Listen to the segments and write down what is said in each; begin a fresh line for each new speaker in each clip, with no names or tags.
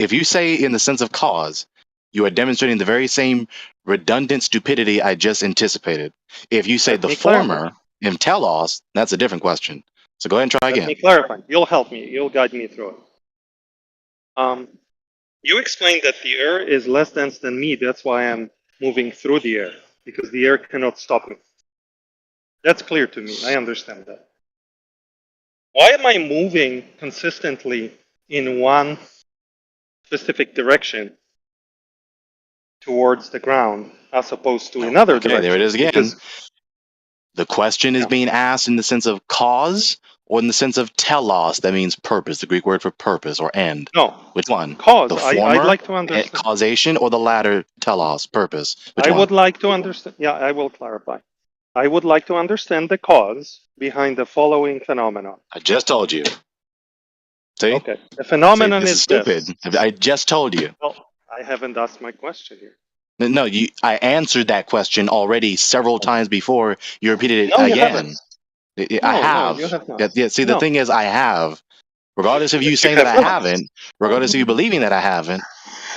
If you say in the sense of cause, you are demonstrating the very same redundant stupidity I just anticipated. If you say
Let
the
me clarify.
former, in telos, that's a different question. So go ahead and try
Let
again.
me clarify. You'll help me. You'll guide me through it. You explained that the air is less dense than me. That's why I'm moving through the air, because the air cannot stop me. That's clear to me. I understand that. Why am I moving consistently in one specific direction towards the ground as opposed to another direction?
Okay, there it is again.
Because
the question is being asked in the sense of cause or in the sense of telos, that means purpose, the Greek word for purpose or end.
No.
Which one?
Cause.
The former,
I'd like to understand.
causation, or the latter, telos, purpose? Which
I
one?
would like to understand. Yeah, I will clarify. I would like to understand the cause behind the following phenomenon.
I just told you. See?
Okay. The phenomenon
This is stupid. I just told you.
Well, I haven't asked my question here.
No, I answered that question already several times before. You repeated it
No, you
again.
haven't.
I have.
No, you have not.
Yeah, see, the thing is, I have. Regardless of you
But you
saying that
have
I
not.
haven't, regardless of you believing that I haven't,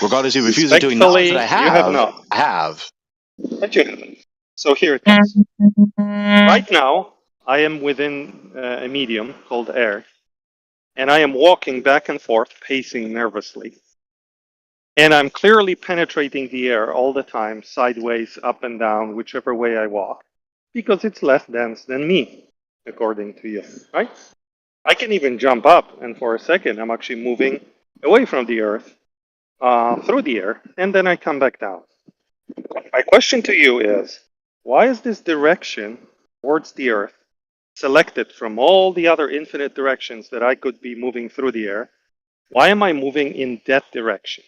regardless of you refusing to acknowledge that I
you have not.
I have.
But you haven't. So here it comes. Right now, I am within a medium called air, and I am walking back and forth, pacing nervously. And I'm clearly penetrating the air all the time, sideways, up and down, whichever way I walk, because it's less dense than me, according to you, right? I can even jump up, and for a second, I'm actually moving away from the earth, through the air, and then I come back down. My question to you is, why is this direction towards the earth selected from all the other infinite directions that I could be moving through the air? Why am I moving in that direction?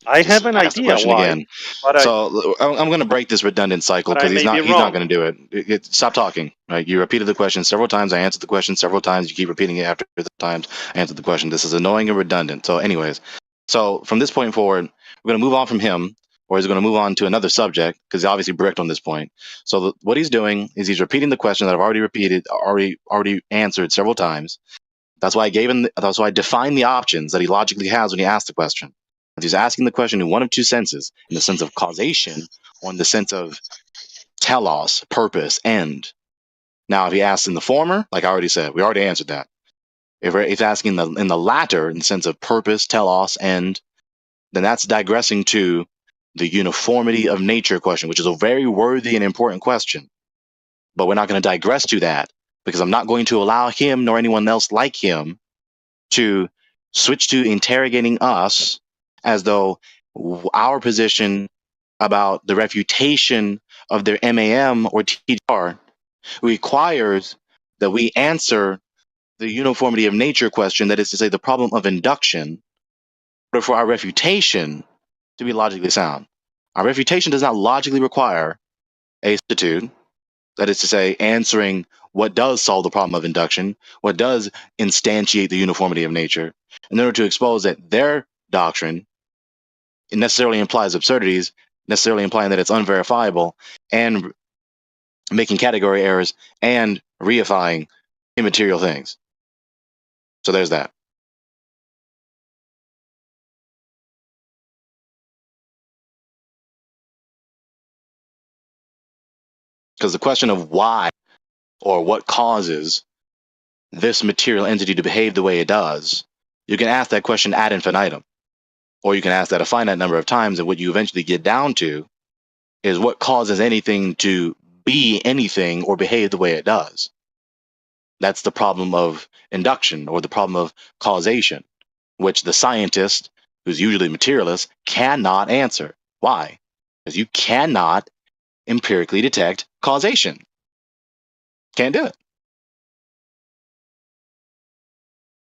I have an idea why,
again.
but
So I'm going to break this redundant cycle because he's not going to do it. Stop talking. Right? You repeated the question several times. I answered the question several times. You keep repeating it after the times I answered the question. This is annoying and redundant. So, anyways, so from this point forward, we're going to move on from him, or he's going to move on to another subject because he's obviously bricked on this point. So what he's doing is he's repeating the question that I've already repeated, already answered several times. That's why I gave him. That's why I defined the options that he logically has when he asked the question. He's asking the question in one of two senses: in the sense of causation, or in the sense of telos, purpose, end. Now, if he asks in the former, like I already said, we already answered that. If he's asking in the latter, in the sense of purpose, telos, end, then that's digressing to the uniformity of nature question, which is a very worthy and important question. But we're not going to digress to that because I'm not going to allow him nor anyone else like him to switch to interrogating us as though our position about the refutation of their MAM or TR requires that we answer the uniformity of nature question, that is to say, the problem of induction, but for our refutation to be logically sound. Our refutation does not logically require a substitute, that is to say, answering what does solve the problem of induction, what does instantiate the uniformity of nature, in order to expose that their doctrine it necessarily implies absurdities, necessarily implying that it's unverifiable, and making category errors and reifying immaterial things. So there's that. Because the question of why or what causes this material entity to behave the way it does, you can ask that question ad infinitum. Or you can ask that a finite number of times, and what you eventually get down to is what causes anything to be anything or behave the way it does. That's the problem of induction or the problem of causation, which the scientist, who's usually materialist, cannot answer. Why? Because you cannot empirically detect causation. Can't do it.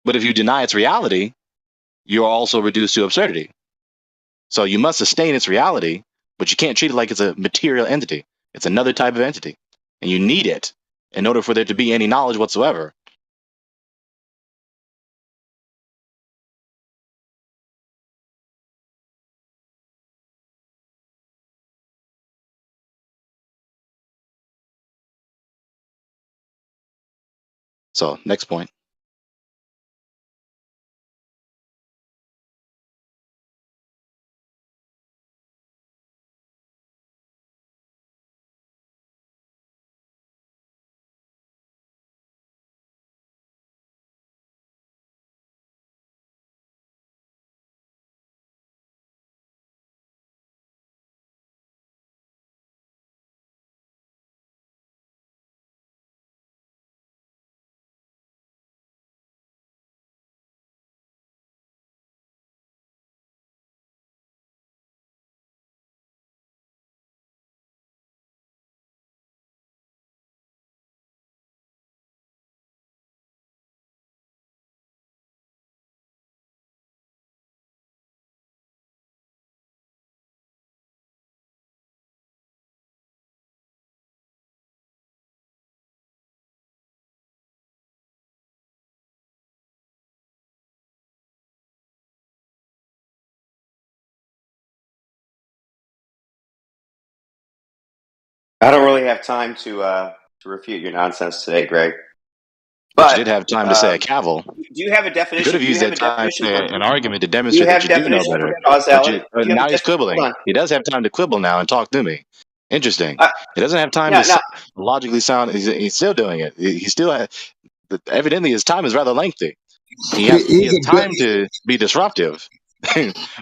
But if you deny its reality, you're also reduced to absurdity. So you must sustain its reality, but you can't treat it like it's a material entity. It's another type of entity. And you need it in order for there to be any knowledge whatsoever. So, next point.
I don't really have time to refute your nonsense today, Greg.
But you did have time to say a cavil.
Do you have a definition?
You could have used that time to say an argument to demonstrate that you do know better.
Causality?
Now he's quibbling. He does have time to quibble now and talk to me. Interesting. He doesn't have time to logically sound. He's still doing it. He still evidently his time is rather lengthy. He has time to be disruptive,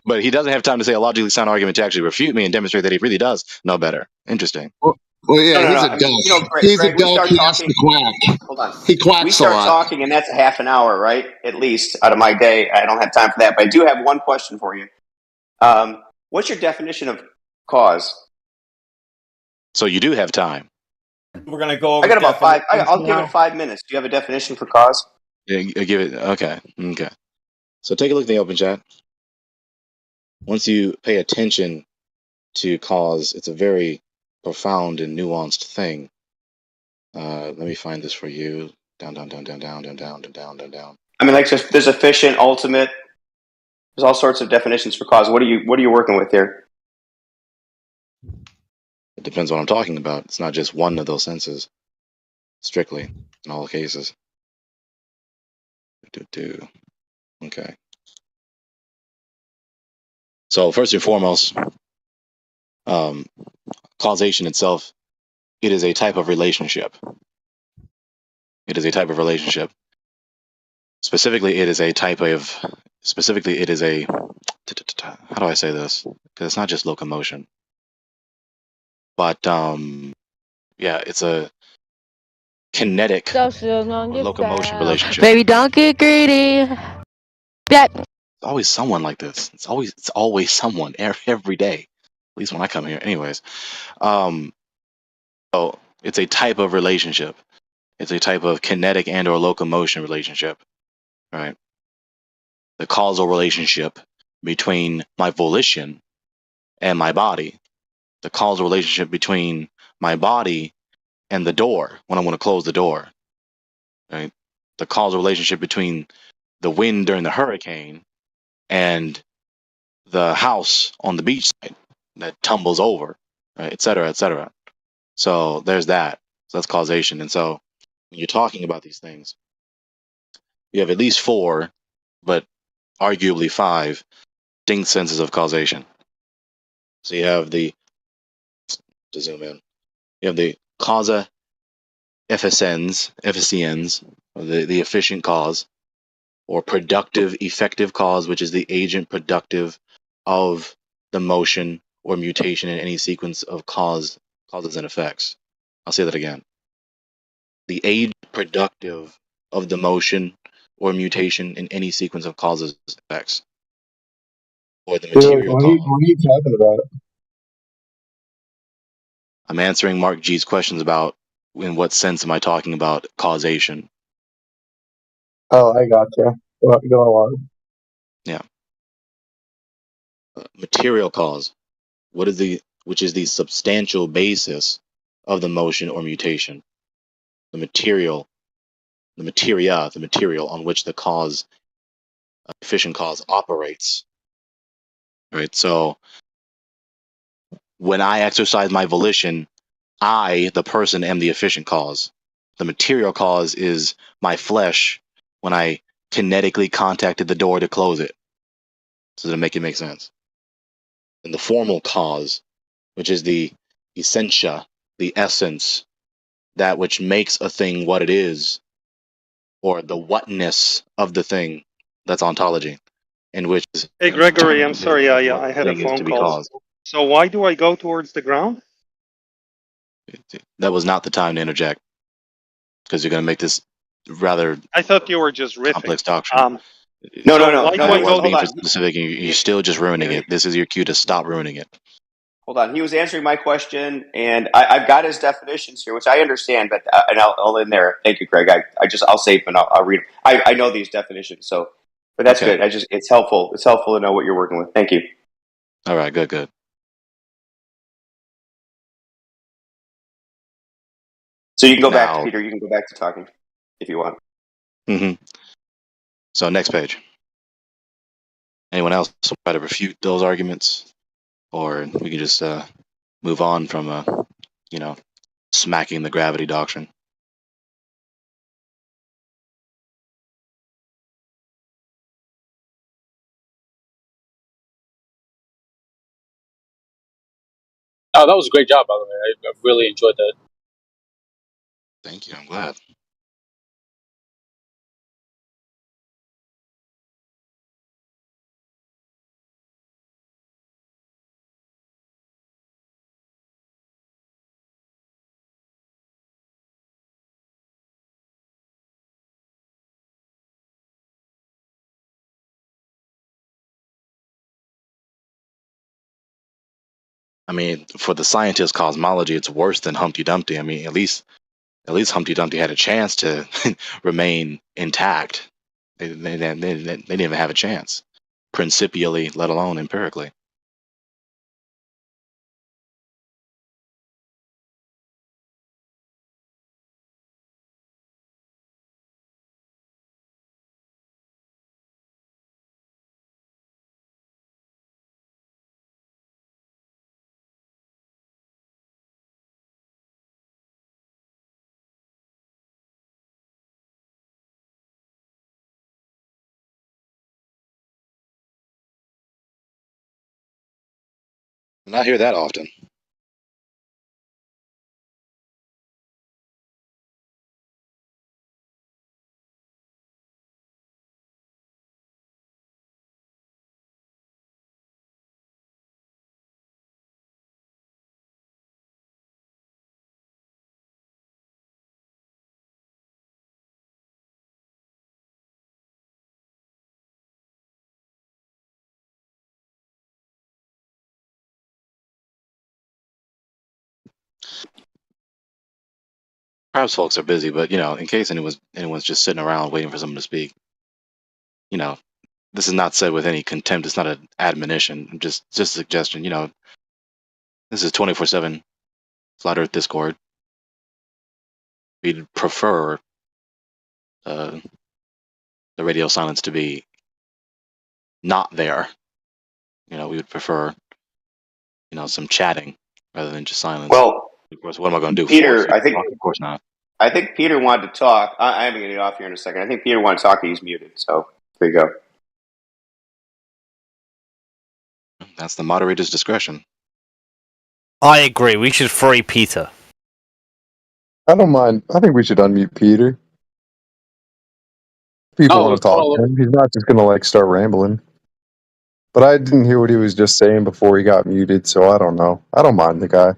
but he doesn't have time to say a logically sound argument to actually refute me and demonstrate that he really does know better. Interesting.
Well, yeah, he's a duck. He's a duck. He has to quack.
Hold on.
He quacks
we start
a lot.
talking, and that's a half an hour, right? At least out of my day. I don't have time for that, but I do have one question for you. What's your definition of cause?
So you do have time.
We're gonna go over.
I got about 5. I'll give it 5 minutes. Do you have a definition for cause?
Yeah, give it. Okay. So take a look at the open chat. Once you pay attention to cause, it's a very profound and nuanced thing. Let me find this for you. Down. I
mean, like, there's efficient, ultimate. There's all sorts of definitions for cause. What are you working with here?
It depends what I'm talking about. It's not just one of those senses. Strictly, in all cases. Okay. So first and foremost, causation itself, it is a type of relationship. Specifically, it is a how do I say this? Because it's not just locomotion. But yeah, it's a kinetic locomotion relationship.
Baby, don't get greedy.
It's always someone like this. It's always someone every day. At least when I come here, anyways. So it's a type of relationship. It's a type of kinetic and/or locomotion relationship, right? The causal relationship between my volition and my body. The causal relationship between my body and the door when I want to close the door, right? The causal relationship between the wind during the hurricane and the house on the beach side that tumbles over, right? Et cetera, et cetera. So there's that. So that's causation. And so when you're talking about these things, you have at least 4, but arguably 5 distinct senses of causation. So you have to zoom in. You have the causa efficiens, or the efficient cause, or productive effective cause, which is the agent productive of the motion or mutation in any sequence of causes and effects. I'll say that again. The agent productive of the motion or mutation in any sequence of causes and effects. Or the material cause.
What are you talking about?
I'm answering Mark G's questions about in what sense am I talking about causation.
Oh, I gotcha. Go along.
Yeah. Material cause. Which is the substantial basis of the motion or mutation. The material on which the cause, efficient cause, operates. Right. So when I exercise my volition, I, the person, am the efficient cause. The material cause is my flesh when I kinetically contacted the door to close it. So to make it make sense. And the formal cause, which is the essentia, the essence, that which makes a thing what it is, or the whatness of the thing, that's ontology. In which is,
hey Gregory, I'm sorry, I had a phone call. So why do I go towards the ground?
That was not the time to interject, because you're going to make this rather.
I thought you were just riffing.
Complex doctrine.
No.
I was being specific, and you're still just ruining it. This is your cue to stop ruining it.
Hold on. He was answering my question, and I've got his definitions here, which I understand, but and I'll in there. Thank you, Greg. I'll save them and I'll read them. I know these definitions, so but that's good. It's helpful. It's helpful to know what you're working with. Thank you.
All right. Good.
So you can go back to Peter. You can go back to talking if you want.
Mm-hmm. So next page. Anyone else try to refute those arguments, or we can just move on from smacking the gravity doctrine.
Oh, that was a great job, by the way. I really enjoyed that.
Thank you. I'm glad. I mean, for the scientist cosmology, it's worse than Humpty Dumpty. I mean, at least Humpty Dumpty had a chance to remain intact. They didn't even have a chance, principially, let alone empirically. Not hear that often. Perhaps folks are busy, but in case anyone's just sitting around waiting for someone to speak, this is not said with any contempt. It's not an admonition. Just a suggestion. This is 24/7 Flat Earth Discord. We'd prefer the radio silence to be not there. We would prefer some chatting rather than just silence.
Well,
of course, what am I going to do?
Peter,
I think of course not.
I think Peter wanted to talk. I am going to get off here in a second. I think Peter wanted to talk. He's muted. So there you go.
That's the moderator's discretion.
I agree. We should free Peter.
I don't mind. I think we should unmute Peter. People want to talk to him. He's not just going to start rambling. But I didn't hear what he was just saying before he got muted, so I don't know. I don't mind the guy.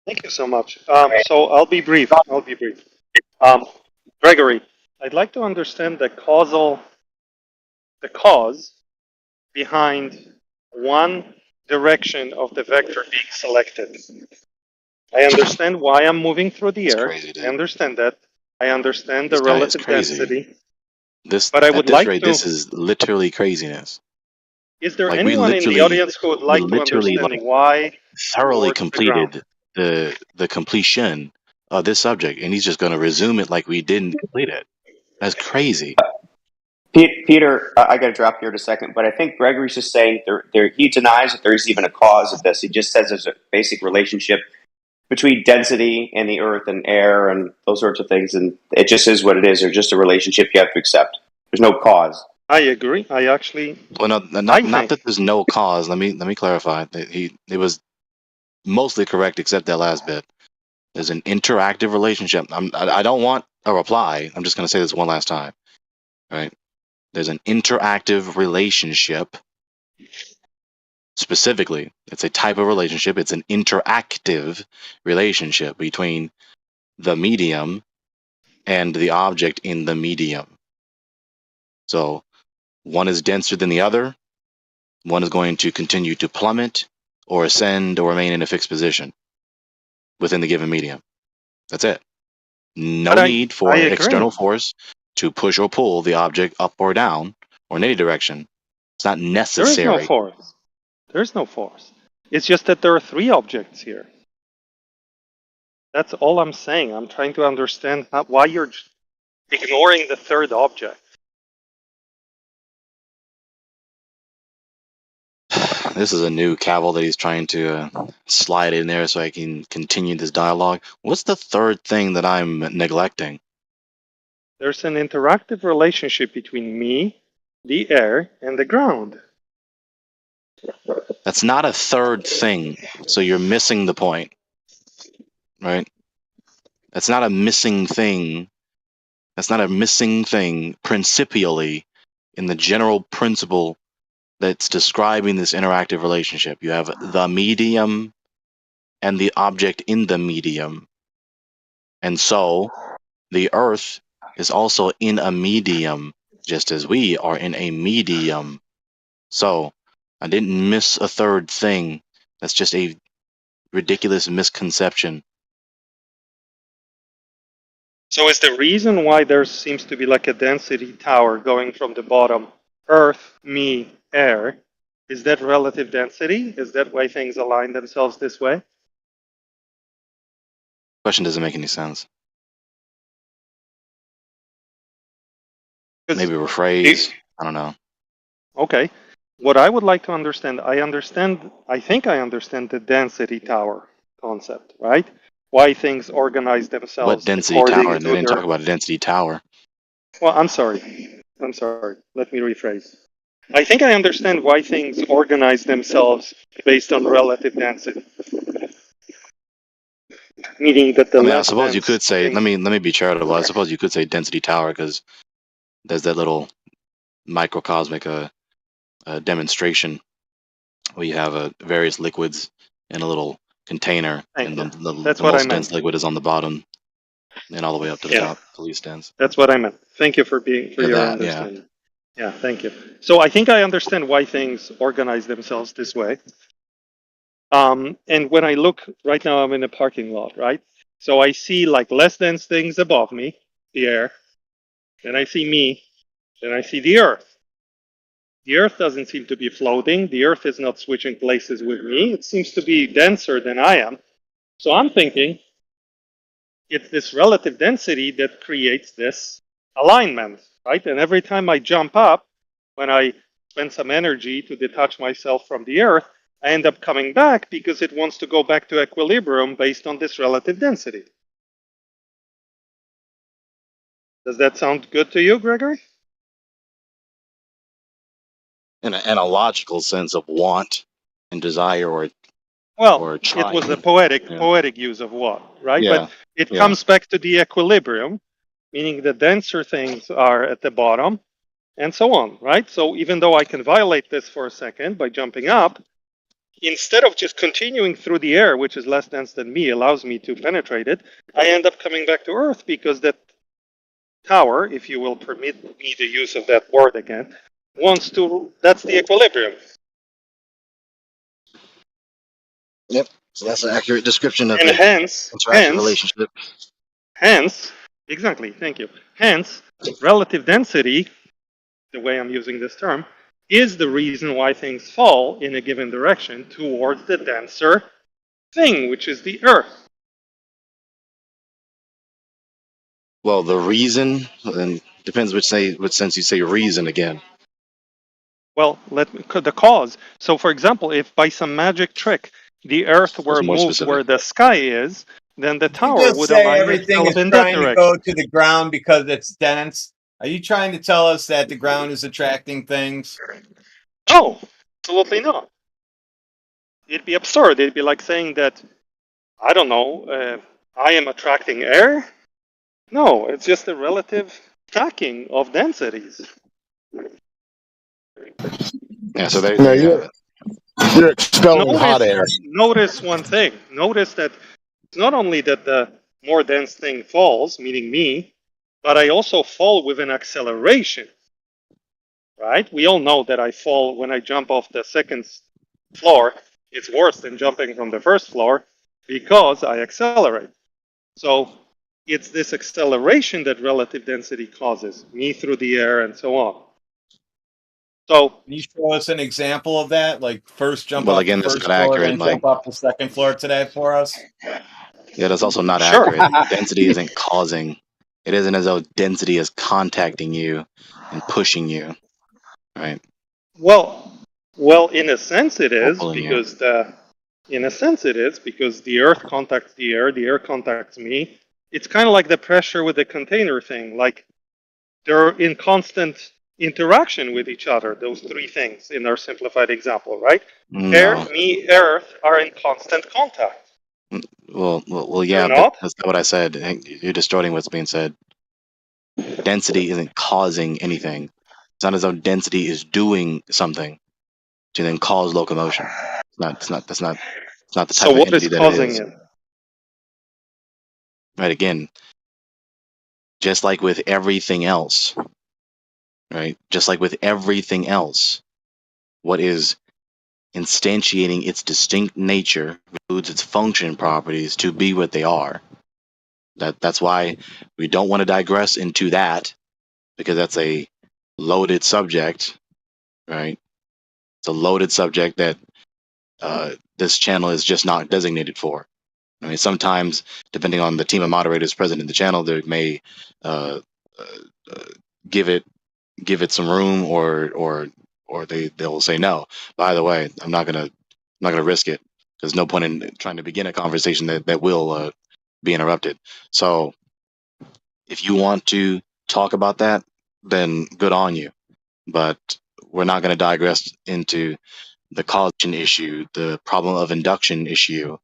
Thank you so much. So I'll be brief. Gregory, I'd like to understand the cause behind one direction of the vector being selected. I understand why I'm moving through the air.
Crazy,
I understand that. I understand the relative density.
But I would like to... This is literally craziness.
Is there anyone in the audience who would like to understand why
thoroughly completed the completion of this subject, and he's just going to resume it like we didn't complete it? That's crazy.
Peter, I got to drop here in a second, but I think Gregory's just saying he denies that there's even a cause of this. He just says there's a basic relationship between density and the earth and air and those sorts of things, and it just is what it is. There's just a relationship you have to accept. There's no cause.
I agree. I actually...
Well, not that there's no cause. Let me clarify. It was mostly correct except that last bit. There's an interactive relationship. I don't want a reply. I'm just going to say this one last time. Right? There's an interactive relationship. Specifically, it's a type of relationship. It's an interactive relationship between the medium and the object in the medium. So one is denser than the other. One is going to continue to plummet or ascend or remain in a fixed position within the given medium. That's it. No need for external force to push or pull the object up or down or in any direction. It's not necessary.
There is no force. There's no force. It's just that there are three objects here. That's all I'm saying. I'm trying to understand why you're ignoring the third object.
This is a new cavil that he's trying to slide in there so I can continue this dialogue. What's the third thing that I'm neglecting?
There's an interactive relationship between me, the air, and the ground.
That's not a third thing, so you're missing the point, right? That's not a missing thing. That's not a missing thing principially in the general principle that's describing this interactive relationship. You have the medium and the object in the medium. And so the Earth is also in a medium, just as we are in a medium. So I didn't miss a third thing. That's just a ridiculous misconception.
So is the reason why there seems to be like a density tower going from the bottom, Earth, me, air, is that relative density? Is that why things align themselves this way?
Question doesn't make any sense.
'Cause
Maybe rephrase. I don't know.
Okay. What I would like to understand, I think I understand the density tower concept, right? Why things organize themselves.
What density tower? They didn't talk about a density tower.
Well, I'm sorry. Let me rephrase. I think I understand why things organize themselves based on relative density. Meaning that the
I suppose you could say, let me be charitable. I suppose you could say density tower because there's that little microcosmic demonstration where you have various liquids in a little container, and the most dense liquid is on the bottom and all the way up to the top, the least dense.
That's what I meant. Thank you for your understanding. Yeah, thank you. So I think I understand why things organize themselves this way. And when I look, right now I'm in a parking lot, right? So I see like less dense things above me, the air. Then I see me. Then I see the Earth. The Earth doesn't seem to be floating. The Earth is not switching places with me. It seems to be denser than I am. So I'm thinking it's this relative density that creates this alignment, right? And every time I jump up, when I spend some energy to detach myself from the Earth, I end up coming back because it wants to go back to equilibrium based on this relative density. Does that sound good to you, Gregory?
In a logical sense of want and desire, or
it was a poetic use of what, right?
Yeah.
But it comes back to the equilibrium, meaning the denser things are at the bottom, and so on, right? So even though I can violate this for a second by jumping up, instead of just continuing through the air, which is less dense than me, allows me to penetrate it, I end up coming back to Earth because that tower, if you will permit me the use of that word again, that's the equilibrium.
Yep. So that's an accurate description of
and
the
interactive
relationship.
Hence, exactly, thank you. Hence, relative density, the way I'm using this term, is the reason why things fall in a given direction towards the denser thing, which is the Earth.
Well, the reason, and depends which sense you say reason again.
Well, the cause. So, for example, if by some magic trick the Earth were moved where the sky is, then the tower would align
everything is
in
trying
that direction.
to go to the ground because it's dense. Are you trying to tell us that the ground is attracting things?
No, absolutely not. It'd be absurd. It'd be like saying that, I don't know, I am attracting air. No, it's just a relative stacking of densities.
Yeah, so there you have it.
You're expelling hot air.
Notice one thing. Notice that it's not only that the more dense thing falls, meaning me, but I also fall with an acceleration. Right? We all know that I fall when I jump off the second floor. It's worse than jumping from the first floor because I accelerate. So it's this acceleration that relative density causes, me through the air and so on. So,
can you show us an example of that? Like first jump
well,
off
again,
the first
that's
floor,
not accurate.
then jump off the second floor today for us?
Yeah, that's also not accurate. Density isn't causing. It isn't as though density is contacting you and pushing you, right?
Well, Well, in a sense it
Or
is,
pulling you.
because the Earth contacts the air contacts me. It's kind of like the pressure with the container thing. Like, they're in constant interaction with each other, those three things in our simplified example, right? Air,
No.
me, Earth are in constant contact.
Well,
They're
yeah, but
not?
that's not what I said. You're distorting what's being said. Density isn't causing anything. It's not as though density is doing something to then cause locomotion. It's not the type
So
of
what is
entity that it
causing
is.
it?
Right, again, just like with everything else, right? Just like with everything else, what is instantiating its distinct nature includes its function properties to be what they are. That's why we don't want to digress into that, because that's a loaded subject, right? It's a loaded subject that this channel is just not designated for. I mean, sometimes, depending on the team of moderators present in the channel, they may uh, uh, give it some room, or they'll say no. By the way, I'm not gonna risk it. There's no point in trying to begin a conversation that will be interrupted. So, if you want to talk about that, then good on you. But we're not going to digress into the causation issue, the problem of induction issue,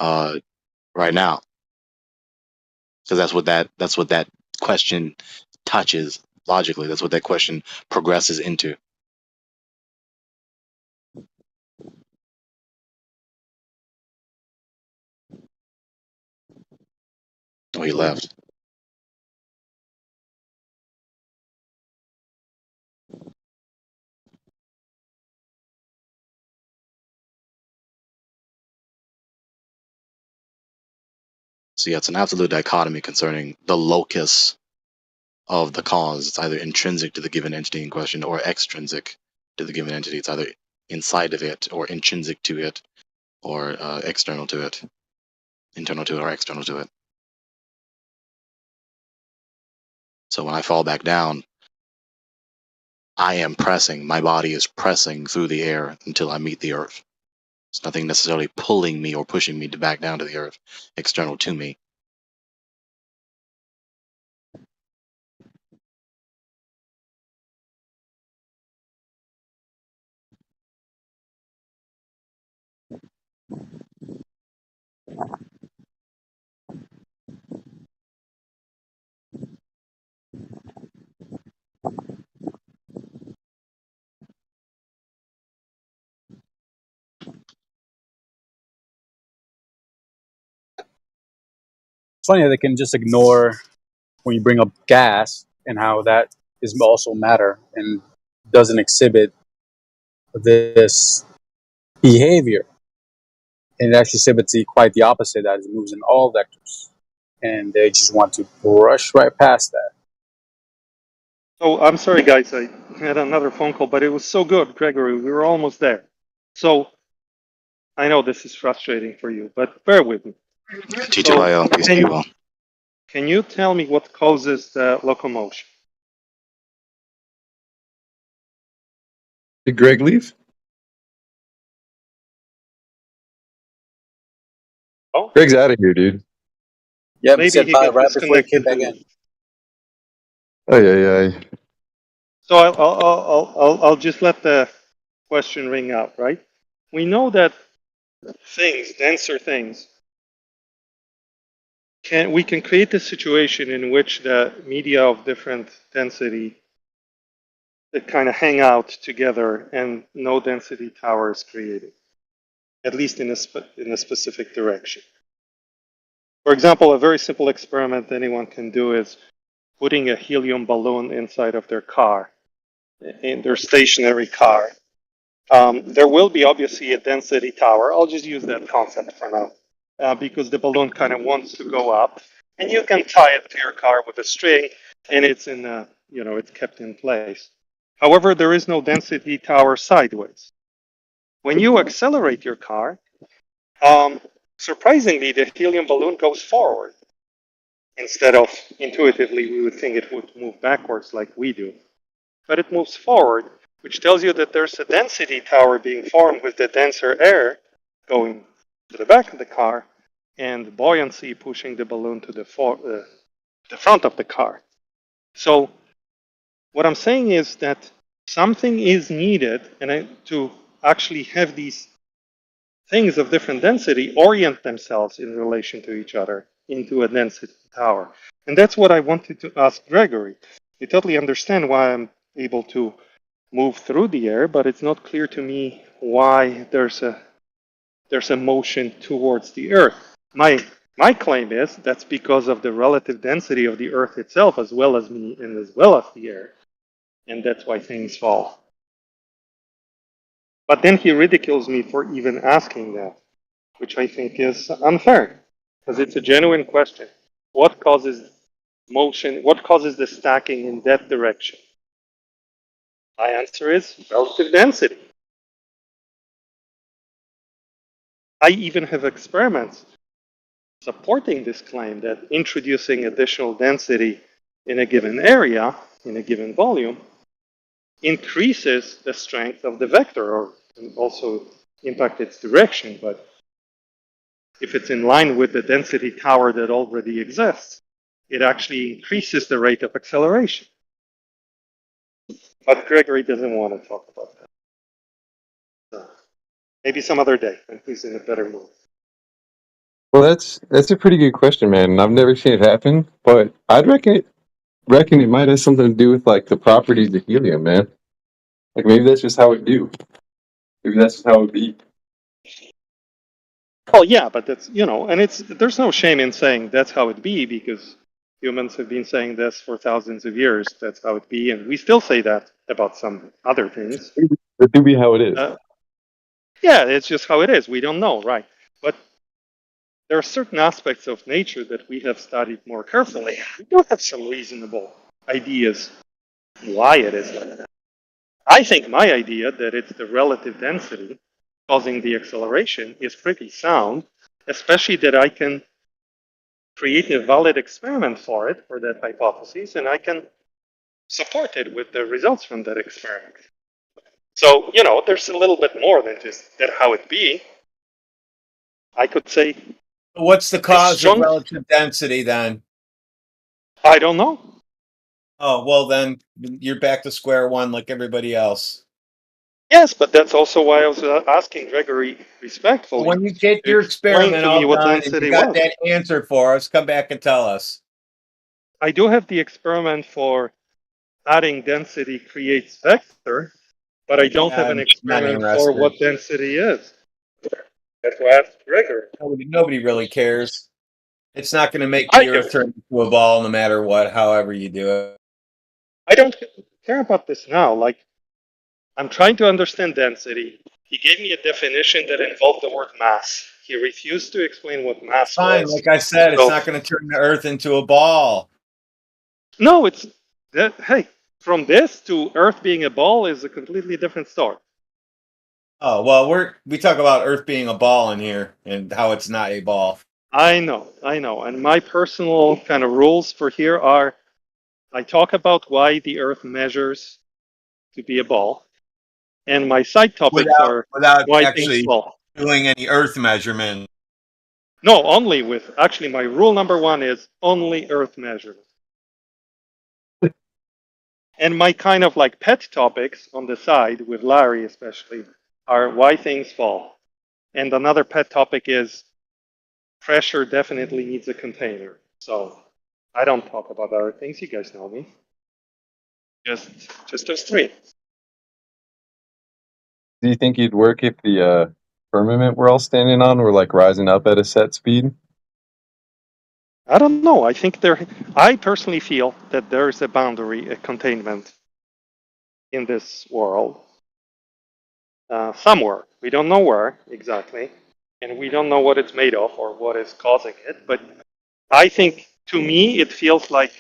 right now, because that's what that question touches logically. That's what that question progresses into. Oh, he left. So yeah, it's an absolute dichotomy concerning the locus of the cause. It's either intrinsic to the given entity in question or extrinsic to the given entity. It's either inside of it or intrinsic to it or external to it, internal to it or external to it. So when I fall back down, I am pressing, my body is pressing through the air until I meet the earth. It's nothing necessarily pulling me or pushing me to back down to the earth, external to me.
It's funny how they can just ignore when you bring up gas and how that is also matter and doesn't exhibit this behavior. And it actually exhibits quite the opposite, that it moves in all vectors. And they just want to brush right past that.
Oh, I'm sorry, guys. I had another phone call, but it was so good, Gregory. We were almost there. So I know this is frustrating for you, but bear with me.
TTYL, peace be well.
Can you tell me what causes locomotion?
Did Greg leave?
Oh,
Greg's out of here, dude.
Yeah, he
maybe
said
he
bye
got
right before he came
disconnected
back
too.
in.
Oh yeah.
So I'll just let the question ring out, right? We know that things, denser things, we can create a situation in which the media of different density that kind of hang out together and no density tower is created, at least in a specific direction. For example, a very simple experiment anyone can do is putting a helium balloon inside of their car, in their stationary car. There will be obviously a density tower. I'll just use that concept for now, because the balloon kind of wants to go up, and you can tie it to your car with a string, and it's it's kept in place. However, there is no density tower sideways. When you accelerate your car, surprisingly, the helium balloon goes forward instead of intuitively we would think it would move backwards like we do, but it moves forward. which tells you that there's a density tower being formed with the denser air going to the back of the car and buoyancy pushing the balloon to the front of the car. So what I'm saying is that something is needed to actually have these things of different density orient themselves in relation to each other into a density tower. And that's what I wanted to ask Gregory. You totally understand why I'm able to move through the air, but it's not clear to me why there's a motion towards the Earth. My claim is that's because of the relative density of the Earth itself, as well as me and as well as the air, and that's why things fall. But then he ridicules me for even asking that, which I think is unfair, because it's a genuine question. What causes motion? What causes the stacking in that direction? My answer is relative density. I even have experiments supporting this claim that introducing additional density in a given area, in a given volume, increases the strength of the vector or also impact its direction. But if it's in line with the density tower that already exists, it actually increases the rate of acceleration. But Gregory doesn't want to talk about that. So maybe some other day when he's in a better mood.
Well, that's a pretty good question, man. And I've never seen it happen, but I'd reckon it might have something to do with like the properties of helium, man. Like maybe that's just how it do. Maybe that's just how it be.
Oh yeah, but that's and there's no shame in saying that's how it be, because humans have been saying this for thousands of years. That's how it be, and we still say that about some other things.
It do be how it is.
Yeah, it's just how it is. We don't know, right? But there are certain aspects of nature that we have studied more carefully. We do have some reasonable ideas why it is like that. I think my idea that it's the relative density causing the acceleration is pretty sound, especially that I can create a valid experiment for it, for that hypothesis, and I can support it with the results from that experiment. So, there's a little bit more than just that how it be. I could say,
What's the cause of relative density then?
I don't know.
Oh, well, then you're back to square one like everybody else.
Yes, but that's also why I was asking Gregory respectfully.
When you get your experiment all done and you got that answer for us, come back and tell us.
I do have the experiment for adding density creates vector, but I don't have an experiment for what density is. That's why I asked Gregory.
Nobody really cares. It's not going to make the Earth turn into a ball no matter what, however you do it.
I don't care about this now. Like, I'm trying to understand density. He gave me a definition that involved the word mass. He refused to explain what mass
Fine,
was.
like I said, it's not going to turn the Earth into a ball.
No, it's that. Hey, from this to Earth being a ball is a completely different story.
Oh well, we talk about Earth being a ball in here and how it's not a ball.
I know, and my personal kind of rules for here are: I talk about why the Earth measures to be a ball, and my side topics are
without
why
actually
things fall.
doing any Earth measurement.
No, only with actually my rule number one is only Earth measurement. And my kind of like pet topics on the side, with Larry especially, are why things fall. And another pet topic is pressure definitely needs a container. So I don't talk about other things. You guys know me. Just those three.
Do you think you'd work if the firmament we're all standing on were like rising up at a set speed?
I don't know. I personally feel that there is a boundary, a containment in this world. Somewhere. We don't know where exactly. And we don't know what it's made of or what is causing it. But I think, to me, it feels like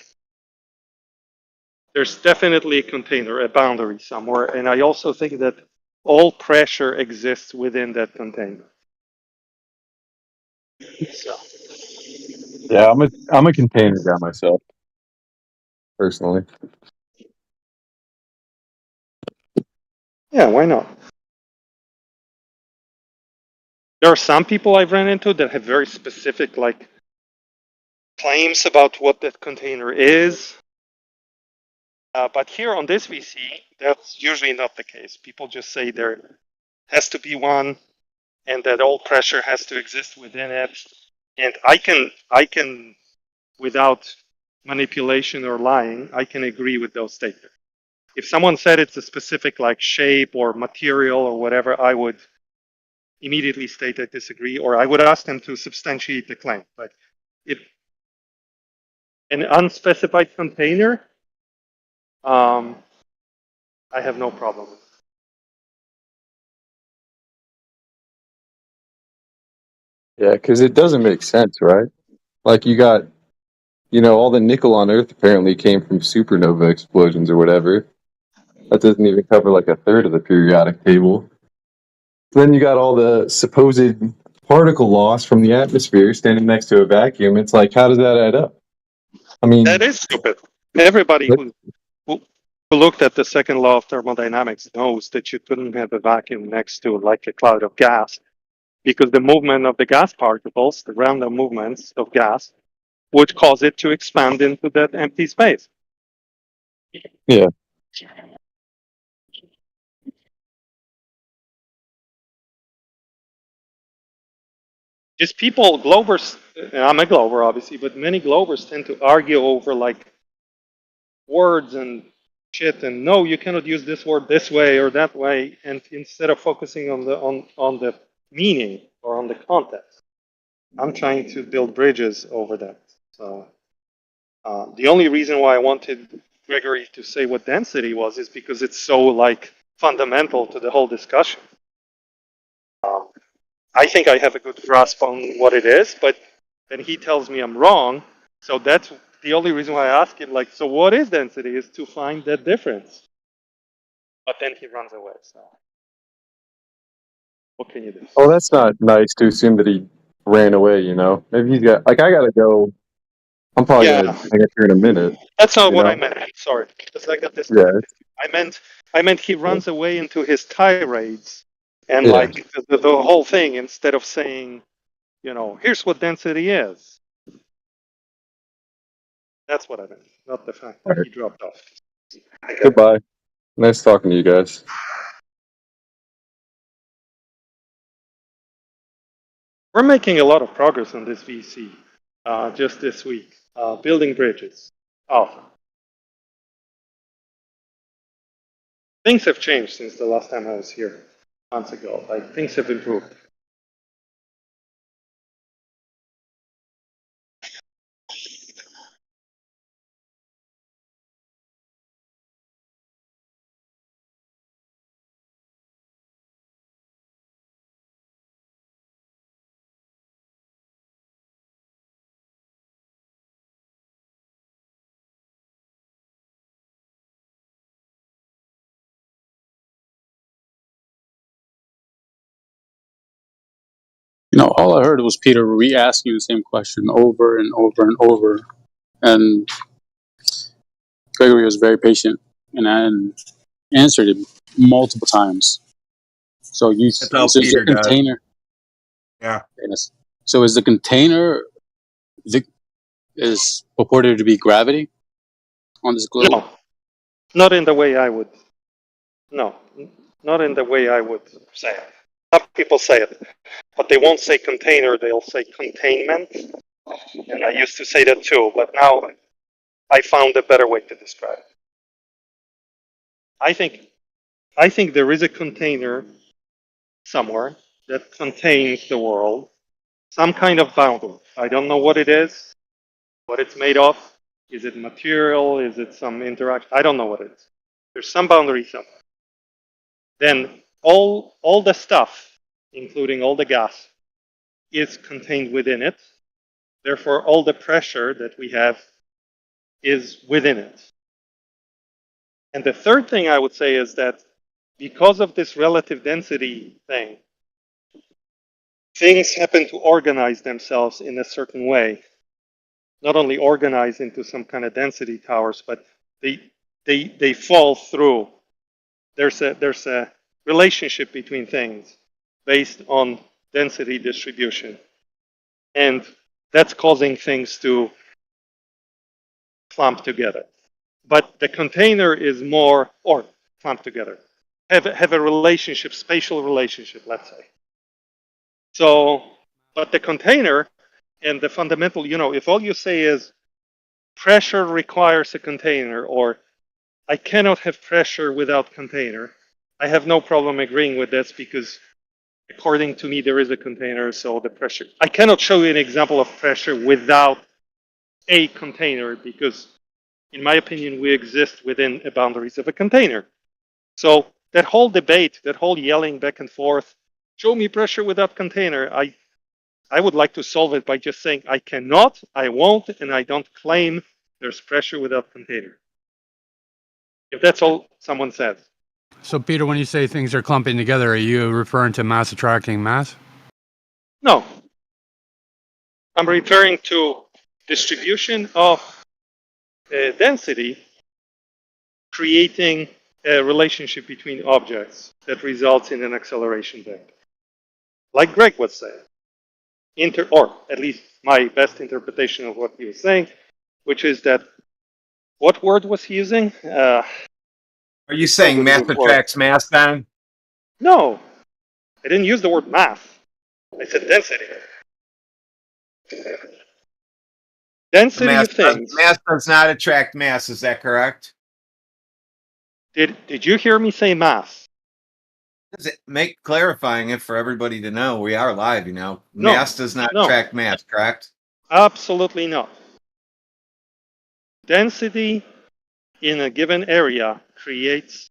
there's definitely a container, a boundary somewhere. And I also think that all pressure exists within that container. So.
Yeah, I'm a container guy myself, personally.
Yeah, why not? There are some people I've ran into that have very specific like claims about what that container is. But here on this VC, that's usually not the case. People just say there has to be one, and that all pressure has to exist within it. And I can, without manipulation or lying, I can agree with those statements. If someone said it's a specific like shape or material or whatever, I would immediately state I disagree, or I would ask them to substantiate the claim. But if an unspecified container, I have no problem with it.
Yeah, because it doesn't make sense, right? Like you got, all the nickel on Earth apparently came from supernova explosions or whatever. That doesn't even cover like a third of the periodic table. Then you got all the supposed particle loss from the atmosphere standing next to a vacuum. It's like, how does that add up? I mean,
That is stupid. Everybody who looked at the second law of thermodynamics knows that you couldn't have a vacuum next to like a cloud of gas, because the movement of the gas particles, the random movements of gas, would cause it to expand into that empty space.
yeah.
Just people, Globers, and I'm a Glober obviously, but many Globers tend to argue over like words and shit, and no, you cannot use this word this way or that way, and instead of focusing on the meaning or on the context, I'm trying to build bridges over that. So the only reason why I wanted Gregory to say what density was is because it's so like fundamental to the whole discussion. I think I have a good grasp on what it is, but then he tells me I'm wrong. So that's the only reason why I ask him, like, so what is density? Is to find that difference. But then he runs away. So what can you do?
Oh, that's not nice to assume that he ran away. Maybe he's got like I gotta go. I'm probably gonna hang up here in a minute.
That's not what I meant. Sorry, because I got this.
Yeah.
I meant he runs away into his tirades and
Yeah.
like the whole thing, instead of saying, here's what density is. That's what I meant, not the fact that he dropped off.
Goodbye. Nice talking to you guys.
We're making a lot of progress on this VC just this week, building bridges. Oh, things have changed since the last time I was here months ago. Like things have improved.
All I heard was Peter re-asking the same question over and over and over, and Gregory was very patient and answered it multiple times. So
That's how
so
Peter
the
does.
container.
Yeah.
Yes. So is the container is purported to be gravity on this globe?
No, not in the way I would. No, not in the way I would say it. Some people say it, but they won't say container. They'll say containment. And I used to say that too, but now I found a better way to describe it. I think there is a container somewhere that contains the world, some kind of boundary. I don't know what it is, what it's made of. Is it material? Is it some interaction? I don't know what it is. There's some boundary somewhere. Then all the stuff, including all the gas, is contained within it. Therefore, all the pressure that we have is within it. And the third thing I would say is that because of this relative density thing, things happen to organize themselves in a certain way. Not only organize into some kind of density towers, but they fall through. There's a relationship between things based on density distribution. And that's causing things to clump together. But the container is more, or clump together, have a relationship, spatial relationship, let's say. So, but the container and the fundamental, if all you say is pressure requires a container, or I cannot have pressure without container, I have no problem agreeing with this because according to me, there is a container, so the pressure, I cannot show you an example of pressure without a container because in my opinion, we exist within the boundaries of a container. So that whole debate, that whole yelling back and forth, show me pressure without container, I would like to solve it by just saying I cannot, I won't, and I don't claim there's pressure without container. If that's all someone says.
So, Peter, when you say things are clumping together, are you referring to mass attracting mass?
No. I'm referring to distribution of density creating a relationship between objects that results in an acceleration vector. Like Greg was saying, or at least my best interpretation of what he was saying, which is that, what word was he using?
Are you saying mass attracts mass then?
No, I didn't use the word mass. I said density. Density of things.
Mass does not attract mass, is that correct?
Did you hear me say mass?
Does it make clarifying it for everybody to know? We are live,
No,
mass does not attract mass, correct?
Absolutely not. Density in a given area creates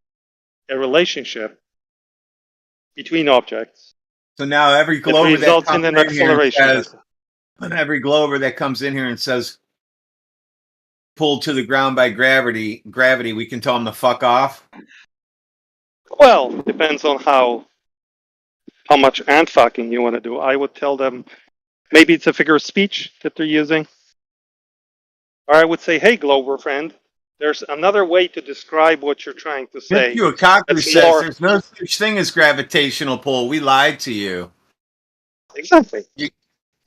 a relationship between objects.
So now every glober that
results
comes
in an
in here and
acceleration.
says, every glober that comes in here and says, pulled to the ground by gravity, we can tell them to fuck off.
Well, depends on how much ant fucking you want to do. I would tell them maybe it's a figure of speech that they're using. Or I would say, hey, Glober friend, there's another way to describe what you're trying to say.
You a cocker says there's no such thing as gravitational pull. We lied to you.
Exactly.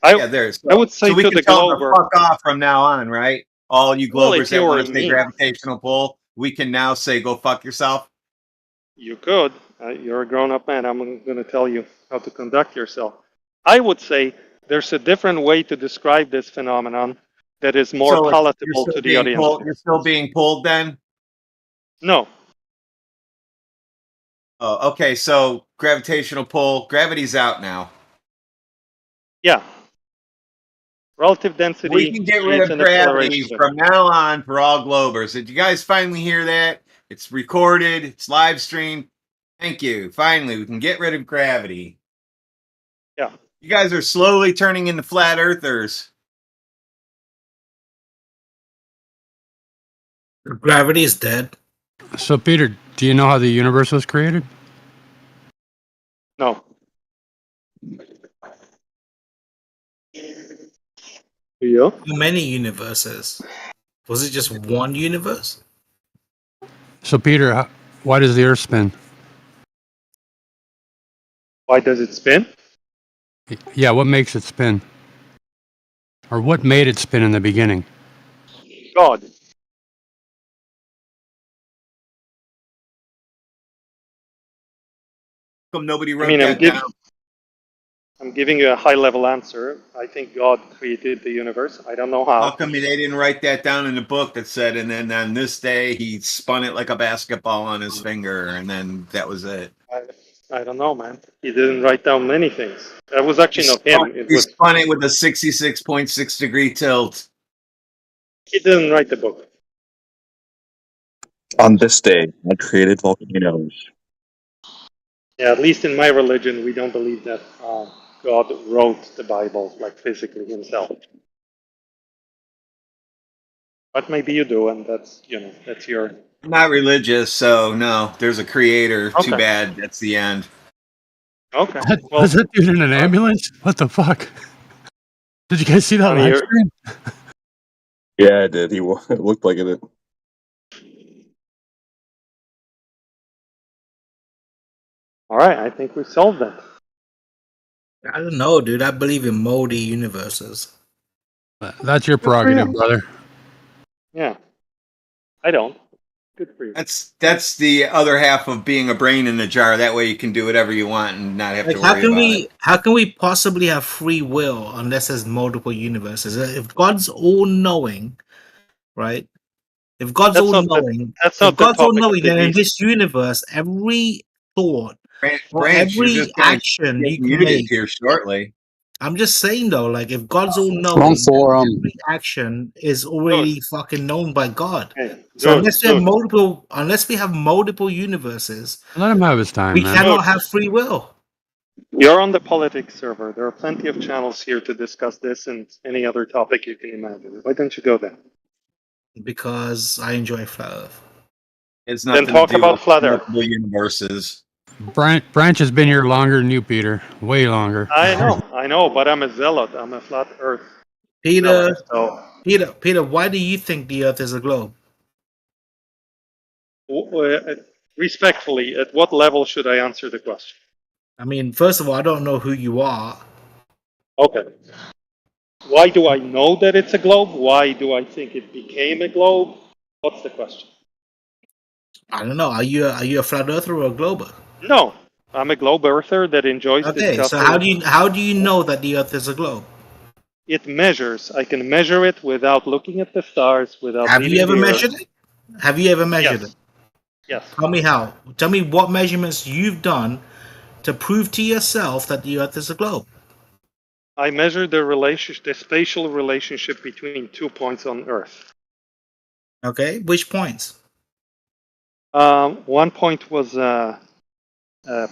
I would say
so we
to
can
the
tell them to
Glober,
fuck off from now on, right? All you Globers that want to say
me.
gravitational pull, we can now say go fuck yourself.
You could. You're a grown-up man. I'm going to tell you how to conduct yourself. I would say there's a different way to describe this phenomenon that is more palatable to the audience.
You're still being pulled then?
No.
Oh, okay. So gravitational pull, gravity's out now.
Yeah. Relative density.
We can get rid of gravity from now on for all Globers. Did you guys finally hear that? It's recorded. It's live streamed. Thank you. Finally, we can get rid of gravity.
Yeah.
You guys are slowly turning into flat earthers.
Gravity is dead.
So, Peter, do you know how the universe was created?
No. Yeah.
Many universes. Was it just one universe?
So, Peter, why does the Earth spin?
Why does it spin?
Yeah, what makes it spin? Or what made it spin in the beginning?
God.
Come, nobody wrote that down.
I'm giving you a high-level answer. I think God created the universe. I don't know how.
How come they didn't write that down in the book that said, and then on this day he spun it like a basketball on his finger, and then that was it?
I don't know, man. He didn't write down many things. That was actually not him.
He spun it with a 66.6 degree tilt.
He didn't write the book.
On this day, I created volcanoes.
Yeah, at least in my religion, we don't believe that God wrote the Bible, like physically himself. But maybe you do, and that's your...
I'm not religious, so no, there's a creator.
Okay.
Too bad. That's the end.
Okay.
Well, was that dude in an ambulance? What the fuck? Did you guys see that live stream?
Yeah, I did. It looked like it.
All right, I think we solved that.
I don't know, dude. I believe in moldy universes.
That's your
Good for you.
prerogative, brother.
Yeah, I don't. Good for you.
That's the other half of being a brain in a jar. That way you can do whatever you want and not have
Like,
to worry about it.
How can we possibly have free will unless there's multiple universes? If God's all knowing, right? If God's
That's
all
not the-
knowing,
that's
if
not the
God's all
topic of
knowing,
the
then in
debate.
this universe, every thought or
Branch, you're
every
just gonna
action
get
you can
muted
make.
here shortly.
I'm just saying though, like if God's all
Wrong
knowing,
forum.
every action is already fucking known by God.
Hey,
So
dude,
unless we have multiple universes,
Let him have his time,
we
man.
cannot have free will.
You're on the politics server. There are plenty of channels here to discuss this and any other topic you can imagine. Why don't you go there?
Because I enjoy Flat Earth.
It's
Then
nothing
talk
to do
about
with
Flat Earth.
multiple universes.
Branch has been here longer than you, Peter. Way longer.
I know, but I'm a zealot. I'm a flat Earth
Peter,
zealot.
Peter, why do you think the Earth is a globe?
So, respectfully, at what level should I answer the question?
I mean, first of all, I don't know who you are.
Okay. Why do I know that it's a globe? Why do I think it became a globe? What's the question?
I don't know. Are you a flat earther or a glober?
No, I'm a globe earther that enjoys
Okay,
discussing.
so how do you know that the Earth is a globe?
It measures. I can measure it without looking at the stars. Without.
Have you ever
leaving the Earth.
measured it? Have you ever measured it?
Yes.
Tell me how. Tell me what measurements you've done to prove to yourself that the Earth is a globe.
I measured the spatial relationship between 2 points on Earth.
Okay, which points?
1 point was a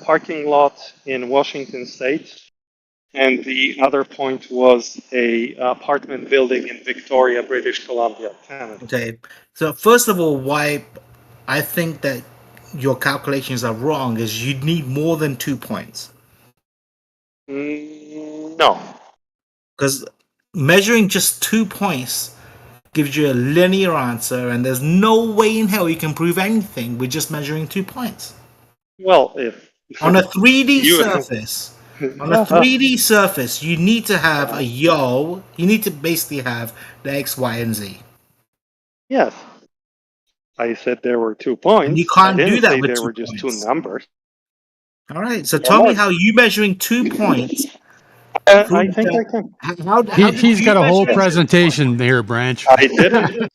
parking lot in Washington State, and the other point was a apartment building in Victoria, British Columbia, Canada.
Okay, so first of all, why I think that your calculations are wrong is you need more than 2 points.
No.
Because measuring just 2 points gives you a linear answer, and there's no way in hell you can prove anything with just measuring 2 points.
Well, if
on a 3D surface, you need to have you need to basically have the X, Y, and Z.
Yes. I said there were 2 points.
And you can't do that with
there
2
were just
points.
2 numbers.
All right, so tell me how you measuring 2 points.
I think I can.
He's got a whole presentation here, Branch.
I didn't.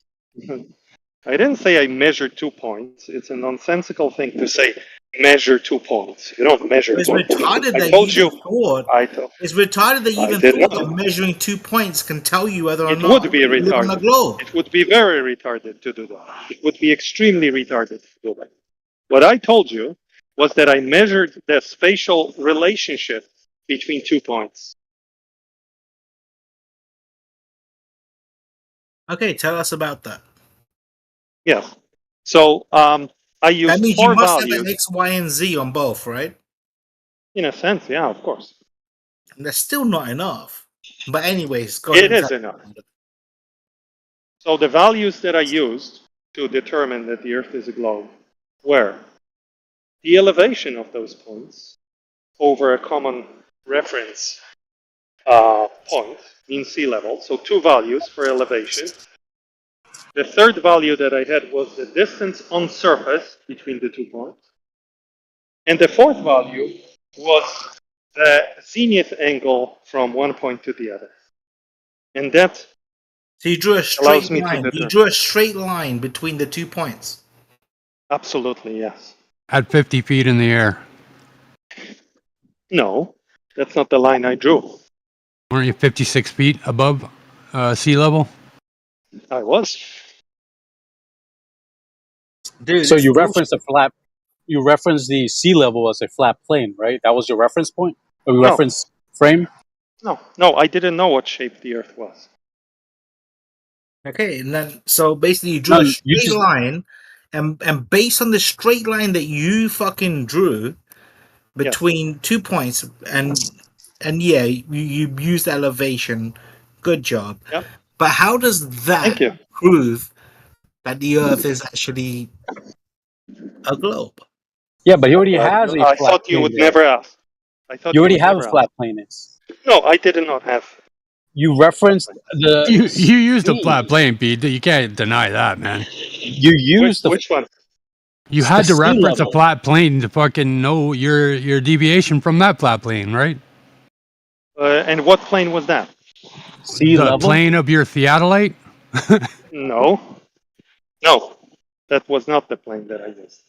I didn't say I measured 2 points. It's a nonsensical thing to say measure 2 points. You don't measure.
It's retarded that It's retarded that you even thought that measuring 2 points can tell you whether or not
it would be retarded. It would be very retarded to do that. It would be extremely retarded to do that. What I told you was that I measured the spatial relationship between 2 points.
Okay, tell us about that.
Yes. So I used
that means
4
you must
values.
have an X, Y, and Z on both, right?
In a sense, yeah, of course.
And that's still not enough. But anyways, go
ahead. It
is
is enough. So the values that I used to determine that the Earth is a globe were the elevation of those points over a common reference point, mean sea level. So 2 values for elevation. The third value that I had was the distance on surface between the 2 points. And the fourth value was the zenith angle from one point to the other. And that
so you drew a straight line. You drew a straight line between the 2 points.
Absolutely, yes.
At 50 feet in the air.
No, that's not the line I drew.
Weren't you 56 feet above sea level?
I was.
Dude,
so you referenced the sea level as a flat plane, right? That was your reference point? Or reference frame?
No, I didn't know what shape the Earth was.
Okay, and then so basically you drew a straight line, and based on the straight line that you fucking drew between 2 points, and yeah, you used elevation. Good job.
Yep.
But how does that prove that the Earth is actually a globe?
Yeah, but he already has a
I
flat
thought you
plane
would
there.
never ask. I thought
You already have a
never
flat
ask.
planets.
No, I did not have.
You referenced the.
You used a
scene.
flat plane, Pete. You can't deny that, man.
You used
Which one?
You had to
sea
reference
level.
a flat plane to fucking know your deviation from that flat plane, right?
And what plane was that?
Sea
The
level.
plane of your theodolite?
No, that was not the plane that I used.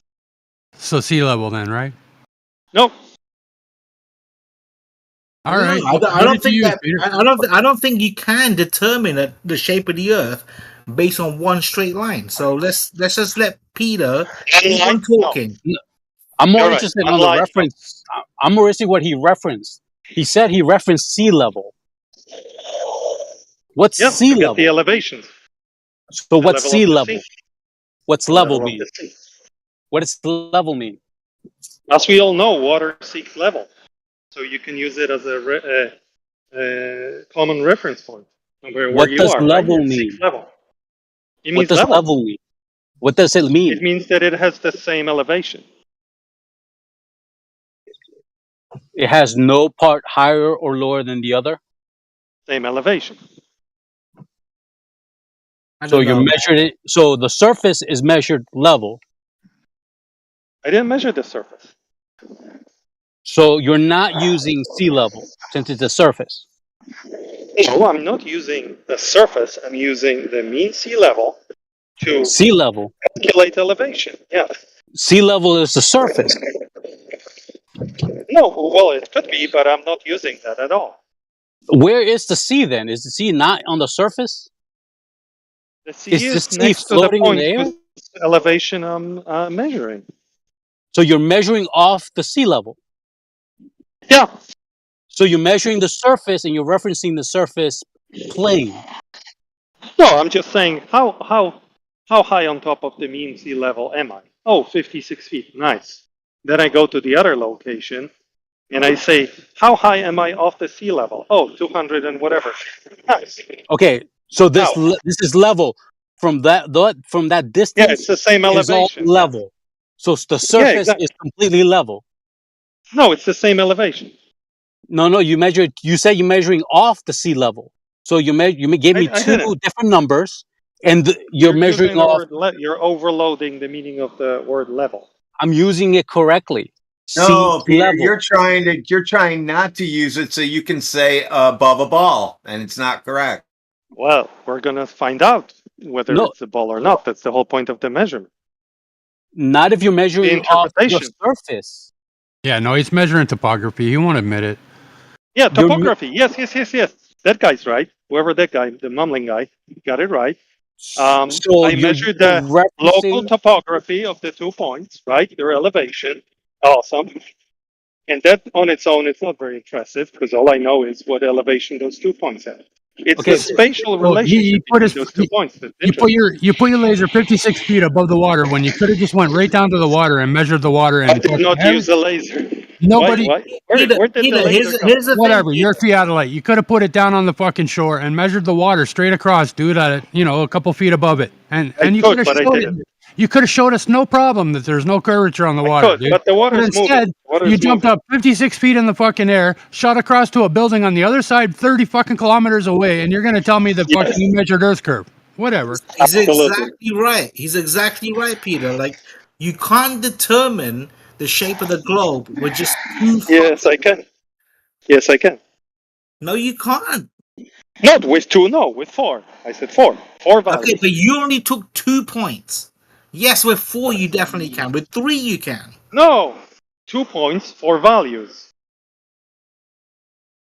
So sea level then, right?
No,
All right.
I don't think that. I don't think you can determine the shape of the Earth based on one straight line. So let's just let Peter keep on talking.
I'm more
You're right.
interested on the reference. I'm more interested in what he referenced. He said he referenced sea level. What's sea level?
The elevations.
So what's sea level? What's level
Level of
mean?
the sea.
What does level mean?
As we all know, water seeks level, so you can use it as a common reference point. Where
What
you
does
are,
level
right? It
mean?
seeks level. It
What
means
does level mean? What does it mean?
It means that it has the same elevation.
It has no part higher or lower than the other.
Same elevation.
So you measured it. So the surface is measured level.
I didn't measure the surface.
So you're not using sea level since it's a surface.
No, I'm not using the surface. I'm using the mean sea level to
sea level
calculate elevation. Yeah.
Sea level is the surface.
No, well, it could be, but I'm not using that at all.
Where is the sea then? Is the sea not on the surface?
The sea is next to the point with elevation I'm measuring.
So you're measuring off the sea level.
Yeah.
So you're measuring the surface and you're referencing the surface plane.
No, I'm just saying how high on top of the mean sea level am I? Oh, 56 feet. Nice. Then I go to the other location and I say, how high am I off the sea level? Oh, 200 and whatever. Nice.
Okay, so this is level from that distance.
Yeah, it's the same elevation.
Level. So the surface is completely level.
No, it's the same elevation.
No, you measured. You said you're measuring off the sea level. So you gave me two different numbers, and you're measuring off.
You're overloading the meaning of the word level.
I'm using it correctly.
No, Peter, you're trying not to use it so you can say above a ball, and it's not correct.
Well, we're gonna find out whether it's a ball or not. That's the whole point of the measurement.
Not if you're measuring off the surface.
Yeah, no, he's measuring topography. He won't admit it.
Yeah, topography. Yes. That guy's right. Whoever that guy, the mumbling guy, got it right. I measured the local topography of the 2 points, right? Their elevation. Awesome. And that on its own, it's not very impressive because all I know is what elevation those 2 points have. It's the spatial relationship between those 2 points.
You put your laser 56 feet above the water when you could have just went right down to the water and measured the water. And
I did not use a laser.
Nobody.
Where did the laser
Whatever. You're theodolite. You could have put it down on the fucking shore and measured the water straight across, dude. At a couple feet above it, and you could have showed it. You could have showed us no problem that there's no curvature on the water, dude.
But the water's
instead, you jumped up 56 feet in the fucking air, shot across to a building on the other side, 30 fucking kilometers away, and you're gonna tell me that fucking you measured Earth curve. Whatever.
He's exactly right. He's exactly right, Peter. Like, you can't determine the shape of the globe with just two.
Yes, I can. Yes, I can.
No, you can't.
Not with 2, no, with 4. I said 4. 4 values.
Okay, but you only took 2 points. Yes, with 4 you definitely can. With 3 you can.
No, 2 points, 4 values.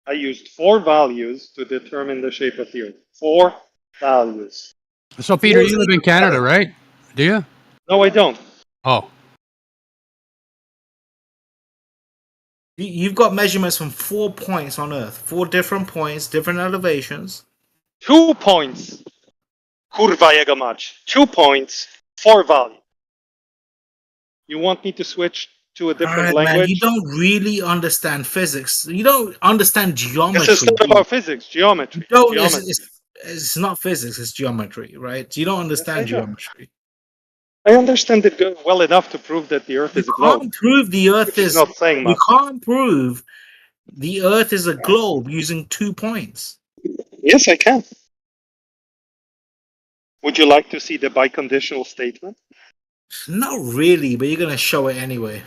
I used 4 values to determine the shape of the Earth. 4 values.
So, Peter, you live in Canada, right? Do you?
No, I don't.
Oh.
You've got measurements from 4 points on Earth. 4 different points, different elevations.
2 points. Kurwa jego mać. 2 points, 4 values. You want me to switch to a different language?
Man, you don't really understand physics. You don't understand geometry.
This is not about physics, geometry.
It's not physics, it's geometry, right? You don't understand geometry.
I understand it well enough to prove that the Earth is a globe.
Can't prove the Earth is
not saying much.
You can't prove the Earth is a globe using 2 points.
Yes, I can. Would you like to see the biconditional statement?
Not really, but you're gonna show it anyway.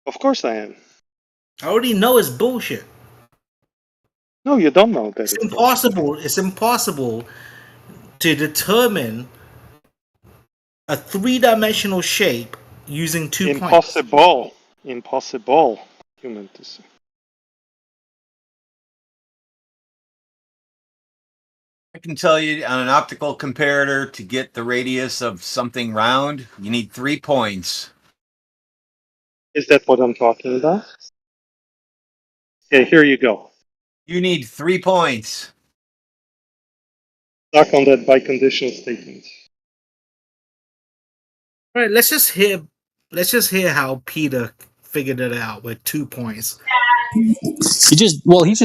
Of course I am.
I already know it's bullshit.
No, you don't know that.
It's impossible. It's impossible to determine a 3-dimensional shape using 2 points.
Impossible. Impossible. Human to see.
I can tell you on an optical comparator to get the radius of something round, you need 3 points.
Is that what I'm talking about? Okay, here you go.
You need 3 points.
Stuck on that biconditional statement.
All right, let's just hear how Peter figured it out with 2 points.
He just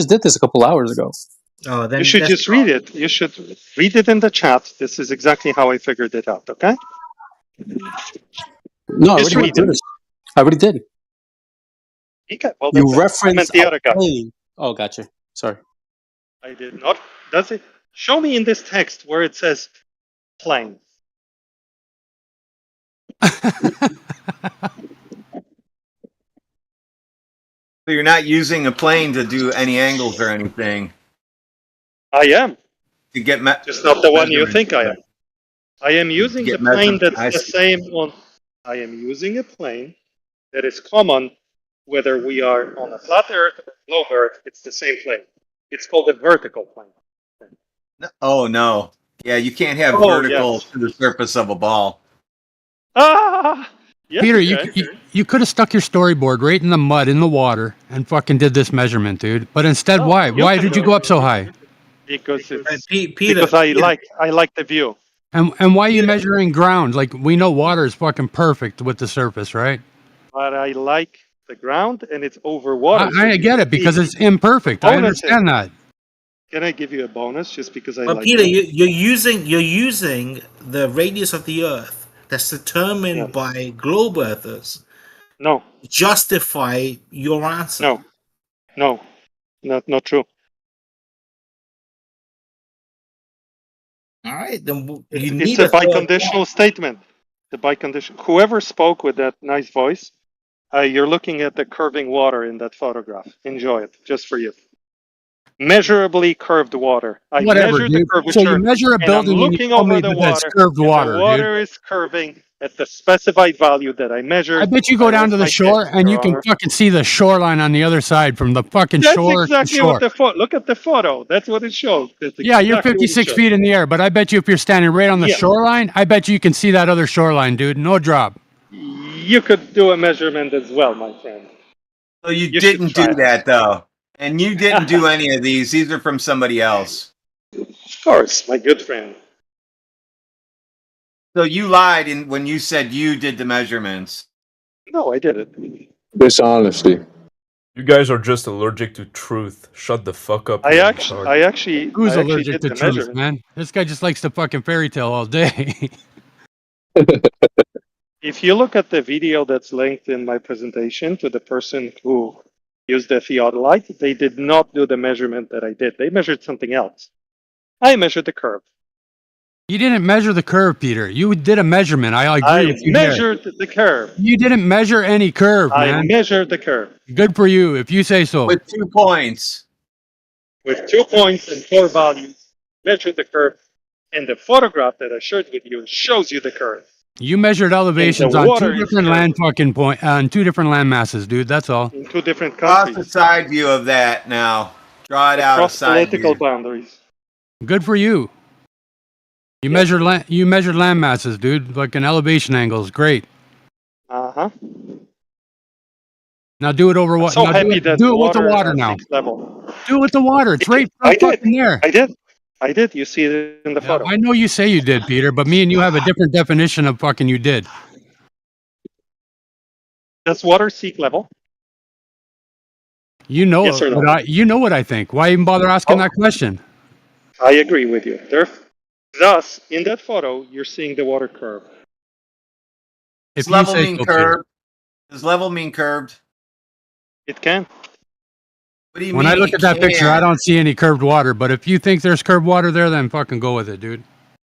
did this a couple hours ago.
Oh, then
you should just read it. You should read it in the chat. This is exactly how I figured it out, okay?
No,
just read it.
I already did.
Okay, well,
You referenced
the other guy.
plane. Oh, gotcha. Sorry.
I did not. Does it? Show me in this text where it says plane.
So you're not using a plane to do any angles or anything.
I am.
To get
just not the one you think I am. I am using the plane that's the same one. I am using a plane that is common whether we are on a flat Earth or globe Earth. It's the same plane. It's called a vertical plane.
Oh no! Yeah, you can't have vertical to the surface of a ball.
Ah. Yes,
Peter, you could have stuck your storyboard right in the mud in the water and fucking did this measurement, dude. But instead, why? Why did you go up so high?
Because
Peter,
because I like the view.
And why are you measuring ground? Like, we know water is fucking perfect with the surface, right?
But I like the ground and it's over water.
I get it because it's imperfect. I understand that.
Can I give you a bonus just because I
like Peter, you're using the radius of the Earth that's determined by globe earthers.
No.
Justify your answer.
No. Not true.
All right, then
it's a biconditional statement. The biconditional. Whoever spoke with that nice voice, you're looking at the curving water in that photograph. Enjoy it, just for you. Measurably curved water. I measured the curvature.
So you measure a building
and I'm looking over the water.
Curved water.
The water is curving at the specified value that I measured.
I bet you go down to the shore and you can fucking see the shoreline on the other side from the fucking shore.
That's exactly what the photo. Look at the photo. That's what it shows.
Yeah, you're 56 feet in the air, but I bet you if you're standing right on the shoreline, I bet you can see that other shoreline, dude. No drop.
You could do a measurement as well, my friend.
So you didn't do that though. And you didn't do any of these. These are from somebody else.
Of course, my good friend.
So you lied when you said you did the measurements.
No, I didn't.
Dishonesty.
You guys are just allergic to truth. Shut the fuck up.
I actually.
Who's allergic to truth, man? This guy just likes to fucking fairy tale all day.
If you look at the video that's linked in my presentation to the person who used the theodolite, they did not do the measurement that I did. They measured something else. I measured the curve.
You didn't measure the curve, Peter. You did a measurement. I agree with you.
I measured the curve.
You didn't measure any curve, man.
I measured the curve.
Good for you, if you say so.
With 2 points.
With 2 points and 4 values, measured the curve. And the photograph that I shared with you shows you the curve.
You measured elevations on 2 different land on 2 different land masses, dude. That's all.
In 2 different countries.
Draw the side view of that now. Draw it out.
Across political boundaries.
Good for you. You measured land masses, dude. Like an elevation angles. Great.
Uh-huh.
Now do it over what?
So happy that
do it with the water now.
Level.
Do it with the water. It's right fucking there.
I did. You see it in the photo.
I know you say you did, Peter, but me and you have a different definition of fucking you did.
That's water sea level.
You know, you know what I think. Why even bother asking that question?
I agree with you. Thus, in that photo, you're seeing the water curve.
Does level mean curved? Does level mean curved?
It can.
What do you
when
mean
I look at that picture, I don't see any curved water. But if you think there's curved water there, then fucking go with it, dude.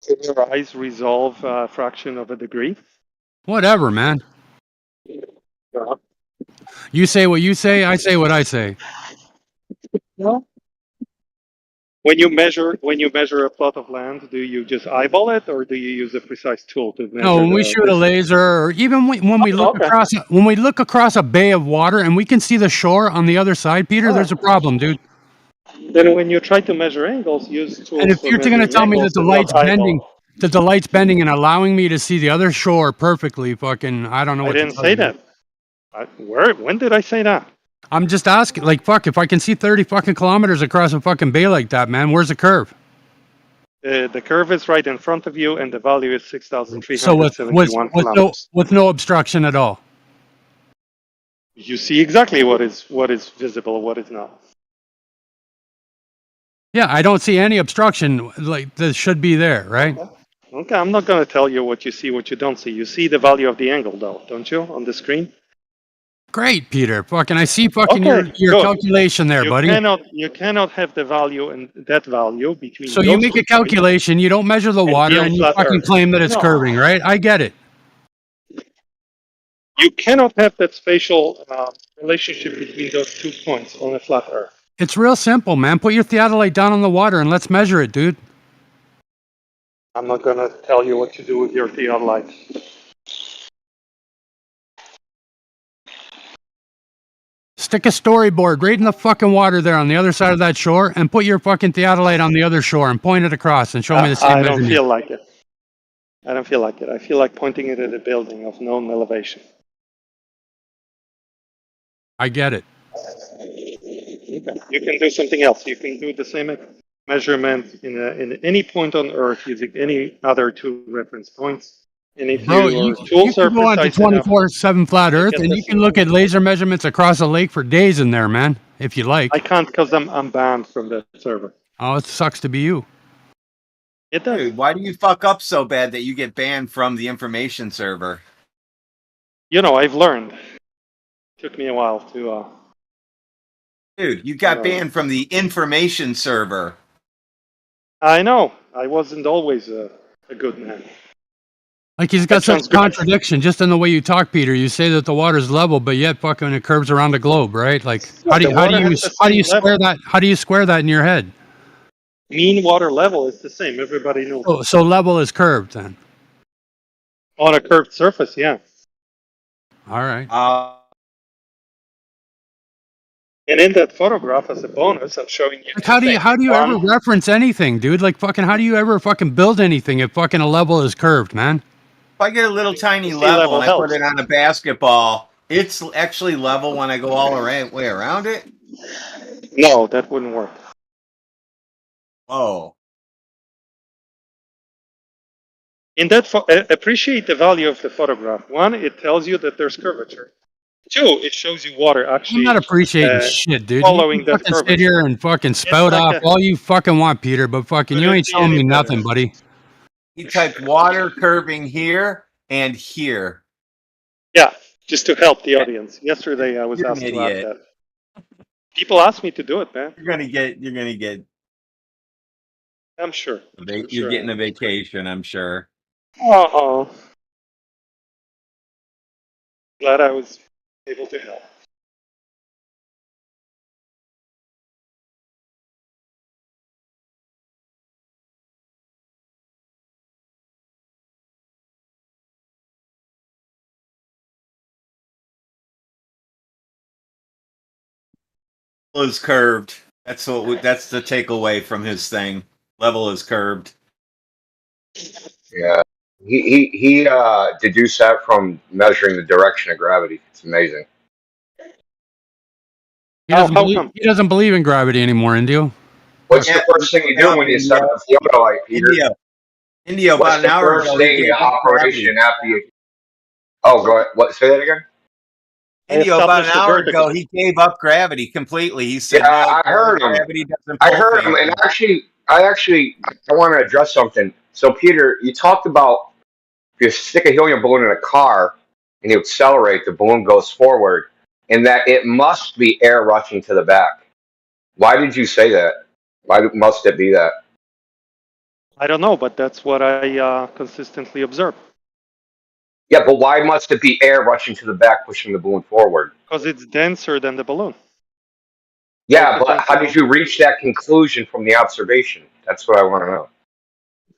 Can your eyes resolve a fraction of a degree?
Whatever, man.
Yeah.
You say what you say, I say what I say.
No. When you measure a plot of land, do you just eyeball it, or do you use a precise tool to measure?
No, when we shoot a laser, or even when we look across a bay of water and we can see the shore on the other side, Peter, there's a problem, dude.
Then when you try to measure angles, use tools.
And if you're going to tell me that the light's bending and allowing me to see the other shore perfectly, fucking, I don't know.
I didn't say that. When did I say that?
I'm just asking, like, fuck, if I can see 30 fucking kilometers across a fucking bay like that, man, where's the curve?
The curve is right in front of you, and the value is 6,371 kilometers.
with no obstruction at all.
You see exactly what is visible, what is not.
Yeah, I don't see any obstruction like that should be there, right?
Okay, I'm not going to tell you what you see, what you don't see. You see the value of the angle, though, don't you, on the screen?
Great, Peter. Fucking, I see fucking your calculation there, buddy.
You cannot have the value and that value between.
So you make a calculation, you don't measure the water, and you fucking claim that it's curving, right? I get it.
You cannot have that spatial relationship between those 2 points on a flat Earth.
It's real simple, man. Put your theodolite down on the water and let's measure it, dude.
I'm not going to tell you what to do with your theodolite.
Stick a storyboard right in the fucking water there on the other side of that shore and put your fucking theodolite on the other shore and point it across and show me the same
I
measurement.
don't feel like it. I don't feel like it. I feel like pointing it at a building of known elevation.
I get it.
Okay. You can do something else. You can do the same measurement in any point on Earth using any other two reference points. And if
you can go on to 24/7 flat Earth and you can look at laser measurements across a lake for days in there, man, if you like.
I can't because I'm banned from the server.
Oh, it sucks to be you.
It does.
Dude, why do you fuck up so bad that you get banned from the information server?
You know, I've learned. It took me a while to...
Dude, you got banned from the information server.
I know. I wasn't always a good man.
Like he's got such contradiction just in the way you talk, Peter. You say that the water's level, but yet fucking it curves around the globe, right? Like how do you square that? How do you square that in your head?
Mean water level is the same. Everybody knows.
Oh, so level is curved then.
On a curved surface, yeah.
All right.
And in that photograph, as a bonus, I'm showing you.
Like how do you ever reference anything, dude? Like fucking, how do you ever fucking build anything if fucking a level is curved, man?
If I get a little tiny level and I put it on a basketball, it's actually level when I go all the way around it?
No, that wouldn't work.
Oh.
In that, appreciate the value of the photograph. One, it tells you that there's curvature. Two, it shows you water actually.
I'm not appreciating shit, dude.
Following
you can
that
fucking
curvature.
sit here and fucking spout off all you fucking want, Peter, but fucking you ain't showing me nothing, buddy.
He typed water curving here and here.
Yeah, just to help the audience. Yesterday I was asked to ask that. People asked me to do it, man.
You're gonna get.
I'm sure.
You're getting a vacation, I'm sure.
Uh-oh. Glad I was able to help.
Level is curved. That's the takeaway from his thing. Level is curved.
Yeah. He deduced that from measuring the direction of gravity. It's amazing.
He doesn't believe in gravity anymore, Indio.
What's the first thing you do when you set the theodolite, Peter?
India, about an hour ago.
What's the first day of operation after you... Oh, go ahead. What? Say that again?
Indio, about an hour ago, he gave up gravity completely. He said,
"Yeah, I heard him. I heard him, and I want to address something." So, Peter, you talked about if you stick a helium balloon in a car, and you accelerate, the balloon goes forward, and that it must be air rushing to the back. Why did you say that? Why must it be that?
I don't know, but that's what I consistently observe.
Yeah, but why must it be air rushing to the back, pushing the balloon forward?
Because it's denser than the balloon.
Yeah, but how did you reach that conclusion from the observation? That's what I want to know.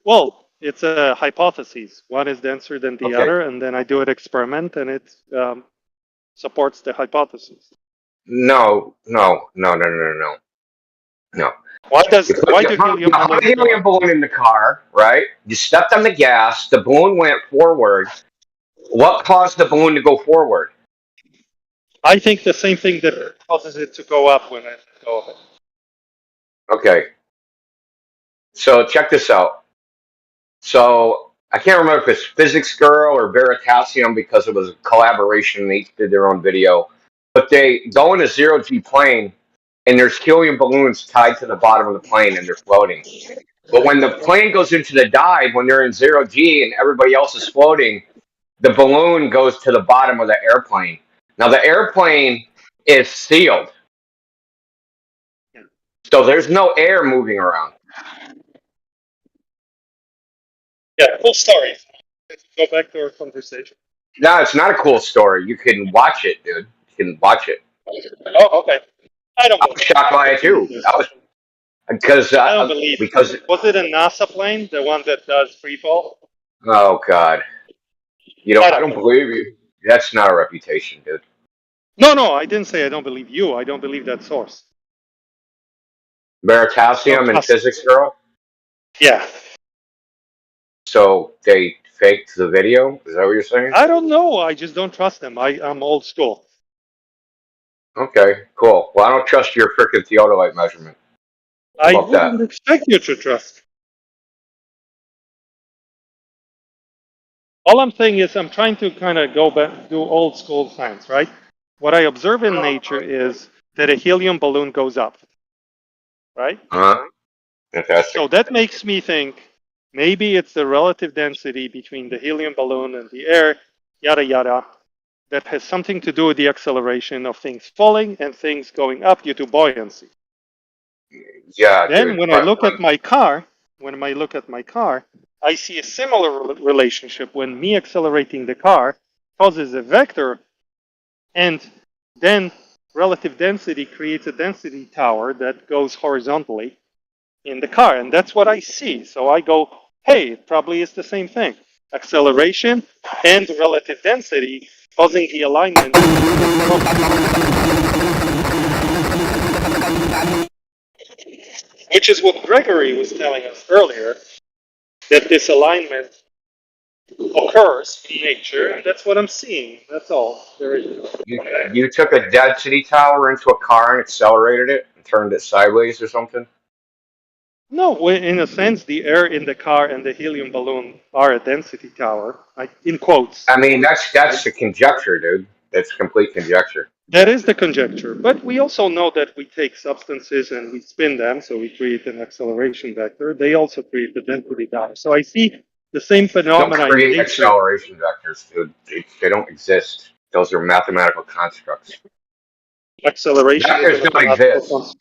Well, it's a hypothesis. One is denser than the other, and then I do an experiment, and it supports the hypothesis.
No. No.
Why do helium
balloon in the car, right? You stepped on the gas, the balloon went forward. What caused the balloon to go forward?
I think the same thing that causes it to go up when I let go of it.
Okay. So check this out. So I can't remember if it's Physics Girl or Veritasium because it was a collaboration. They did their own video. But they go in a zero-G plane, and there's helium balloons tied to the bottom of the plane, and they're floating. But when the plane goes into the dive, when they're in zero-G and everybody else is floating, the balloon goes to the bottom of the airplane. Now, the airplane is sealed. So there's no air moving around.
Yeah, cool story. Let's go back to our conversation.
No, it's not a cool story. You can watch it, dude. You can watch it.
Oh, okay. I was
shocked by it too. Because
I don't believe. Was it a NASA plane, the one that does free fall?
Oh God, I don't believe you. That's not a reputation, dude.
No, I didn't say I don't believe you. I don't believe that source.
Veritasium and Physics Girl.
Yeah.
So they faked the video? Is that what you're saying?
I don't know. I just don't trust them. I'm old school.
Okay, cool. Well, I don't trust your frickin' theodolite measurement.
I wouldn't expect you to trust. All I'm saying is I'm trying to kind of go back, do old school science, right? What I observe in nature is that a helium balloon goes up, right?
Fantastic.
So that makes me think maybe it's the relative density between the helium balloon and the air, yada yada, that has something to do with the acceleration of things falling and things going up due to buoyancy.
Yeah.
Then when I look at my car, I see a similar relationship when me accelerating the car causes a vector, and then relative density creates a density tower that goes horizontally in the car, and that's what I see. So I go, hey, it probably is the same thing. Acceleration and relative density causing the alignment. Which is what Gregory was telling us earlier, that this alignment occurs in nature, and that's what I'm seeing. That's all.
You took a density tower into a car and accelerated it and turned it sideways or something?
No, in a sense, the air in the car and the helium balloon are a density tower, in quotes.
I mean, that's the conjecture, dude. That's complete conjecture.
That is the conjecture. But we also know that we take substances and we spin them, so we create an acceleration vector. They also create the density tower. So I see the same phenomena.
Don't create acceleration vectors, dude. They don't exist. Those are mathematical constructs.
Acceleration
vectors don't exist.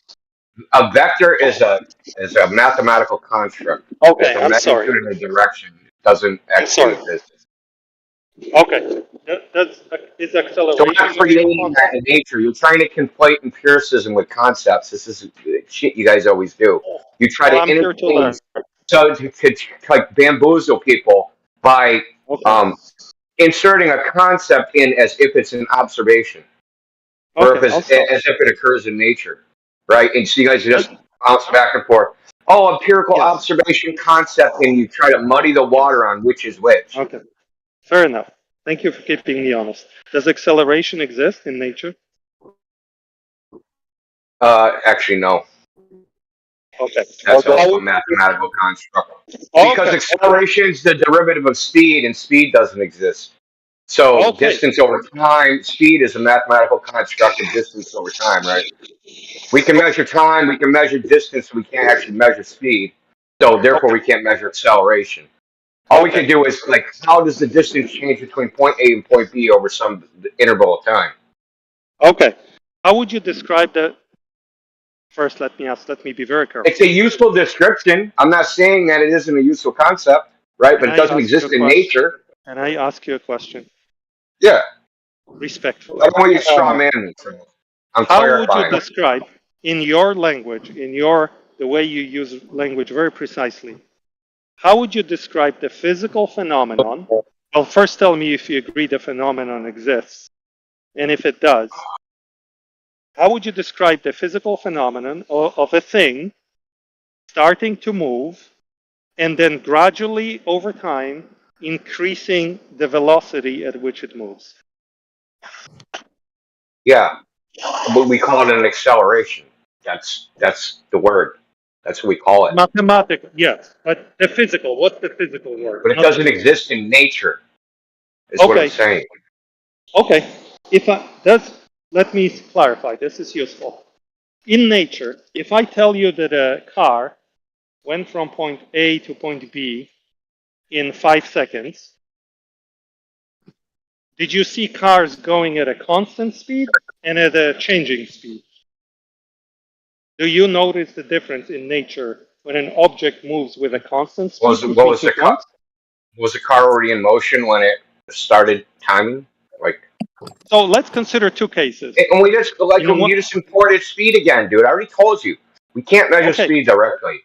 A vector is a mathematical construct.
Okay,
I'm sorry. In a direction doesn't actually exist.
Okay, it's acceleration.
So we're not creating that in nature. You're trying to conflate empiricism with concepts. This is shit you guys always do. You try to entertain, to like bamboozle people by inserting a concept in as if it's an observation, or as if it occurs in nature, right? And so you guys just bounce back and forth. Oh, empirical observation concept, and you try to muddy the water on which is which.
Okay. Fair enough. Thank you for keeping me honest. Does acceleration exist in nature?
Actually, no.
Okay.
That's also a mathematical construct. Because acceleration is the derivative of speed, and speed doesn't exist. So distance over time, speed is a mathematical construct of distance over time, right? We can measure time, we can measure distance, we can't actually measure speed. So therefore, we can't measure acceleration. All we can do is like, how does the distance change between point A and point B over some interval of time?
Okay. How would you describe the? First, let me be very careful.
It's a useful description. I'm not saying that it isn't a useful concept, right? But it doesn't exist in nature.
Can I ask you a question?
Yeah.
Respectfully.
I don't want you to straw man me. I'm
How would you describe, in your language, the way you use language very precisely, how would you describe the physical phenomenon? Well, first tell me if you agree the phenomenon exists. And if it does, how would you describe the physical phenomenon of a thing starting to move and then gradually over time increasing the velocity at which it moves?
Yeah, but we call it an acceleration. That's the word. That's what we call it.
Mathematical, yes, but the physical. What's the physical word?
But it doesn't exist in nature. Is what I'm saying.
Okay. Let me clarify. This is useful. In nature, if I tell you that a car went from point A to point B in 5 seconds, did you see cars going at a constant speed and at a changing speed? Do you notice the difference in nature when an object moves with a constant speed?
Was the car already in motion when it started timing?
So let's consider two cases.
And we just imported speed again, dude. I already told you. We can't measure speed directly.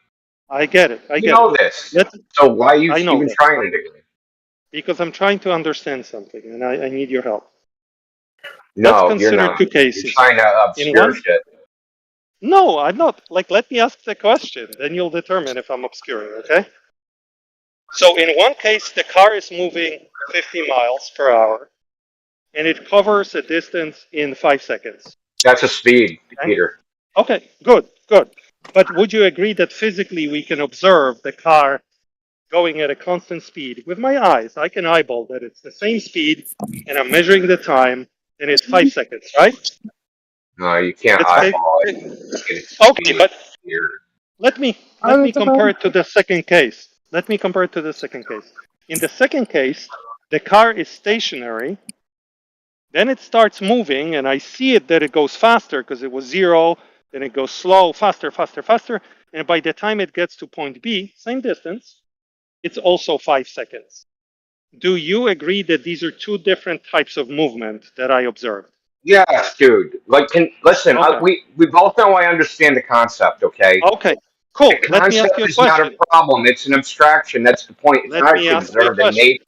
I get it.
You know this. So why are you even trying to do it?
Because I'm trying to understand something, and I need your help.
No,
let's
you're
consider
not.
two cases.
You're trying to obscure shit.
No, I'm not. Let me ask the question, then you'll determine if I'm obscuring, okay? So in one case, the car is moving 50 miles per hour, and it covers a distance in 5 seconds.
That's a speed, Peter.
Okay, good. But would you agree that physically we can observe the car going at a constant speed? With my eyes, I can eyeball that it's the same speed, and I'm measuring the time, and it's 5 seconds, right?
No, you can't eyeball it.
Okay, but let me compare it to the second case. In the second case, the car is stationary. Then it starts moving, and I see that it goes faster because it was 0. Then it goes slow, faster. And by the time it gets to point B, same distance, it's also 5 seconds. Do you agree that these are two different types of movement that I observed?
Yes, dude. Listen. We both know I understand the concept. Okay.
Okay. Cool.
The concept is not a problem. It's an abstraction. That's the point. It's not actually observed in nature.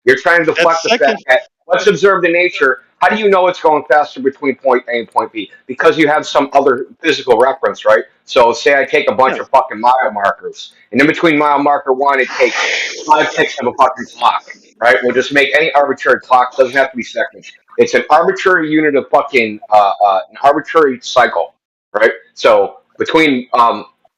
You're trying to deflect the fact that what's observed in nature. How do you know it's going faster between point A and point B? Because you have some other physical reference, right? So say I take a bunch of fucking mile markers, and in between mile marker 1, it takes 5 ticks of a fucking clock, right? We'll just make any arbitrary clock. Doesn't have to be seconds. It's an arbitrary unit of fucking an arbitrary cycle, right? So between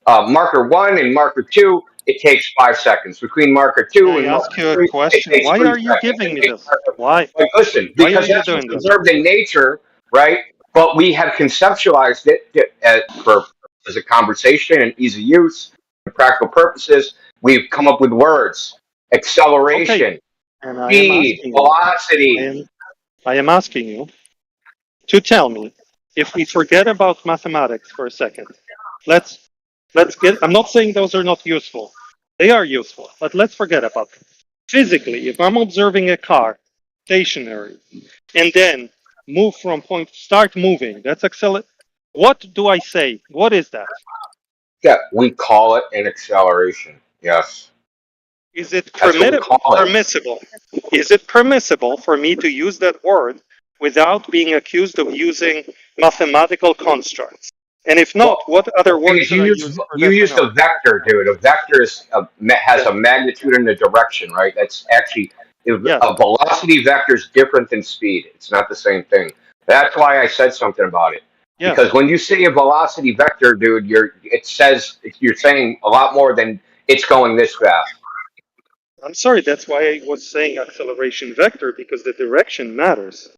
marker 1 and marker 2, it takes 5 seconds. Between marker 2 and marker 3,
a question. Why are you giving me this? Why?
Listen, because that's what's observed in nature, right? But we have conceptualized it as a conversation and easy use for practical purposes. We've come up with words: acceleration, speed, velocity.
I am asking you to tell me, if we forget about mathematics for a second, let's get. I'm not saying those are not useful. They are useful, but let's forget about them. Physically, if I'm observing a car stationary and then move from start moving, that's what do I say? What is that?
Yeah, we call it an acceleration. Yes.
Is it permissible? Is it permissible for me to use that word without being accused of using mathematical constructs? And if not, what other words should I use?
You used a vector, dude. A vector has a magnitude and a direction, right? That's actually a velocity vector is different than speed. It's not the same thing. That's why I said something about it. Yeah. Because when you say a velocity vector, dude, you're saying a lot more than it's going this fast.
I'm sorry, that's why I was saying acceleration vector, because the direction matters.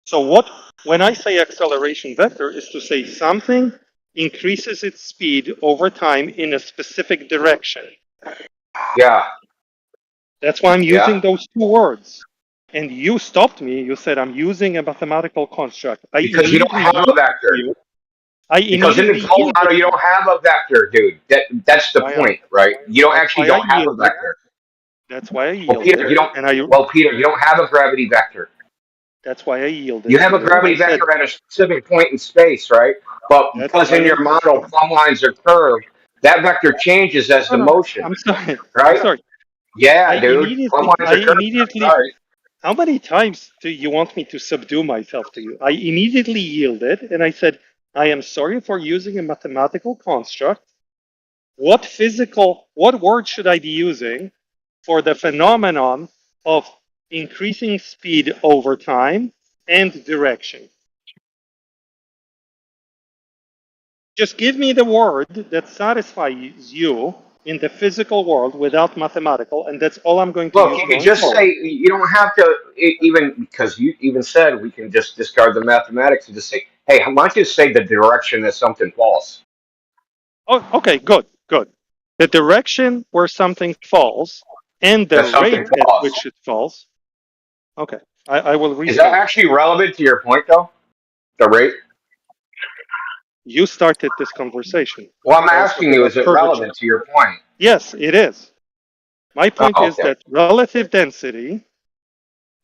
So when I say acceleration vector, is to say something increases its speed over time in a specific direction.
Yeah.
That's why I'm using those two words. And you stopped me. You said I'm using a mathematical construct.
Because you don't have a vector. Because in the goal model, you don't have a vector, dude. That's the point, right? You don't have a vector.
That's why I yielded.
Well, Peter, you don't have a gravity vector.
That's why I yielded.
You have a gravity vector at a specific point in space, right? But because in your model plumb lines are curved, that vector changes as the motion.
I'm sorry.
Right?
I'm sorry.
Yeah, dude. Plumb lines are curved.
How many times do you want me to subdue myself to you? I immediately yielded and I said, I am sorry for using a mathematical construct. What word should I be using for the phenomenon of increasing speed over time and direction? Just give me the word that satisfies you in the physical world without mathematical, and that's all I'm going to use.
Look, you can just say, you don't have to, even because you even said we can just discard the mathematics and just say, hey, why don't you say the direction that something falls?
Oh, okay, good. The direction where something falls and the rate at which it falls. Okay, I will read.
Is that actually relevant to your point, though? The rate?
You started this conversation.
Well, I'm asking you, is it relevant to your point?
Yes, it is. My point is that relative density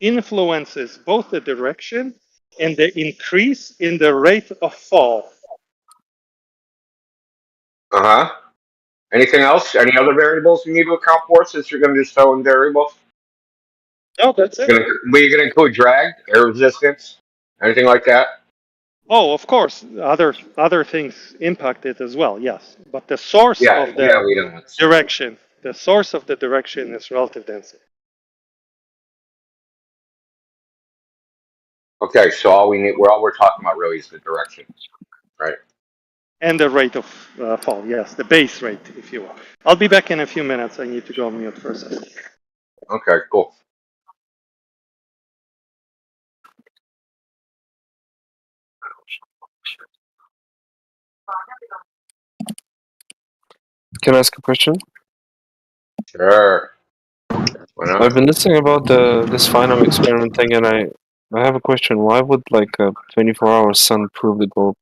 influences both the direction and the increase in the rate of fall.
Uh-huh. Anything else? Any other variables you need to account for since you're going to just throw in variables?
No, that's it.
Were you going to include drag, air resistance, anything like that?
Oh, of course. Other things impact it as well, yes. But the source of the direction, is relative density.
Okay, so all we're talking about really is the direction, right?
And the rate of fall, yes, the base rate, if you will. I'll be back in a few minutes. I need to go on mute for a second.
Okay, cool.
Can I ask a question?
Sure.
I've been listening about this final experiment thing, and I have a question. Why would like a 24-hour sun prove the globe?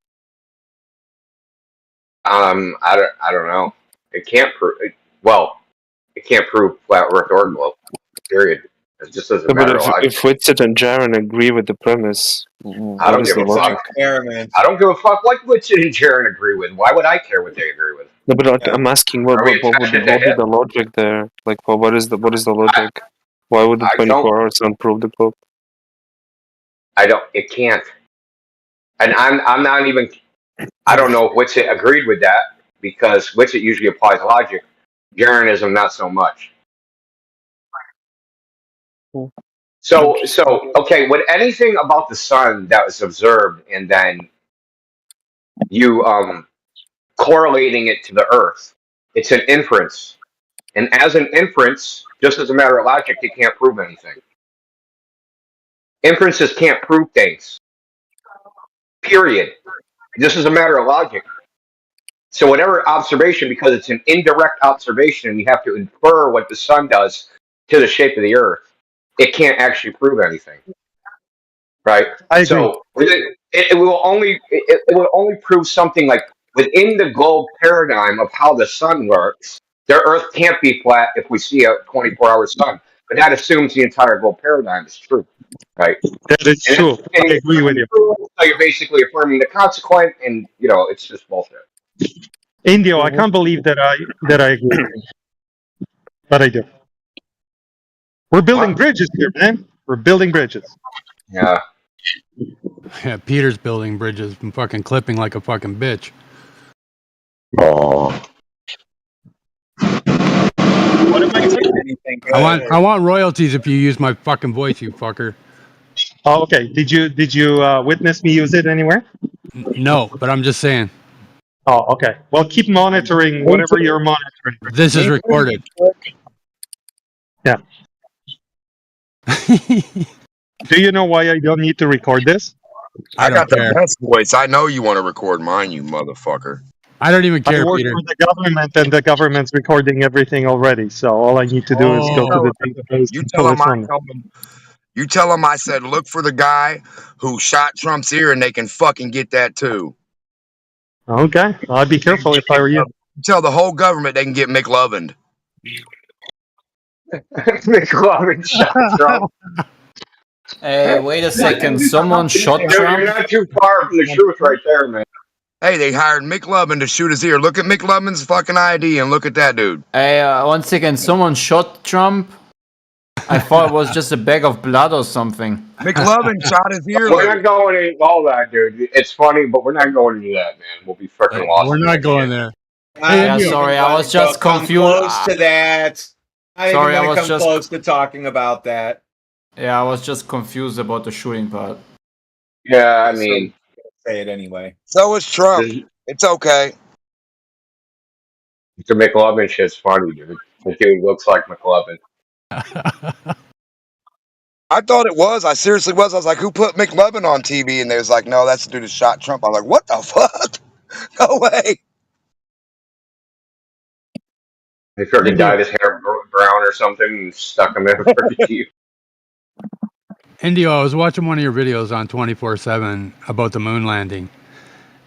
I don't know. It can't prove. It can't prove flat Earth or globe. Period. It just doesn't matter.
But if Whitsitt and Jaren agree with the premise,
I don't give a fuck. I don't give a fuck what Whitsitt and Jaren agree with. Why would I care what they agree with?
No, but I'm asking what would be the logic there? Like, what is the logic? Why would the 24-hour sun prove the globe?
It can't. And I'm not even. I don't know if Whitsitt agreed with that because Whitsitt usually applies logic. Jaranism not so much. So okay, with anything about the sun that was observed and then you correlating it to the Earth, it's an inference. And as an inference, just as a matter of logic, it can't prove anything. Inferences can't prove things. Period. This is a matter of logic. So whatever observation, because it's an indirect observation and you have to infer what the sun does to the shape of the Earth, it can't actually prove anything. Right? So it will only prove something like within the globe paradigm of how the sun works, the Earth can't be flat if we see a 24-hour sun. But that assumes the entire globe paradigm is true. Right?
That is true. I agree with you.
So you're basically affirming the consequent, and it's just bullshit.
Indio, I can't believe that I agree with you. But I do. We're building bridges here, man. We're building bridges.
Yeah.
Yeah, Peter's building bridges and fucking clipping like a fucking bitch.
Oh.
What am I saying? Anything?
I want royalties if you use my fucking voice, you fucker.
Oh, okay. Did you witness me use it anywhere?
No, but I'm just saying.
Oh, okay. Well, keep monitoring whatever you're monitoring.
This is recorded.
Yeah. Do you know why I don't need to record this?
I got the best voice. I know you want to record mine, you motherfucker.
I don't even care,
I work
Peter.
for the government, and the government's recording everything already. So all I need to do is go to the database.
You
and
tell
pull
them
it
I
from it.
told them. You tell them I said look for the guy who shot Trump's ear, and they can fucking get that too.
Okay, well, I'd be careful if I were you.
Tell the whole government they can get McLovin.
McLovin shot Trump.
Hey, wait a second. Someone shot
You're
Trump?
not too far from the truth right there, man.
Hey, they hired McLovin to shoot his ear. Look at McLovin's fucking ID and look at that dude.
Hey, one second. Someone shot Trump? I thought it was just a bag of blood or something.
McLovin shot his ear.
We're not going into all that, dude. It's funny, but we're not going into that, man. We'll be freaking lost.
We're not going there.
Yeah, sorry, I was just confused.
Close to that. I
Sorry,
didn't
I
want
was
to come
just-
close to talking about that.
Yeah, I was just confused about the shooting part.
Yeah, I mean,
say it anyway.
So is Trump. It's okay.
The McLovin shit's funny, dude. The dude looks like McLovin.
I thought it was. I seriously was. I was like, who put McLovin on TV? And they was like, no, that's the dude who shot Trump. I was like, what the fuck? No way.
They freaking dyed his hair brown or something and stuck him in a freaking jeep.
Indio, I was watching one of your videos on 24/7 about the moon landing,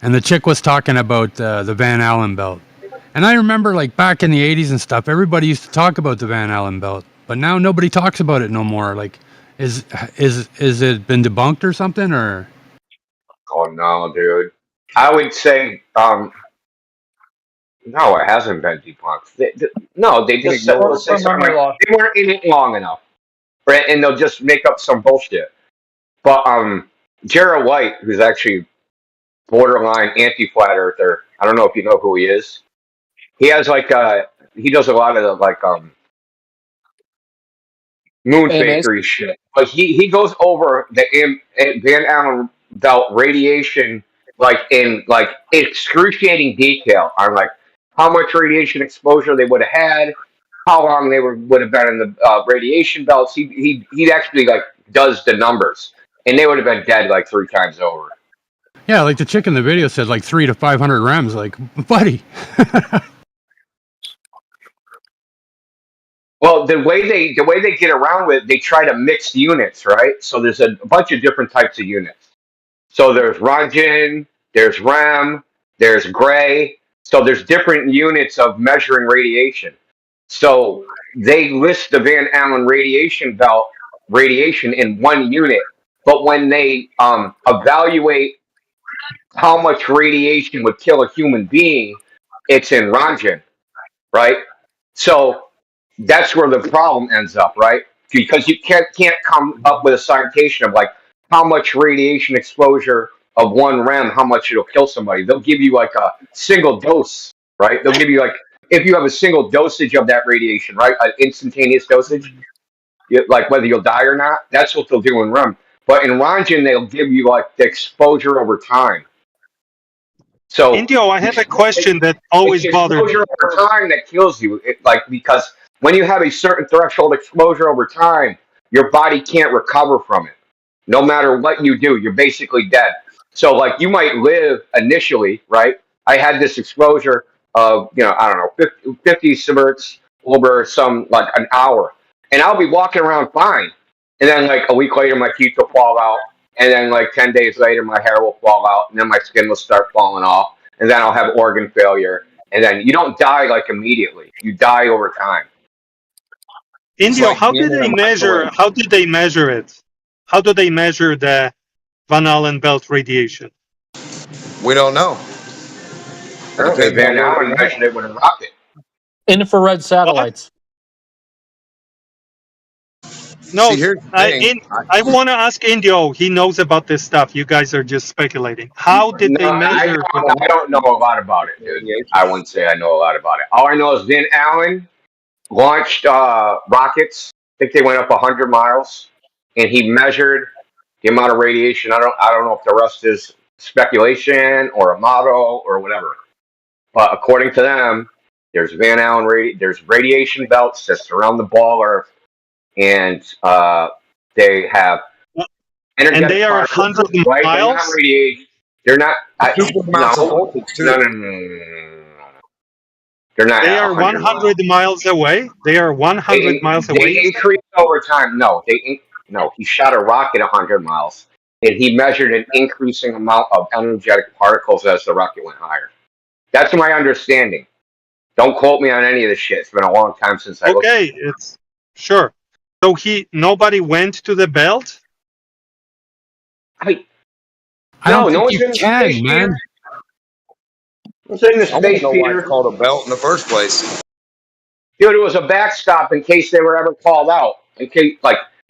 and the chick was talking about the Van Allen belt. And I remember, like, back in the 80s and stuff, everybody used to talk about the Van Allen belt, but now nobody talks about it no more. Like, is it been debunked or something, or?
Oh no, dude. I would say, no, it hasn't been debunked. No, they just said, let's say something like, they weren't in it long enough, right? And they'll just make up some bullshit. But Jared White, who's actually borderline anti-flat earther, I don't know if you know who he is. He has like he does a lot of the like moon fakery shit. But he goes over the Van Allen belt radiation like in like excruciating detail on like how much radiation exposure they would have had, how long they would have been in the radiation belts. He actually like does the numbers, and they would have been dead like 3 times over.
Yeah, like the chick in the video said, like 300 to 500 rems. Like, buddy.
Well, the way they get around with it, they try to mix units, right? So there's a bunch of different types of units. So there's Roentgen, there's Rem, there's Gray. So there's different units of measuring radiation. So they list the Van Allen radiation belt radiation in one unit, but when they evaluate how much radiation would kill a human being, it's in Roentgen, right? So that's where the problem ends up, right? Because you can't come up with a citation of like how much radiation exposure of 1 rem, how much it'll kill somebody. They'll give you like a single dose, right? They'll give you like, if you have a single dosage of that radiation, right? An instantaneous dosage, like whether you'll die or not, that's what they'll do in rem. But in Roentgen, they'll give you like the exposure over time. So
Indio, I have a question that always bothered me.
Exposure over time that kills you, because when you have a certain threshold exposure over time, your body can't recover from it. No matter what you do, you're basically dead. So, like, you might live initially, right? I had this exposure of, I don't know, 50 sieverts over like an hour. And I'll be walking around fine. And then, like, a week later, my teeth will fall out. And then, like, 10 days later, my hair will fall out. And then my skin will start falling off. And then I'll have organ failure. And then you don't die, like, immediately. You die over time.
Indio,
like
how did they measure it? How do they measure the Van Allen belt radiation?
We don't know.
Okay, Van Allen measured it with a rocket.
Infrared satellites.
No,
See, here's the thing.
I want to ask Indio. He knows about this stuff. You guys are just speculating. How did they measure?
I don't know a lot about it, dude. I wouldn't say I know a lot about it. All I know is Van Allen launched rockets. I think they went up 100 miles, and he measured the amount of radiation. I don't know if the rest is speculation or a model or whatever. But according to them, there's Van Allen there's radiation belts that surround the ball Earth, and they have
and they are 100 miles.
They're not.
Super amounts of voltage too.
No. They're not.
They are 100 miles away. They are 100 miles away.
They increase over time. No, he shot a rocket 100 miles, and he measured an increasing amount of energetic particles as the rocket went higher. That's my understanding. Don't quote me on any of this shit. It's been a long time since I looked.
Okay, it's sure. So nobody went to the belt.
I don't think you can, man.
What's in the space,
know why
Peter?
it's called a belt in the first place.
Dude, it was a backstop in case they were ever called out. In case,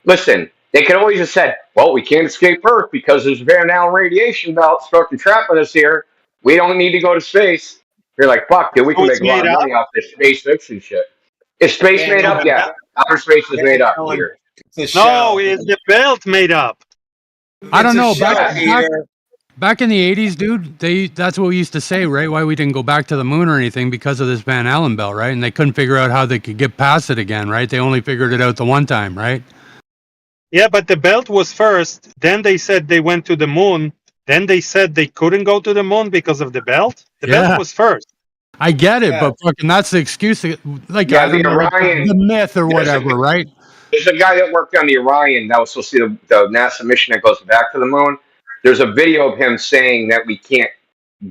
listen, they could always have said, well, we can't escape Earth because there's Van Allen radiation belts fucking trapping us here. We don't need to go to space. You're like, fuck, dude, we can make a lot of money off this space fiction shit. Is space made up? Yeah. Outer space is made up, Peter.
No, is the belt made up?
I don't know. Back in the 80s, dude, that's what we used to say, right? Why we didn't go back to the moon or anything because of this Van Allen belt, right? And they couldn't figure out how they could get past it again, right? They only figured it out the one time, right?
Yeah, but the belt was first. Then they said they went to the moon. Then they said they couldn't go to the moon because of the belt. The belt was first.
I get it, but fucking that's the excuse. Like, I don't know, the myth or whatever, right?
There's a guy that worked on the Orion that was supposed to see the NASA mission that goes back to the moon. There's a video of him saying that we can't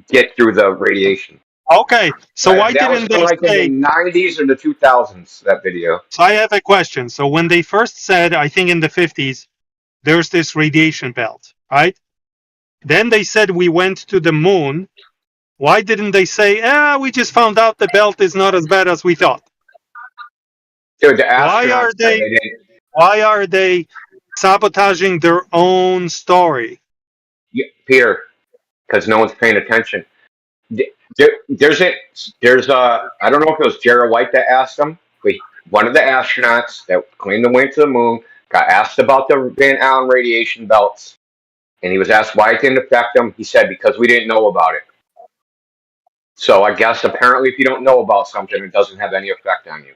get through the radiation.
Okay, so why didn't they say
in the 90s or the 2000s? That video.
So I have a question. So when they first said, I think in the 50s, there's this radiation belt, right? Then they said we went to the moon. Why didn't they say, we just found out the belt is not as bad as we thought?
Dude,
why are they sabotaging their own story?
Yeah, Peter, because no one's paying attention. There's I don't know if it was Jared White that asked him, but one of the astronauts that claimed to went to the moon got asked about the Van Allen radiation belts, and he was asked why it didn't affect him. He said because we didn't know about it. So I guess apparently if you don't know about something, it doesn't have any effect on you.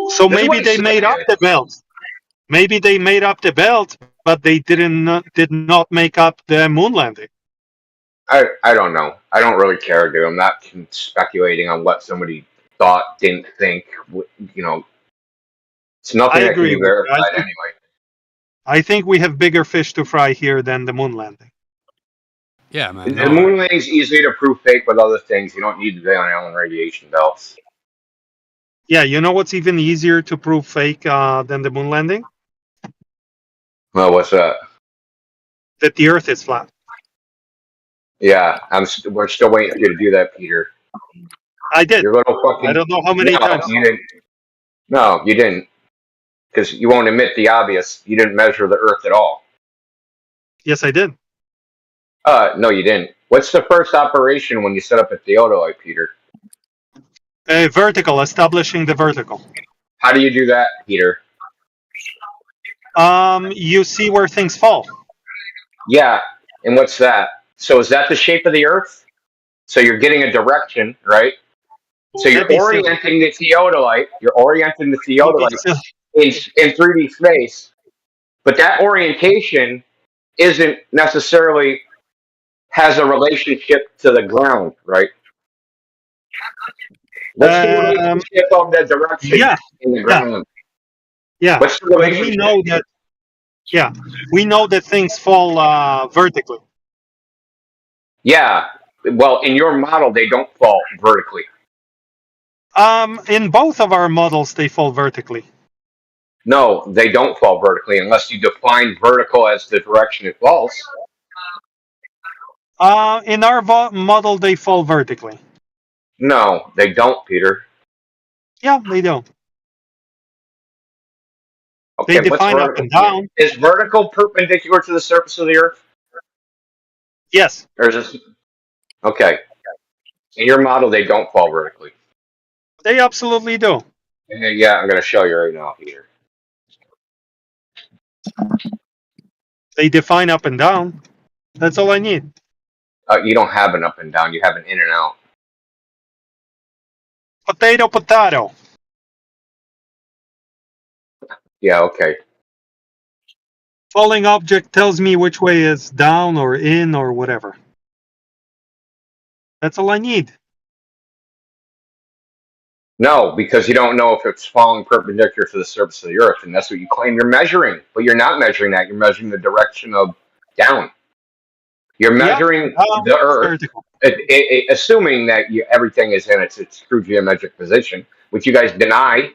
So maybe they made up the belt. Maybe they made up the belt, but they did not make up the moon landing.
I don't know. I don't really care, dude. I'm not speculating on what somebody thought, didn't think. You know, it's nothing that can be verified anyway.
I think we have bigger fish to fry here than the moon landing.
Yeah, man.
The moon landing is easy to prove fake with other things. You don't need the Van Allen radiation belts.
Yeah, you know what's even easier to prove fake than the moon landing?
Well, what's that?
That the Earth is flat.
Yeah, we're still waiting for you to do that, Peter.
I did.
Your little fucking,
I don't know how many times.
You didn't. No, you didn't. Because you won't admit the obvious. You didn't measure the Earth at all.
Yes, I did.
No, you didn't. What's the first operation when you set up a theodolite, Peter?
Vertical, establishing the vertical.
How do you do that, Peter?
You see where things fall.
Yeah, and what's that? So is that the shape of the Earth? So you're getting a direction, right? So you're orienting the theodolite. You're orienting the theodolite in 3D space, but that orientation isn't necessarily has a relationship to the ground, right? What's the relationship of the direction in the ground?
Yeah.
What's the relationship?
We know that things fall vertically.
Yeah. Well, in your model, they don't fall vertically.
In both of our models, they fall vertically.
No, they don't fall vertically unless you define vertical as the direction it falls.
In our model, they fall vertically.
No, they don't, Peter.
Yeah, they don't.
Okay,
they define up and down.
Is vertical perpendicular to the surface of the Earth?
Yes.
Or is this... Okay. In your model, they don't fall vertically.
They absolutely do.
Yeah, I'm going to show you right now, Peter.
They define up and down. That's all I need.
You don't have an up and down. You have an in and out.
Potato, potato.
Yeah, okay.
Falling object tells me which way is down or in or whatever. That's all I need.
No, because you don't know if it's falling perpendicular to the surface of the Earth, and that's what you claim you're measuring. But you're not measuring that. You're measuring the direction of down. You're measuring the Earth, assuming that everything is in its true geometric position, which you guys deny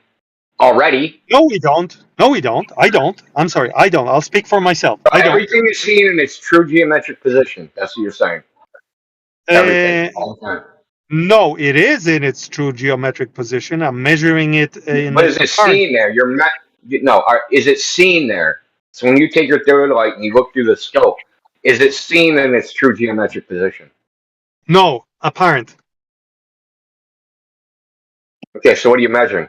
already.
No, we don't. No, we don't. I don't. I'm sorry. I don't. I'll speak for myself. I don't.
Everything is seen in its true geometric position. That's what you're saying. Everything, all the time.
No, it is in its true geometric position. I'm measuring it in.
But is it seen there? Is it seen there? So when you take your third light and you look through the scope, is it seen in its true geometric position?
No, apparent.
Okay, so what are you measuring?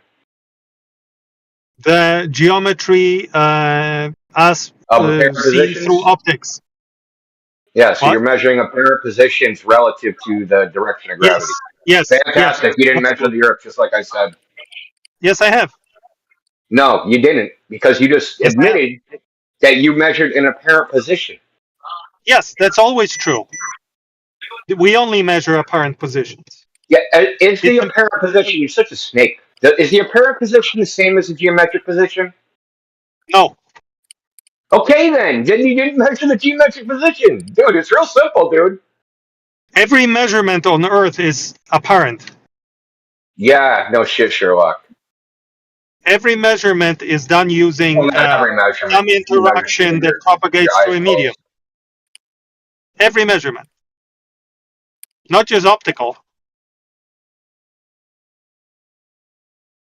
The geometry as seen through optics.
Yeah, so you're measuring apparent positions relative to the direction of gravity.
Yes.
Fantastic. You didn't measure the Earth, just like I said.
Yes, I have.
No, you didn't, because you just admitted that you measured an apparent position.
Yes, that's always true. We only measure apparent positions.
Yeah, is the apparent position, you're such a snake. Is the apparent position the same as the geometric position?
No.
Okay, then you didn't measure the geometric position. Dude, it's real simple, dude.
Every measurement on Earth is apparent.
Yeah, no shit, Sherlock.
Every measurement is done using some interaction that propagates through a medium. Every measurement. Not just optical.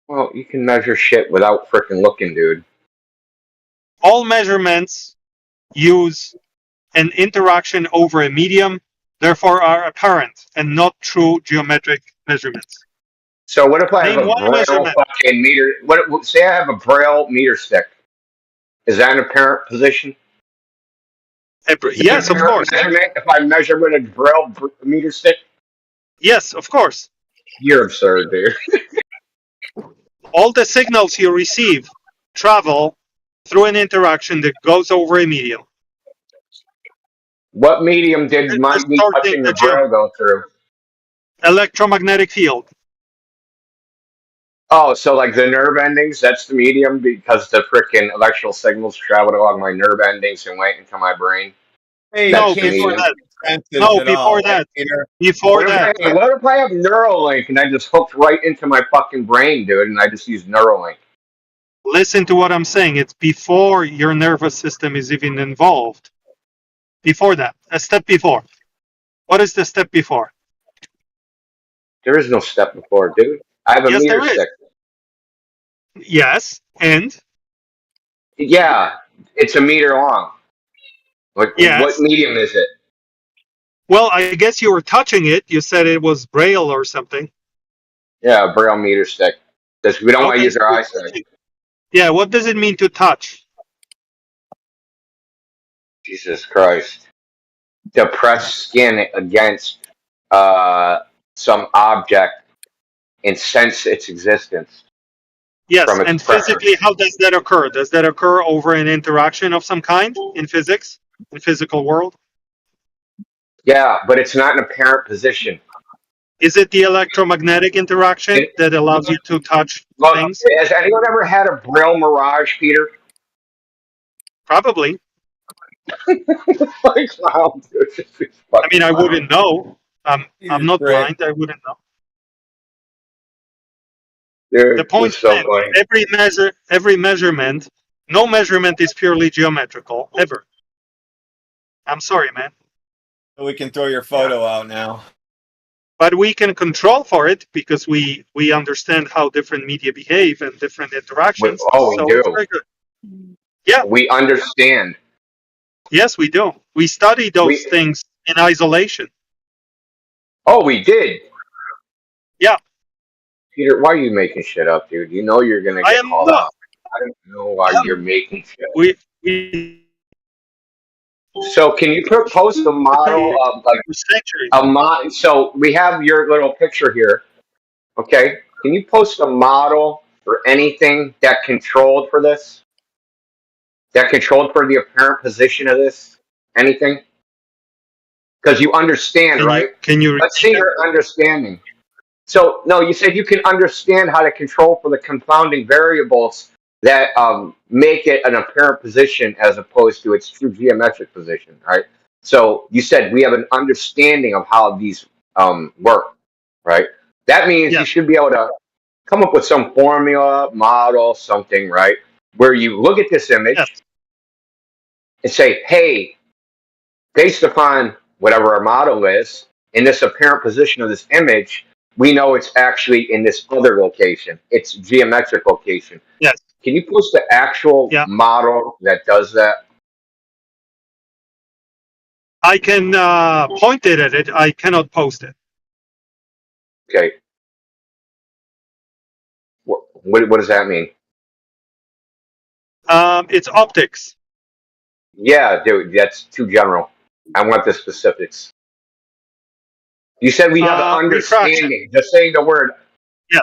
Well, you can measure shit without frickin' looking, dude.
All measurements use an interaction over a medium, therefore are apparent and not true geometric measurements.
So what if I have a Braille fucking meter? Say I have a Braille meter stick. Is that an apparent position?
Yes, of course.
If I measure with a Braille meter stick?
Yes, of course.
You're absurd, dude.
All the signals you receive travel through an interaction that goes over a medium.
What medium did me touching the Braille go through?
Electromagnetic field.
Oh, so like the nerve endings, that's the medium because the frickin' electrical signals traveled along my nerve endings and went into my brain.
Hey,
no, before that. No, before that. Before that.
What if I have Neuralink and I just hooked right into my fucking brain, dude, and I just use Neuralink?
Listen to what I'm saying. It's before your nervous system is even involved. Before that. A step before. What is the step before?
There is no step before, dude. I have a meter stick.
Yes, and?
Yeah, it's a meter long. What medium is it?
Well, I guess you were touching it. You said it was Braille or something.
Yeah, a Braille meter stick. Because we don't want to use our eyesight.
Yeah, what does it mean to touch?
Jesus Christ. To press skin against some object and sense its existence.
Yes, and physically, how does that occur? Does that occur over an interaction of some kind in physics, in physical world?
Yeah, but it's not an apparent position.
Is it the electromagnetic interaction that allows you to touch things?
Has anyone ever had a Braille mirage, Peter?
Probably. I mean, I wouldn't know. I'm not blind. I wouldn't know. The point is, every measurement, no measurement is purely geometrical, ever. I'm sorry, man.
We can throw your photo out now.
But we can control for it because we understand how different media behave and different interactions.
We do.
It's very good. Yeah.
We understand.
Yes, we do. We study those things in isolation.
Oh, we did?
Yeah.
Peter, why are you making shit up, dude? You know you're going to get called out. I don't know why you're making shit up. So can you post a model of like so we have your little picture here. Okay. Can you post a model for anything that controlled for this? that controlled for the apparent position of this? Anything? Because you understand, right?
Can you
Let's see your understanding. So, no, you said you can understand how to control for the confounding variables that make it an apparent position as opposed to its true geometric position, right? So you said we have an understanding of how these work, right? That means you should be able to come up with some formula, model, something, right? Where you look at this image and say, hey, based upon whatever our model is, in this apparent position of this image, we know it's actually in this other location. It's geometric location.
Yes.
Can you post the actual model that does that?
I can point it at it. I cannot post it.
Okay. What does that mean?
It's optics.
Yeah, dude, that's too general. I want the specifics. You said we have an understanding.
Refraction.
Just saying the word.
Yeah.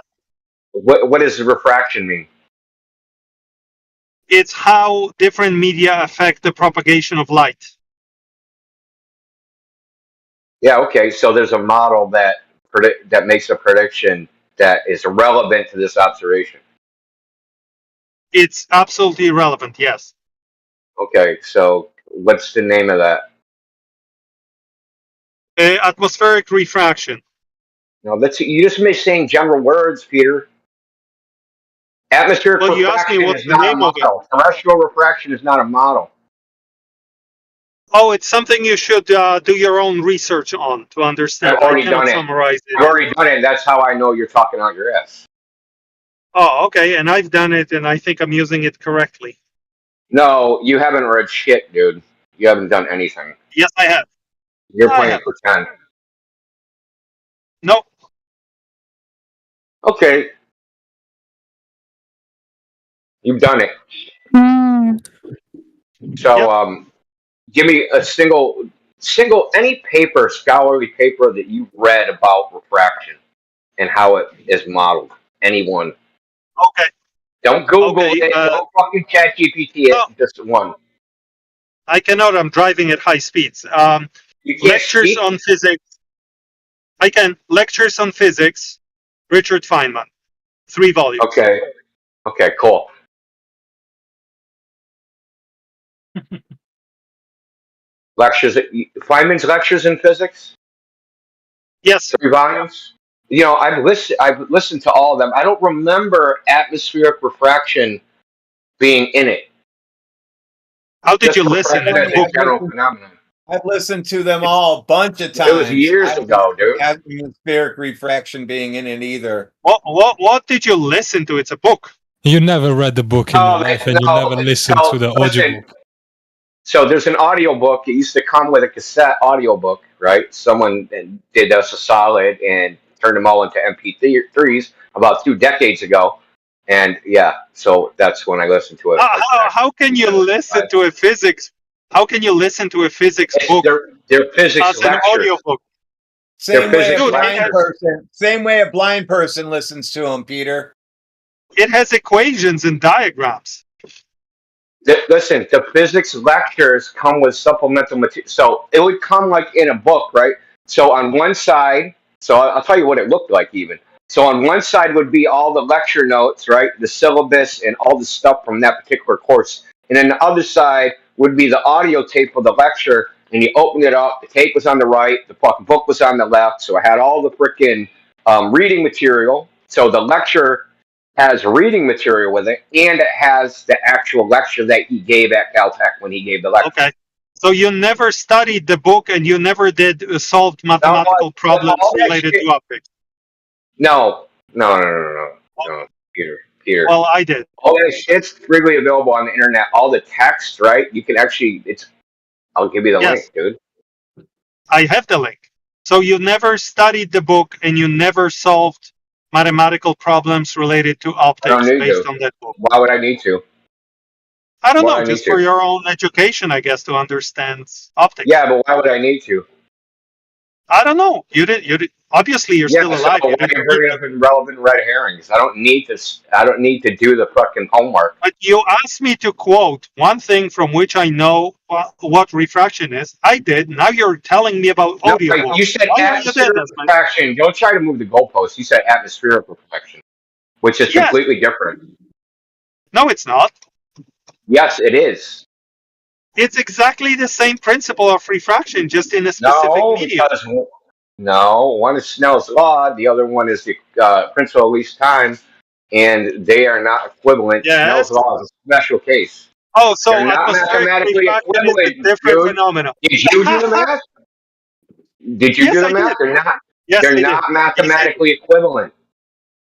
What does refraction mean?
It's how different media affect the propagation of light.
Yeah, okay. So there's a model that makes a prediction that is relevant to this observation.
It's absolutely irrelevant, yes.
Okay, so what's the name of that?
Atmospheric refraction.
No, you just missed saying general words, Peter. Atmospheric
Well, you asked me
refraction
what's
is
the
not a
name of it.
model. Terrestrial refraction is not a model.
Oh, it's something you should do your own research on to understand.
I've already
I cannot
done it.
summarize it.
I've already done it. That's how I know you're talking out your ass.
Oh, okay. And I've done it, and I think I'm using it correctly.
No, you haven't read shit, dude. You haven't done anything.
Yes, I have.
You're playing pretend.
No.
Okay. You've done it. So, give me a single any paper, scholarly paper that you've read about refraction and how it is modeled. Anyone.
Okay.
Don't Google it. Don't fucking ChatGPT it. Just one.
I cannot. I'm driving at high speeds. Lectures on physics. I can. Lectures on physics. Richard Feynman. 3 volumes.
Okay. Okay, cool. Lectures. Feynman's lectures in physics?
Yes.
3 volumes? You know, I've listened to all of them. I don't remember atmospheric refraction being in it.
How did you listen?
General phenomenon.
I've listened to them all a bunch of times.
It was years ago, dude.
Atmospheric refraction being in it either.
What did you listen to? It's a book.
You never read the book in your life, and you never listened to the audiobook.
So there's an audiobook. It used to come with a cassette audiobook, right? Someone did us a solid and turned them all into MP3s about 2 decades ago. And yeah, so that's when I listened to it.
How can you listen to a physics? How can you listen to a physics book?
They're physics
as an audiobook.
Same way a blind person listens to them, Peter.
It has equations and diagrams.
Listen, the physics lectures come with supplemental material. So it would come like in a book, right? So on one side, so I'll tell you what it looked like even. So on one side would be all the lecture notes, right? The syllabus and all the stuff from that particular course. And then the other side would be the audio tape of the lecture. And you open it up, the tape was on the right, the fucking book was on the left. So I had all the freaking reading material. So the lecture has reading material with it, and it has the actual lecture that he gave at Caltech when he gave the lecture.
Okay. So you never studied the book, and you never did solved mathematical problems related to optics.
No, Peter.
Well, I did.
All that shit's freely available on the internet. All the text, right? You can actually. I'll give you the link, dude.
I have the link. So you never studied the book, and you never solved mathematical problems related to optics based on that book.
Why would I need to?
I don't know, just for your own education, I guess, to understand optics.
Yeah, but why would I need to?
I don't know. You did. Obviously, you're still alive.
So why are you bringing up irrelevant red herrings? I don't need to do the fucking homework.
But you asked me to quote one thing from which I know what refraction is. I did. Now you're telling me about audio.
No, you said atmospheric refraction. Don't try to move the goalposts. You said atmospheric reflection, which is completely different.
No, it's not.
Yes, it is.
It's exactly the same principle of refraction, just in a specific medium.
One is Snell's law, the other one is the principle of least time, and they are not equivalent.
Yes.
Snell's law is a special case.
Oh, so
they're not mathematically equivalent.
Is a different phenomenon.
Did you do the math? Did you do the math? They're not.
Yes,
they're not mathematically equivalent.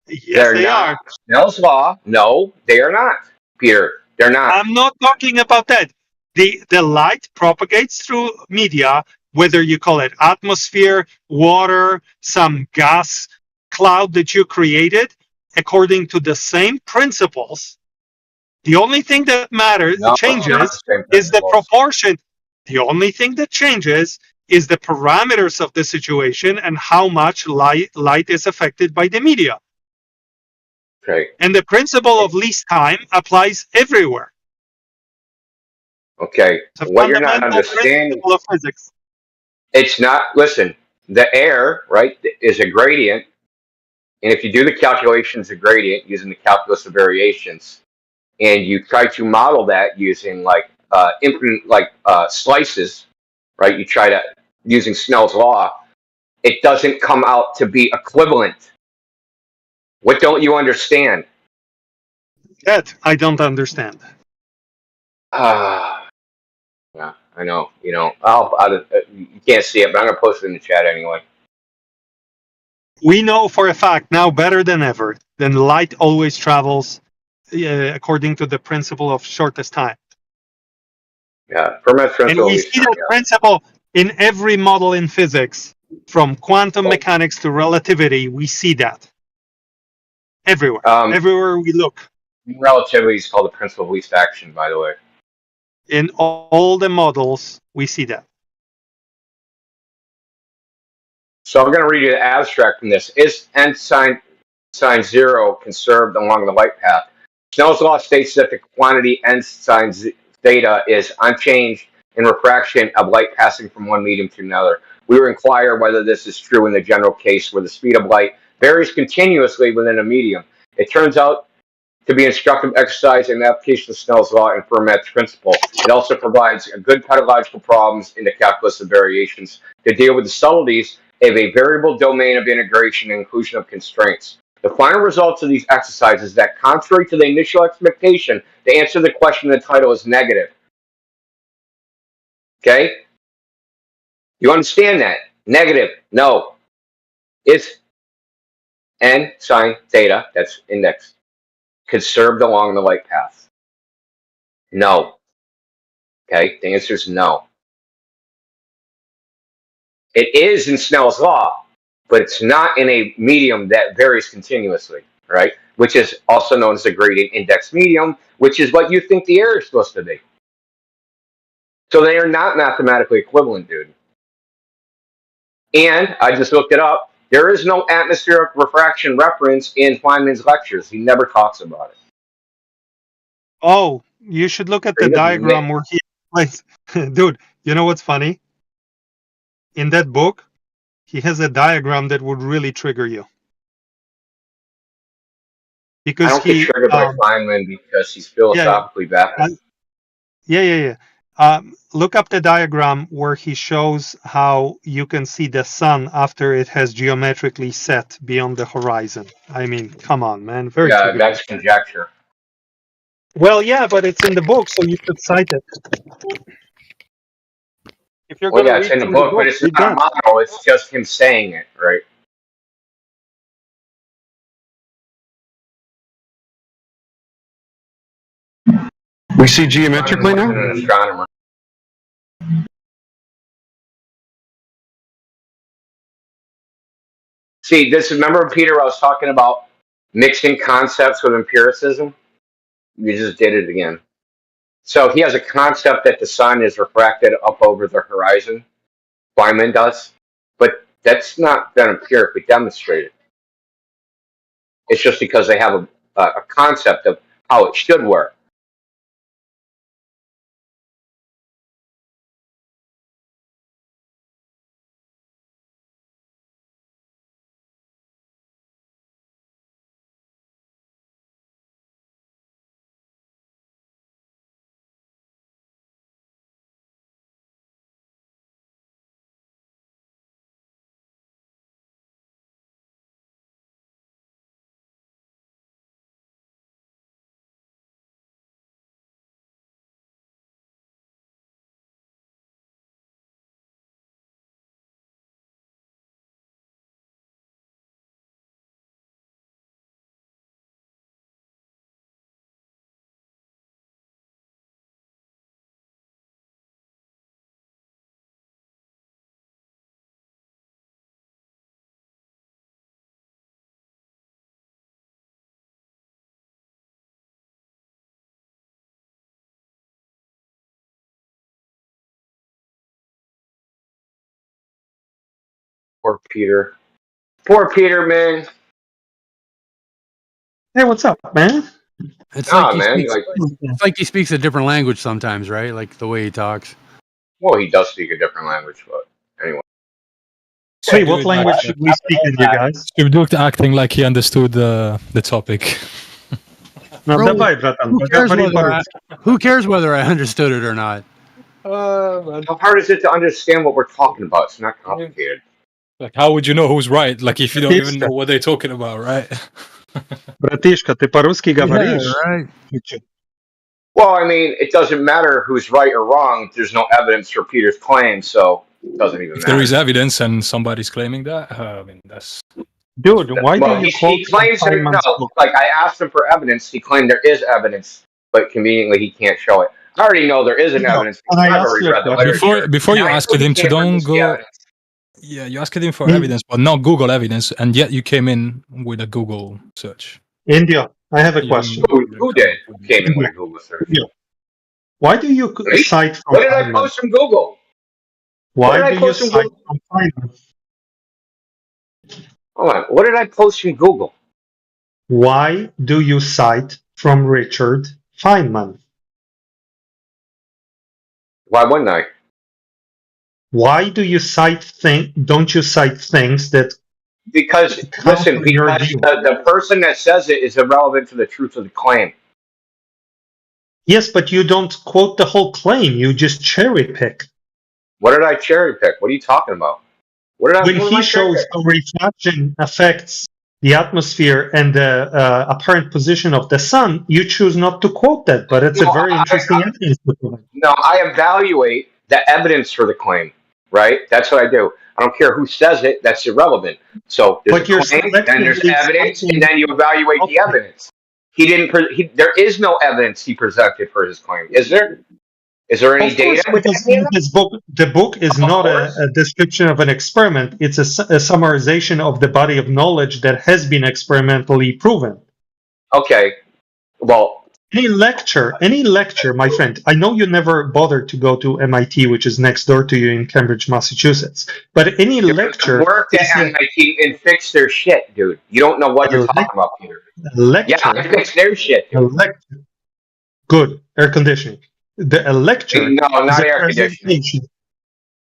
Yes,
they're
they
not.
are.
Snell's law. No, they are not. Peter, they're not.
I'm not talking about that. The light propagates through media, whether you call it atmosphere, water, some gas cloud that you created, according to the same principles. The only thing that changes is the proportion. The only thing that changes is the parameters of the situation and how much light is affected by the media.
Okay.
And the principle of least time applies everywhere.
Okay, what you're not understanding
of physics.
It's not. Listen, the air, right, is a gradient, and if you do the calculations of gradient using the calculus of variations, and you try to model that using slices, right? You try to using Snell's law, it doesn't come out to be equivalent. What don't you understand?
That I don't understand.
Yeah, I know. You know, you can't see it, but I'm gonna post it in the chat anyway.
We know for a fact now better than ever that light always travels according to the principle of shortest time.
Yeah, Fermat's principle.
And we see that principle in every model in physics, from quantum mechanics to relativity. We see that everywhere. Everywhere we look.
Relativity is called the principle of least action, by the way.
In all the models, we see that.
So I'm going to read you the abstract from this. Is n sine 0 conserved along the light path? Snell's law states that the quantity n sine theta is unchanged in refraction of light passing from one medium to another. We will inquire whether this is true in the general case where the speed of light varies continuously within a medium. It turns out to be instructive exercise in the application of Snell's law and Fermat's principle. It also provides a good pedagogical problems in the calculus of variations to deal with the subtleties of a variable domain of integration and inclusion of constraints. The final results of these exercises is that, contrary to the initial expectation, the answer to the question in the title is negative. Okay? You understand that? Negative. No. Is n sine theta, that's index, conserved along the light path? No. Okay, the answer is no. It is in Snell's law, but it's not in a medium that varies continuously, right? Which is also known as the gradient index medium, which is what you think the air is supposed to be. So they are not mathematically equivalent, dude. And I just looked it up. There is no atmospheric refraction reference in Feynman's lectures. He never talks about it.
Oh, you should look at the diagram where he explains. Dude, you know what's funny? In that book, he has a diagram that would really trigger you. Because
I don't get triggered by Feynman because he's philosophically baffled.
Yeah. Look up the diagram where he shows how you can see the sun after it has geometrically set beyond the horizon. I mean, come on, man.
Yeah, that's conjecture.
Well, yeah, but it's in the book, so you should cite it. If you're
well, yeah, it's in the book, but it's not a model. It's just him saying it, right?
We see geometrically now?
An astronomer. See, remember, Peter, I was talking about mixing concepts with empiricism? You just did it again. So he has a concept that the sun is refracted up over the horizon. Feynman does. But That's not been empirically demonstrated. It's just because they have a concept of how it should work. Poor Peter. Poor Peter, man.
Hey, what's up, man?
It's like he speaks a different language sometimes, right? Like the way he talks.
Well, he does speak a different language, but anyway.
Hey, what language should we speak in, you guys?
Subdued acting like he understood the topic.
Bro, who cares whether I understood it or not?
How hard is it to understand what we're talking about? It's not complicated.
Like, how would you know who's right? Like, if you don't even know what they're talking about, right?
Братишка, ты по-русски говоришь?
Right.
Well, I mean, it doesn't matter who's right or wrong. There's no evidence for Peter's claim, so it doesn't even
If
matter.
there is evidence and somebody's claiming that, I mean, that's...
Dude, why
Well,
do you
he claims there, no, like I asked him for evidence. He claimed there is evidence, but conveniently he can't show it. I already know there is an evidence. I've already read the literature.
Before you asked him to don't go...
evidence.
Yeah, you asked him for evidence, but not Google evidence, and yet you came in with a Google search.
India, I have a question.
Who did? Came in with a Google search.
India. Why do you cite from
What did I post from Google?
Why do you cite from Feynman?
Hold on. What did I post from Google?
Why do you cite from Richard Feynman?
Why wouldn't I?
Why do you don't you cite things that...
Because, listen, because the person that says it is irrelevant to the truth of the claim.
Yes, but you don't quote the whole claim. You just cherry pick.
What did I cherry pick? What are you talking about?
When he shows how refraction affects the atmosphere and the apparent position of the sun, you choose not to quote that, but it's a very interesting evidence.
No, I evaluate the evidence for the claim, right? That's what I do. I don't care who says it. That's irrelevant. So there's a claim, and there's evidence, and then you evaluate the evidence. He didn't. There is no evidence he presented for his claim. Is there? Is there any data?
Because the book is not a description of an experiment. It's a summarization of the body of knowledge that has been experimentally proven.
Okay. Well,
any lecture, my friend. I know you never bothered to go to MIT, which is next door to you in Cambridge, Massachusetts. But any lecture
worked at MIT and fixed their shit, dude. You don't know what you're talking about, Peter. Yeah, I fixed their shit.
Good air conditioning. A lecture.
No, not air conditioning.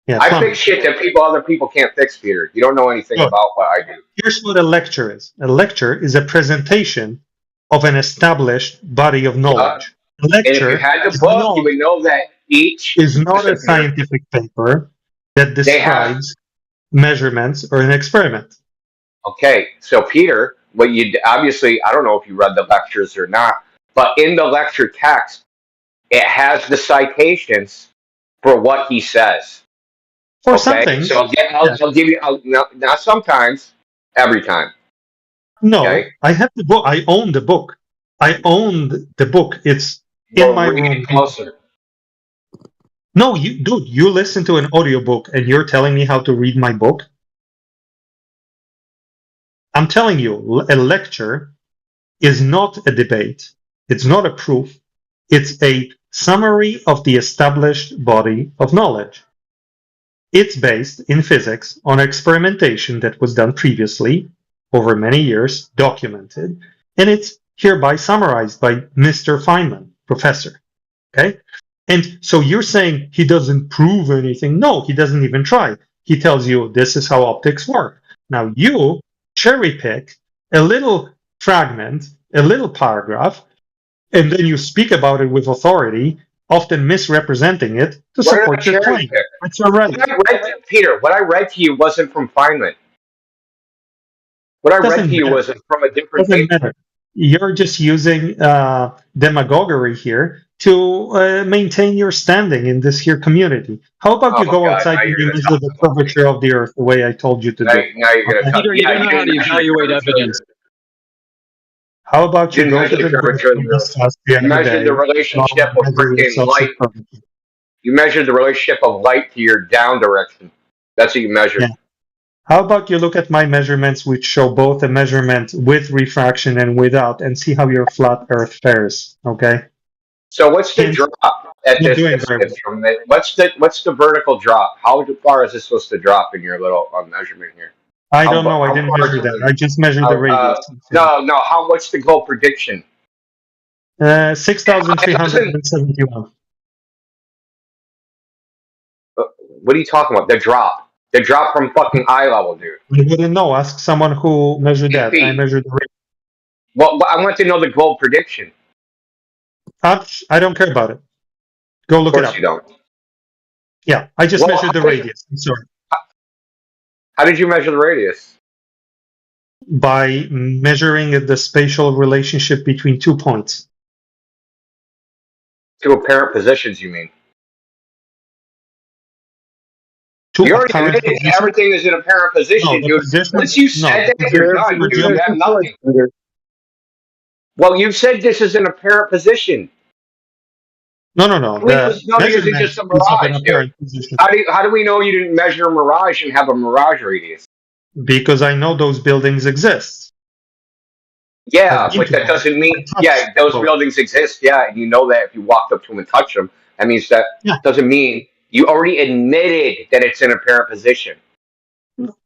Yeah,
I fix shit that other people can't fix, Peter. You don't know anything about what I do.
Here's what a lecture is. A lecture is a presentation of an established body of knowledge. A lecture,
and if you had the book, you would know that each
is not a scientific paper that describes measurements or an experiment.
Okay, so Peter, what you obviously, I don't know if you read the lectures or not, but in the lecture text, it has the citations for what he says.
For something.
So I'll give you, not sometimes, every time.
No, I have the book. I own the book. I own the book. It's in my room.
Closer.
No, dude, you listen to an audiobook and you're telling me how to read my book? I'm telling you, a lecture is not a debate. It's not a proof. It's a summary of the established body of knowledge. It's based in physics on experimentation that was done previously over many years, documented, and it's hereby summarized by Mr. Feynman, professor. Okay? And so you're saying he doesn't prove anything. No, he doesn't even try. He tells you this is how optics work. Now you cherry pick a little fragment, a little paragraph, and then you speak about it with authority, often misrepresenting it to support your claim. That's all right.
Peter, what I read to you wasn't from Feynman. What I read to you was from a different paper.
You're just using demagoguery here to maintain your standing in this here community. How about you go outside and you measure the curvature of the Earth the way I told you to do?
Now you're going to talk.
Peter, you don't know how to evaluate evidence.
How about you go to the
You measure the relationship of freaking light. You measure the relationship of light to your down direction. That's what you measure.
Yeah. How about you look at my measurements, which show both a measurement with refraction and without, and see how your flat Earth fares? Okay.
So what's the drop at this distance from it? What's the vertical drop? How far is this supposed to drop in your little measurement here?
I don't know. I didn't measure that. I just measured the radius.
No. What's the goal prediction?
6,371.
What are you talking about? The drop. The drop from fucking eye level, dude.
You wouldn't know. Ask someone who measured that. I measured the radius.
Well, I want to know the goal prediction.
I don't care about it. Go look it up.
You don't.
Yeah, I just measured the radius. I'm sorry.
How did you measure the radius?
By measuring the spatial relationship between 2 points.
Two apparent positions, you mean? You already admitted everything is in apparent position, dude. Once you said that, you're done, dude. You have nothing. Well, you said this is an apparent position.
No.
Is it just a mirage, dude? How do we know you didn't measure a mirage and have a mirage radius?
Because I know those buildings exist.
Yeah, but that doesn't mean, those buildings exist, and you know that if you walked up to them and touched them, that means that doesn't mean you already admitted that it's in apparent position.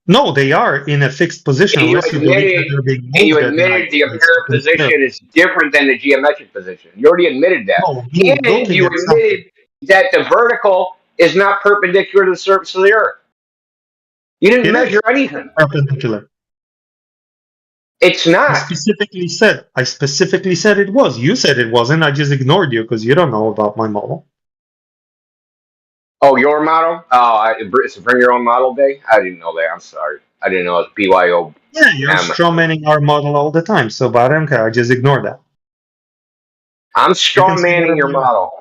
No, they are in a fixed position.
And you admitted the apparent position is different than the geometric position. You already admitted that. And you admitted that the vertical is not perpendicular to the surface of the Earth. You didn't measure anything.
Perpendicular.
It's not.
I specifically said it was. You said it wasn't. I just ignored you because you don't know about my model.
Oh, your model? Oh, it's Bring Your Own Model Day? I didn't know that. I'm sorry. I didn't know it was BYO.
Yeah, you're strawmanning our model all the time, so but I don't care. I just ignore that.
I'm strawmanning your model.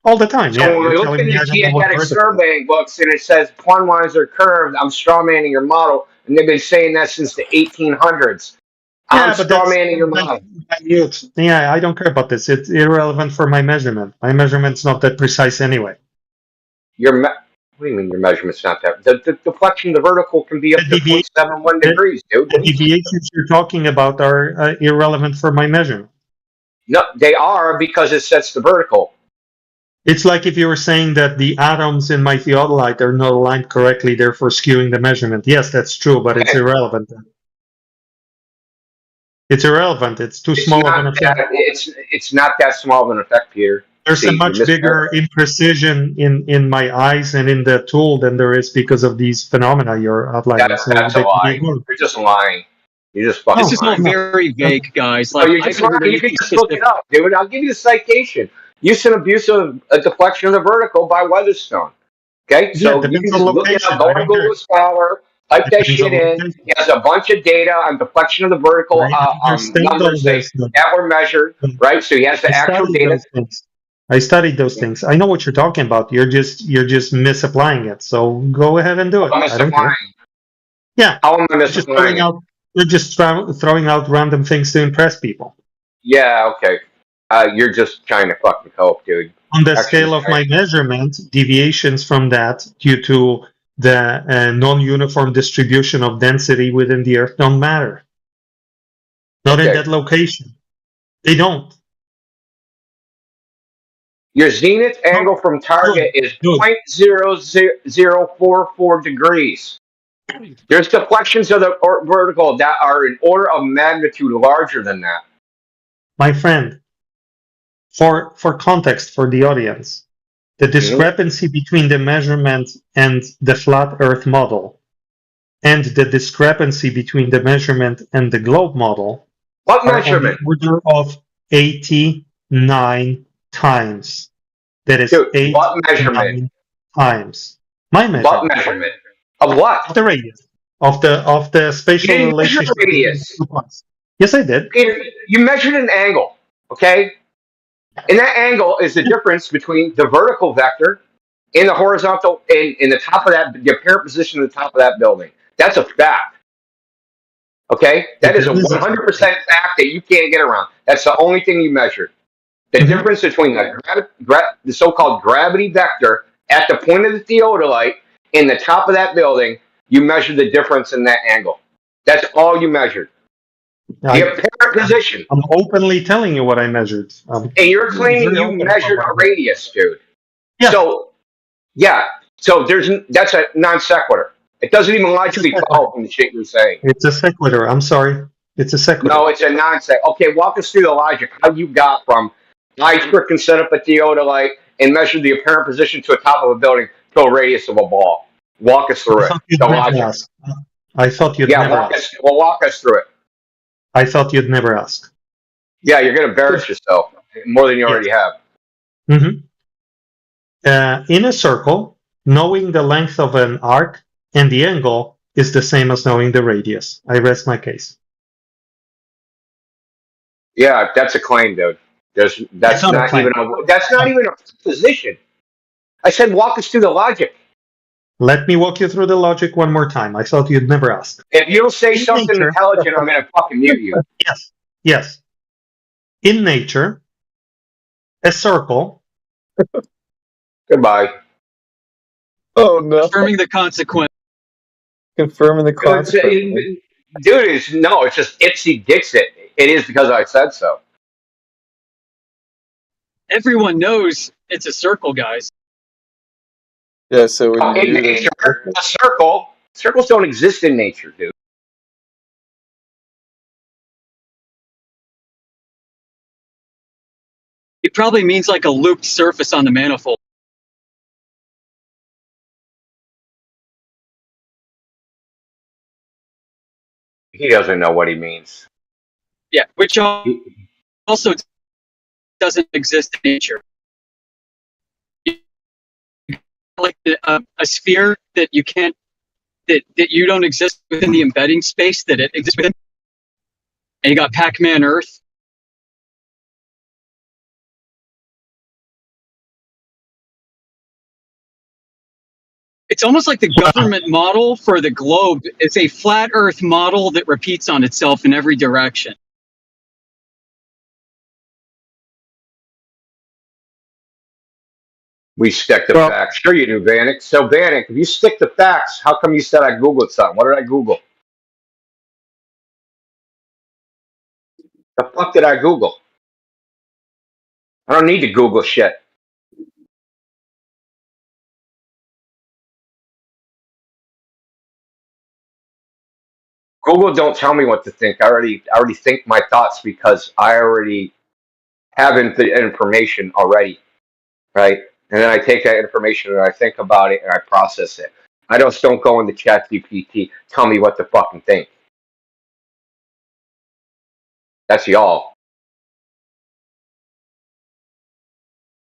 All the time,
so when we look at the geodetic surveying books and it says plumb lines are curved, I'm strawmanning your model, and they've been saying that since the 1800s. I'm strawmanning your model.
Yeah, I don't care about this. It's irrelevant for my measurement. My measurement's not that precise anyway.
What do you mean your measurement's not that? The deflection, the vertical can be up to 0.71 degrees, dude.
The deviations you're talking about are irrelevant for my measurement.
No, they are because it sets the vertical.
It's like if you were saying that the atoms in my theodolite are not aligned correctly, therefore skewing the measurement. Yes, that's true, but it's irrelevant. It's irrelevant. It's too small of an effect.
It's not that small of an effect, Peter.
There's a much bigger imprecision in my eyes and in the tool than there is because of these phenomena you're outlining.
That's a lie. You're just lying. You're just fucking lying.
This is all very vague, guys. Like,
you can just look it up, dude. I'll give you the citation. Use and abuse of a deflection of the vertical by Weatherstone. Okay? So you can just look it up. Go on Google Scholar. Type that shit in. He has a bunch of data on deflection of the vertical numbers that were measured, right? So he has the actual data.
I studied those things. I know what you're talking about. You're just misapplying it. So go ahead and do it. I don't care. Yeah.
How am I misapplying it?
You're just throwing out random things to impress people.
Yeah, okay. You're just trying to fucking cope, dude.
On the scale of my measurement, deviations from that due to the non-uniform distribution of density within the Earth don't matter. Not in that location. They don't.
Your zenith angle from target is 0.0044 degrees. There's deflections of the vertical that are an order of magnitude larger than that.
My friend, for context for the audience, the discrepancy between the measurement and the flat Earth model and the discrepancy between the measurement and the globe model
What measurement?
on the order of 89 times. That is
Dude, what measurement?
Times. My measurement.
What measurement? Of what?
Of the radius. Of the spatial
You didn't measure
relationship.
radius.
Yes, I did.
Peter, you measured an angle, okay? And that angle is the difference between the vertical vector and the horizontal, in the top of that, the apparent position of the top of that building. That's a fact. Okay? That is a 100% fact that you can't get around. That's the only thing you measured. The difference between the so-called gravity vector at the point of the theodolite and the top of that building, you measured the difference in that angle. That's all you measured. The apparent position.
I'm openly telling you what I measured.
And you're claiming you measured a radius, dude.
Yeah.
So that's a non sequitur. It doesn't even logically follow from the shit you're saying.
It's a sequitur. I'm sorry. It's a sequitur.
No, it's a non sequitur. Okay, walk us through the logic. How you got from I freaking set up a theodolite and measured the apparent position to the top of a building to a radius of a ball. Walk us through it. The logic.
I thought you'd never ask.
Walk us through it.
I thought you'd never ask.
Yeah, you're going to embarrass yourself more than you already have.
In a circle, knowing the length of an arc and the angle is the same as knowing the radius. I rest my case.
Yeah, that's a claim, dude. That's not even a position. I said walk us through the logic.
Let me walk you through the logic one more time. I thought you'd never ask.
If you don't say something intelligent, I'm going to fucking mute you.
Yes. In nature, a circle.
Goodbye.
Oh no!
Confirming the consequence.
Confirming the consequence.
Dude, it's just Ipsy Dixit. It is because I said so.
Everyone knows it's a circle, guys.
Yeah, so when
in nature, a circles don't exist in nature, dude.
It probably means like a looped surface on the manifold.
He doesn't know what he means.
Yeah, which also doesn't exist in nature. Like a sphere that you can't, that you don't exist within the embedding space that it exists within. And you got Pac-Man Earth. It's almost like the government model for the globe. It's a flat Earth model that repeats on itself in every direction.
We stick to facts. Sure you do, Vanek. So, Vanek, if you stick to facts, how come you said I Googled something? What did I Google? The fuck did I Google? I don't need to Google shit. Google don't tell me what to think. I already think my thoughts because I already have the information already, right? And then I take that information and I think about it and I process it. I just don't go into ChatGPT. Tell me what to fucking think. That's y'all.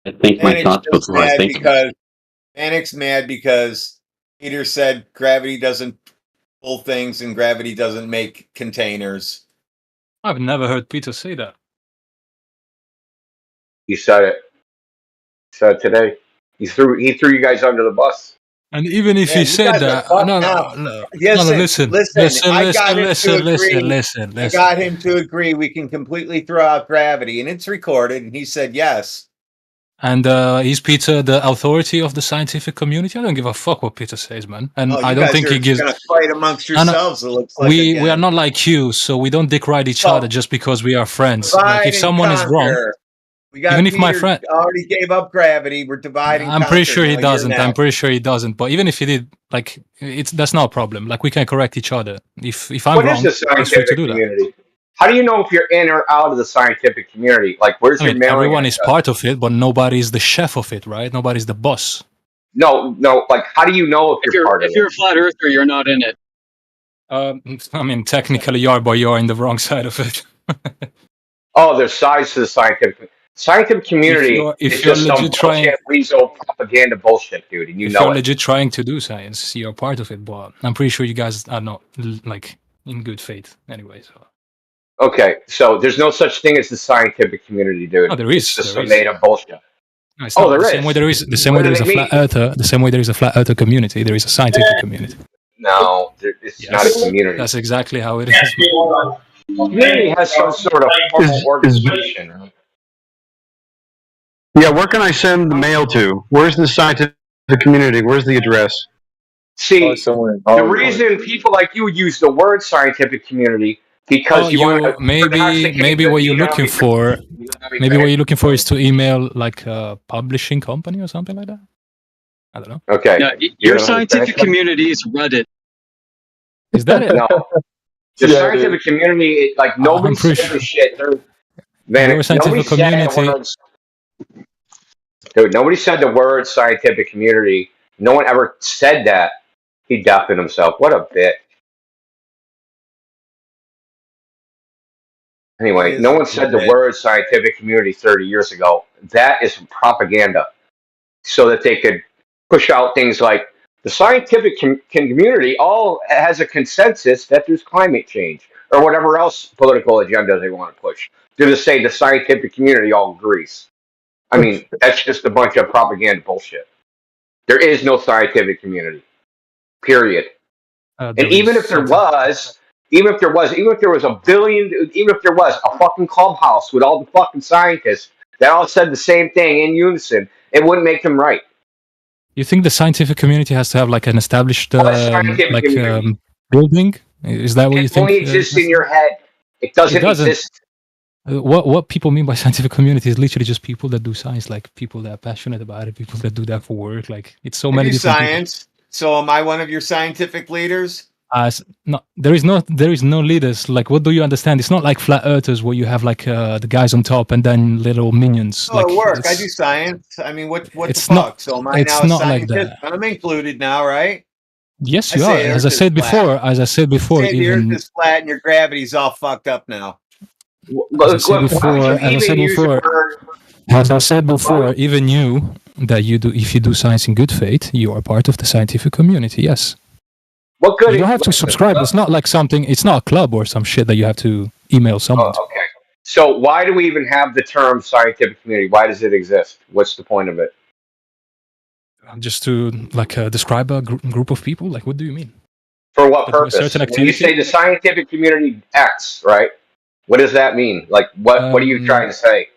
I think my thoughts before I think.
Vanek's mad because Peter said gravity doesn't pull things and gravity doesn't make containers.
I've never heard Peter say that.
He said it. He said it today. He threw you guys under the bus.
And even if he said that, listen.
I got him to agree we can completely throw out gravity, and it's recorded, and he said yes.
And is Peter the authority of the scientific community? I don't give a fuck what Peter says, man. And I don't think he gives.
Going to fight amongst yourselves. It looks like
we are not like you, so we don't dick ride each other just because we are friends. Like if someone is wrong,
We got
even if my
Peter
friend
already gave up gravity. We're dividing.
I'm pretty sure he
now, you're
doesn't. I'm
next.
pretty sure he doesn't. But even if he did, like, that's not a problem. Like, we can correct each other. If I'm
What
wrong,
is the
he's free to
scientific
do that.
community? How do you know if you're in or out of the scientific community? Like, where's
I
your
mean,
mailing
everyone is
address?
part of it, but nobody is the chef of it, right? Nobody's the boss.
No. Like, how do you know if you're part of
If you're
it?
a flat earther, you're not in it.
I mean, technically you are, but you're in the wrong side of it.
Oh, there's sides to the scientific community.
If
It's
you're
just some
legit trying,
bullshit, weasel propaganda bullshit, dude, and you
if
know
you're
it.
legit trying to do science, you're part of it. But I'm pretty sure you guys are not like in good faith, anyway. So.
Okay, so there's no such thing as the scientific community, dude.
Oh, there is.
It's just
There
some
is.
made up bullshit.
No, it's
Oh,
not.
there
The
is.
same way there is. The same way
What
there
do
is a
they
flat
mean?
earther. The same way there is a flat earther community. There is a scientific community.
No, it's not a community.
That's exactly how it is.
Community has some sort of formal organization. Right?
Yeah, where can I send the mail to? Where's the scientific community? Where's the address?
See, the reason people like you use the word scientific community because you want to
maybe what you're looking for, maybe what you're looking for is to email like a publishing company or something like that. I don't know.
Okay.
Yeah, your scientific community is Reddit.
Is that it?
No. The scientific community, like nobody said the shit. Man,
Your scientific community.
Dude, nobody said the word scientific community. No one ever said that. He deafened himself. What a bitch. Anyway, no one said the word scientific community 30 years ago. That is propaganda. So that they could push out things like the scientific community all has a consensus that there's climate change or whatever else political agenda they want to push. To just say the scientific community all agrees. I mean, that's just a bunch of propaganda bullshit. There is no scientific community. Period. And even if there was a billion, even if there was a fucking clubhouse with all the fucking scientists that all said the same thing in unison, it wouldn't make them right.
You think the scientific community has to have like an established building? Is that what you
It
think?
only exists in your head. It doesn't exist.
What people mean by scientific community is literally just people that do science, like people that are passionate about it, people that do that for work. Like it's so many different
science. So am I one of your scientific leaders?
No, there is no leaders. Like, what do you understand? It's not like flat earthers where you have like the guys on top and then little minions.
Oh,
like,
at work, I do science. I mean, what
it's
the fuck?
not-
So am I
it's
now a
not like
scientist?
that.
I'm included now, right?
Yes,
I
you are.
say
As I
Earth
said
is flat.
before,
Say the
even
Earth is flat and your gravity's all fucked up now.
as I said before, even you that you do, if you do science in good faith, you are part of the scientific community. Yes.
What good?
You don't have to subscribe. It's not like something. It's not a club or some shit that you have to email someone.
Okay. So why do we even have the term scientific community? Why does it exist? What's the point of it?
Just to like describe a group of people. Like, what do you mean?
For what
That do a
purpose?
certain
When you
activity?
say the scientific community X, right? What does that mean? Like, what are you trying to say?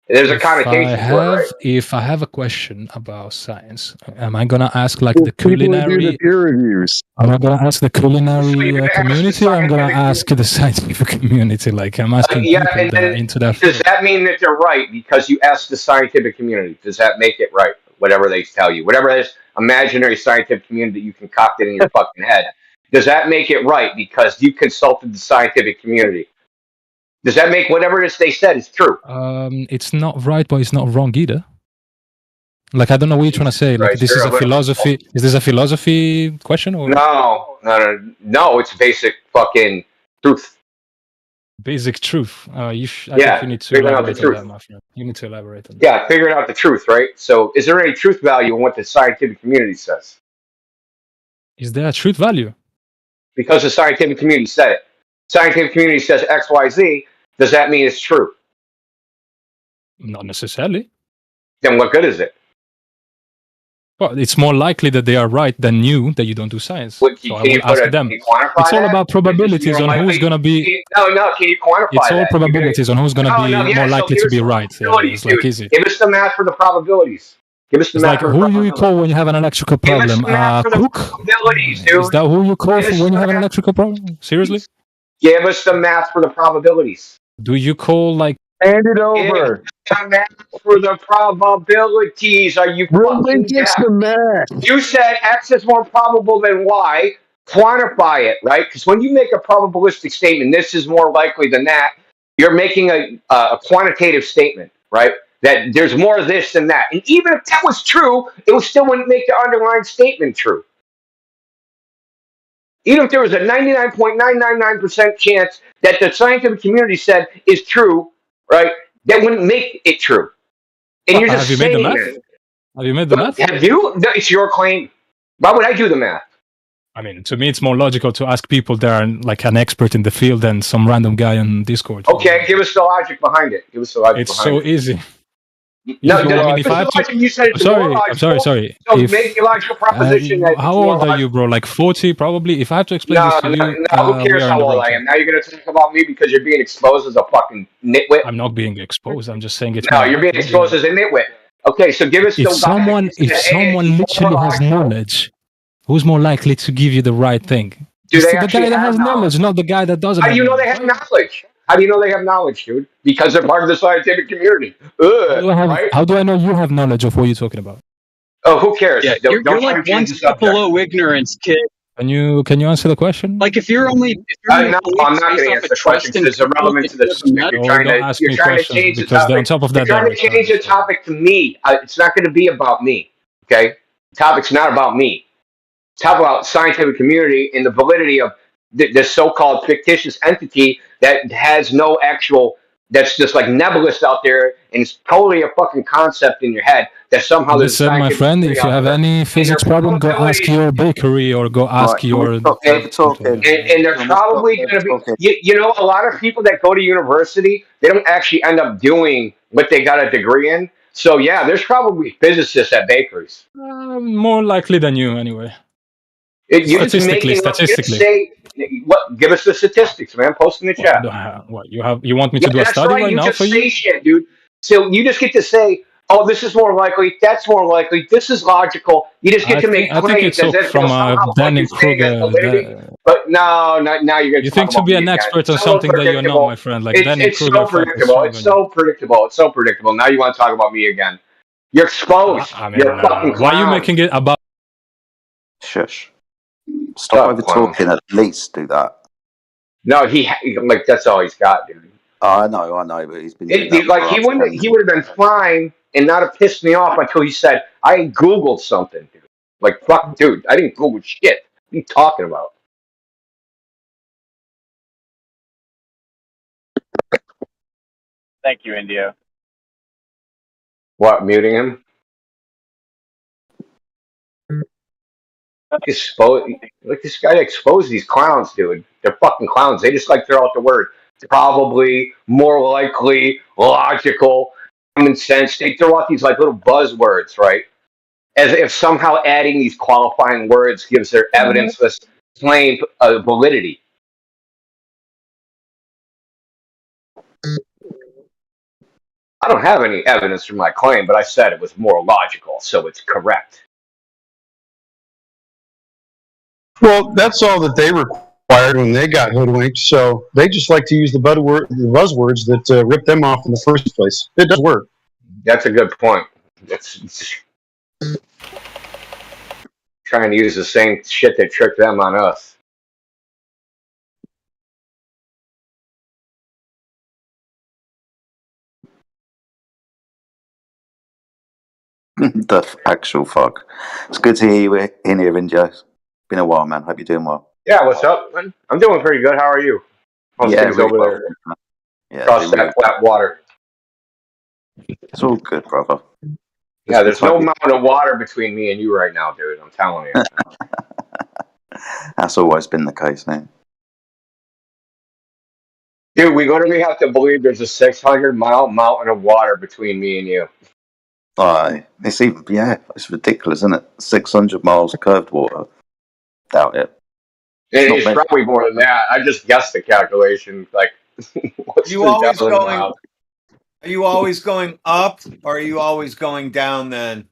There's a connotation to it, right?
If I have a question about science, am I gonna ask like the culinary?
peer reviews.
Am I gonna ask the culinary community, or I'm gonna ask the scientific community? Like, I'm asking
Yeah,
people
and
that are
then
into that.
does that mean that they're right because you asked the scientific community? Does that make it right? Whatever they tell you, whatever this imaginary scientific community you concocted in your fucking head, does that make it right because you consulted the scientific community? Does that make whatever it is they said is true?
It's not right, but it's not wrong either. Like, I don't know what you're trying to say. Like,
Christ,
this is
you're
a
a little-
philosophy. Is this a philosophy question or
No. It's basic fucking truth.
basic truth? I
Yeah,
think you need to
figuring out the
elaborate on
truth.
that, my friend. You need to elaborate on that.
Yeah, figuring out the truth, right? So, is there any truth value in what the scientific community says?
Is there a truth value?
Because the scientific community said it. Scientific community says X, Y, Z. Does that mean it's true?
Not necessarily.
Then what good is it?
Well, it's more likely that they are right than you that you don't do science.
What,
So I
can you
will ask
put
them.
Can you quantify
It's all
that?
about probabilities on who's gonna be.
No. Can you quantify
It's all
that?
probabilities on who's gonna be more likely to be right. It's like easy.
Give us the math for the probabilities. Give us the
It's
math
like
for the
who
probabilities.
you call when you have an electrical
Give us
problem?
the math for the
Cook?
probabilities, dude.
Is that who you call
Give us
when you have an
the math.
electrical problem? Seriously?
Give us the math for the probabilities.
Do you call like
Hand it over. I'm asking for the probabilities. Are you fucking
Relinquish the math.
You said X is more probable than Y. Quantify it, right? Because when you make a probabilistic statement, this is more likely than that. You're making a quantitative statement, right? That there's more of this than that. And even if that was true, it still wouldn't make the underlying statement true. Even if there was a 99.999% chance that the scientific community said is true, right? That wouldn't make it true. And you're just
have you made the
saying
math?
that.
Have you made the math?
Have you? No, it's your claim. Why would I do the math?
I mean, to me, it's more logical to ask people that are like an expert in the field than some random guy on Discord.
Okay, give us the logic behind it. Give us the logic
It's
behind
so
it.
easy.
No,
I mean, if I have to,
you said it's more logical.
sorry.
So
If,
make a logical proposition that
how old are you, bro? Like 40, probably. If I have to explain
No,
this to you,
who
we
cares
are in
how
the
old
wrong
I
track.
am? Now you're going to talk about me because you're being exposed as a fucking nitwit?
I'm not being exposed. I'm just saying it's
No,
more
you're being
likely.
exposed as a nitwit. Okay, so give us
If
the
someone literally has knowledge, who's more likely to give you the right thing?
Do
It's
they
the guy
actually
that
have
has knowledge, not the guy that doesn't
How do
have
you know
knowledge.
they have knowledge? How do you know they have knowledge, dude? Because they're part of the scientific community. Right?
How do I know you have knowledge of what you're talking about?
Oh, who cares?
Yeah, you're like one step below ignorance, kid.
Can you answer the question?
Like if you're only
No, I'm not going to answer the question because it's irrelevant to the subject. You're trying to change the topic.
on top of that,
you're trying to change the topic to me. It's not going to be about me. Okay, the topic's not about me. Talk about scientific community and the validity of this so-called fictitious entity that has no actual. That's just like nebulous out there, and it's totally a fucking concept in your head that somehow there's
Listen, my friend, if you have any physics problem, go ask your bakery or go ask your.
And they're probably going to be, you know, a lot of people that go to university, they don't actually end up doing what they got a degree in. So, yeah, there's probably physicists at bakeries.
More likely than you, anyway.
Statistically. Give us the statistics, man. Post in the chat.
What you want me to do a study right now for you?
Say shit, dude. So you just get to say, "Oh, this is more likely. That's more likely. This is logical." You just get to make claims.
I think it's from Dunning-Kruger.
But no, now you're going to.
You think to be an expert on something that you're not, my friend? Like Dunning-Kruger.
It's so predictable. It's so predictable. It's so predictable. Now you want to talk about me again? You're exposed.
I mean,
you're fucking.
Why are you making it about?
Shush. Stop over talking. At least do that.
No, like that's all he's got, dude.
I know, but he's been
like he would have been fine and not have pissed me off until he said, "I Googled something, dude." Like, fuck, dude, I didn't Google shit. What are you talking about?
Thank you, Indio.
What, muting him? Look, this guy exposed these clowns, dude. They're fucking clowns. They just like throw out the word probably, more likely, logical, common sense. They throw out these like little buzzwords, right? As if somehow adding these qualifying words gives their evidence-less claim validity. I don't have any evidence for my claim, but I said it was more logical, so it's correct.
Well, that's all that they required when they got hoodwinked. So they just like to use the buzzwords that ripped them off in the first place. It does work.
That's a good point. It's trying to use the same shit that tricked them on us.
The actual fuck. It's good to hear you in here, Indio. Been a while, man. Hope you're doing well.
Yeah, what's up, man? I'm doing pretty good. How are you? How's things
really
over
well.
there?
Yeah,
Across that flat water.
It's all good, brother.
Yeah, there's no mountain of water between me and you right now, dude. I'm telling you.
That's always been the case, man.
Dude, we're going to have to believe there's a 600-mile mountain of water between me and you.
It's even, it's ridiculous, isn't it? 600 miles of curved water. Doubt it.
It's probably more than that. I just guessed the calculation. Like, what's
you always going? Are you always going up, or are you always going down? Then.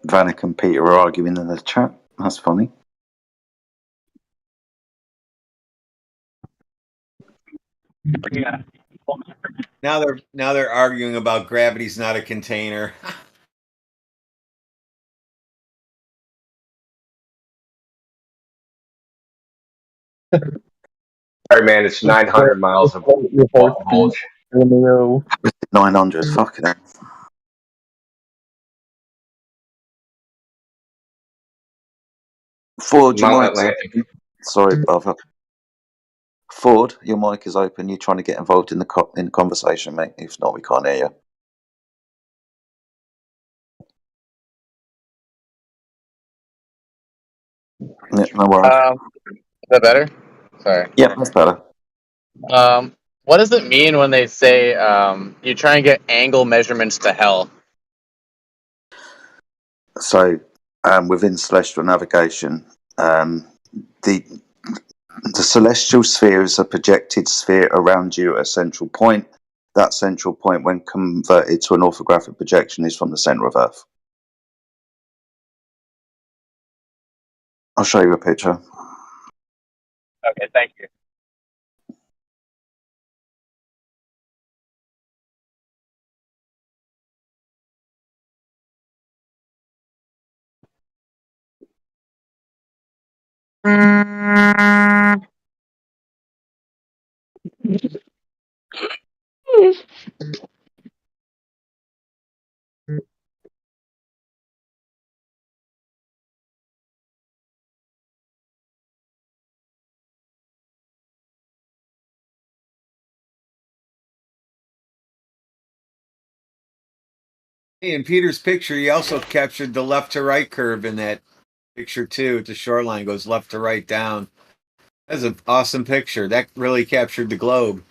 Vanek and Peter are arguing in the chat. That's funny.
Yeah.
Now they're arguing about gravity's not a container.
Sorry, man. It's 900 miles of bulge.
900. Fucking hell. Ford, your
Mount
mic's
Atlantic.
open. Sorry, brother. Ford, your mic is open. You're trying to get involved in the conversation, mate. If not, we can't hear you. Yeah, no worries.
Is that better? Sorry.
Yeah, that's better.
What does it mean when they say you try and get angle measurements to hell?
So, within celestial navigation, the celestial sphere is a projected sphere around you at a central point. That central point, when converted to an orthographic projection, is from the center of Earth. I'll show you a picture.
Okay, thank you.
Hey, in Peter's picture, he also captured the left to right curve in that picture too. The shoreline goes left to right down. That's an awesome picture. That really captured the globe.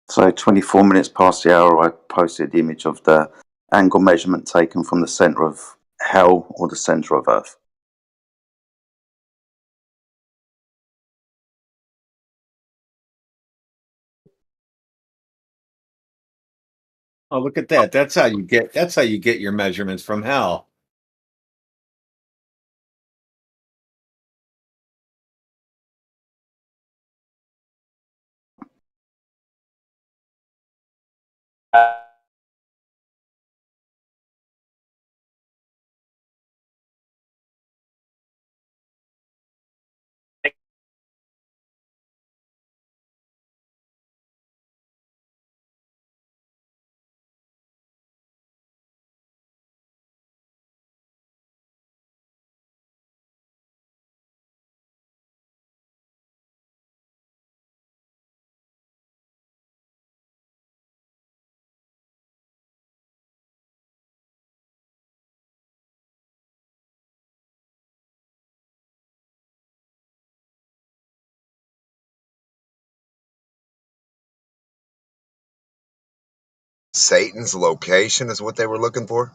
So 24 minutes past the hour, I posted the image of the angle measurement taken from the center of hell or the center of Earth.
Oh, look at that. That's how you get your measurements from hell.
Satan's location is what they were looking for?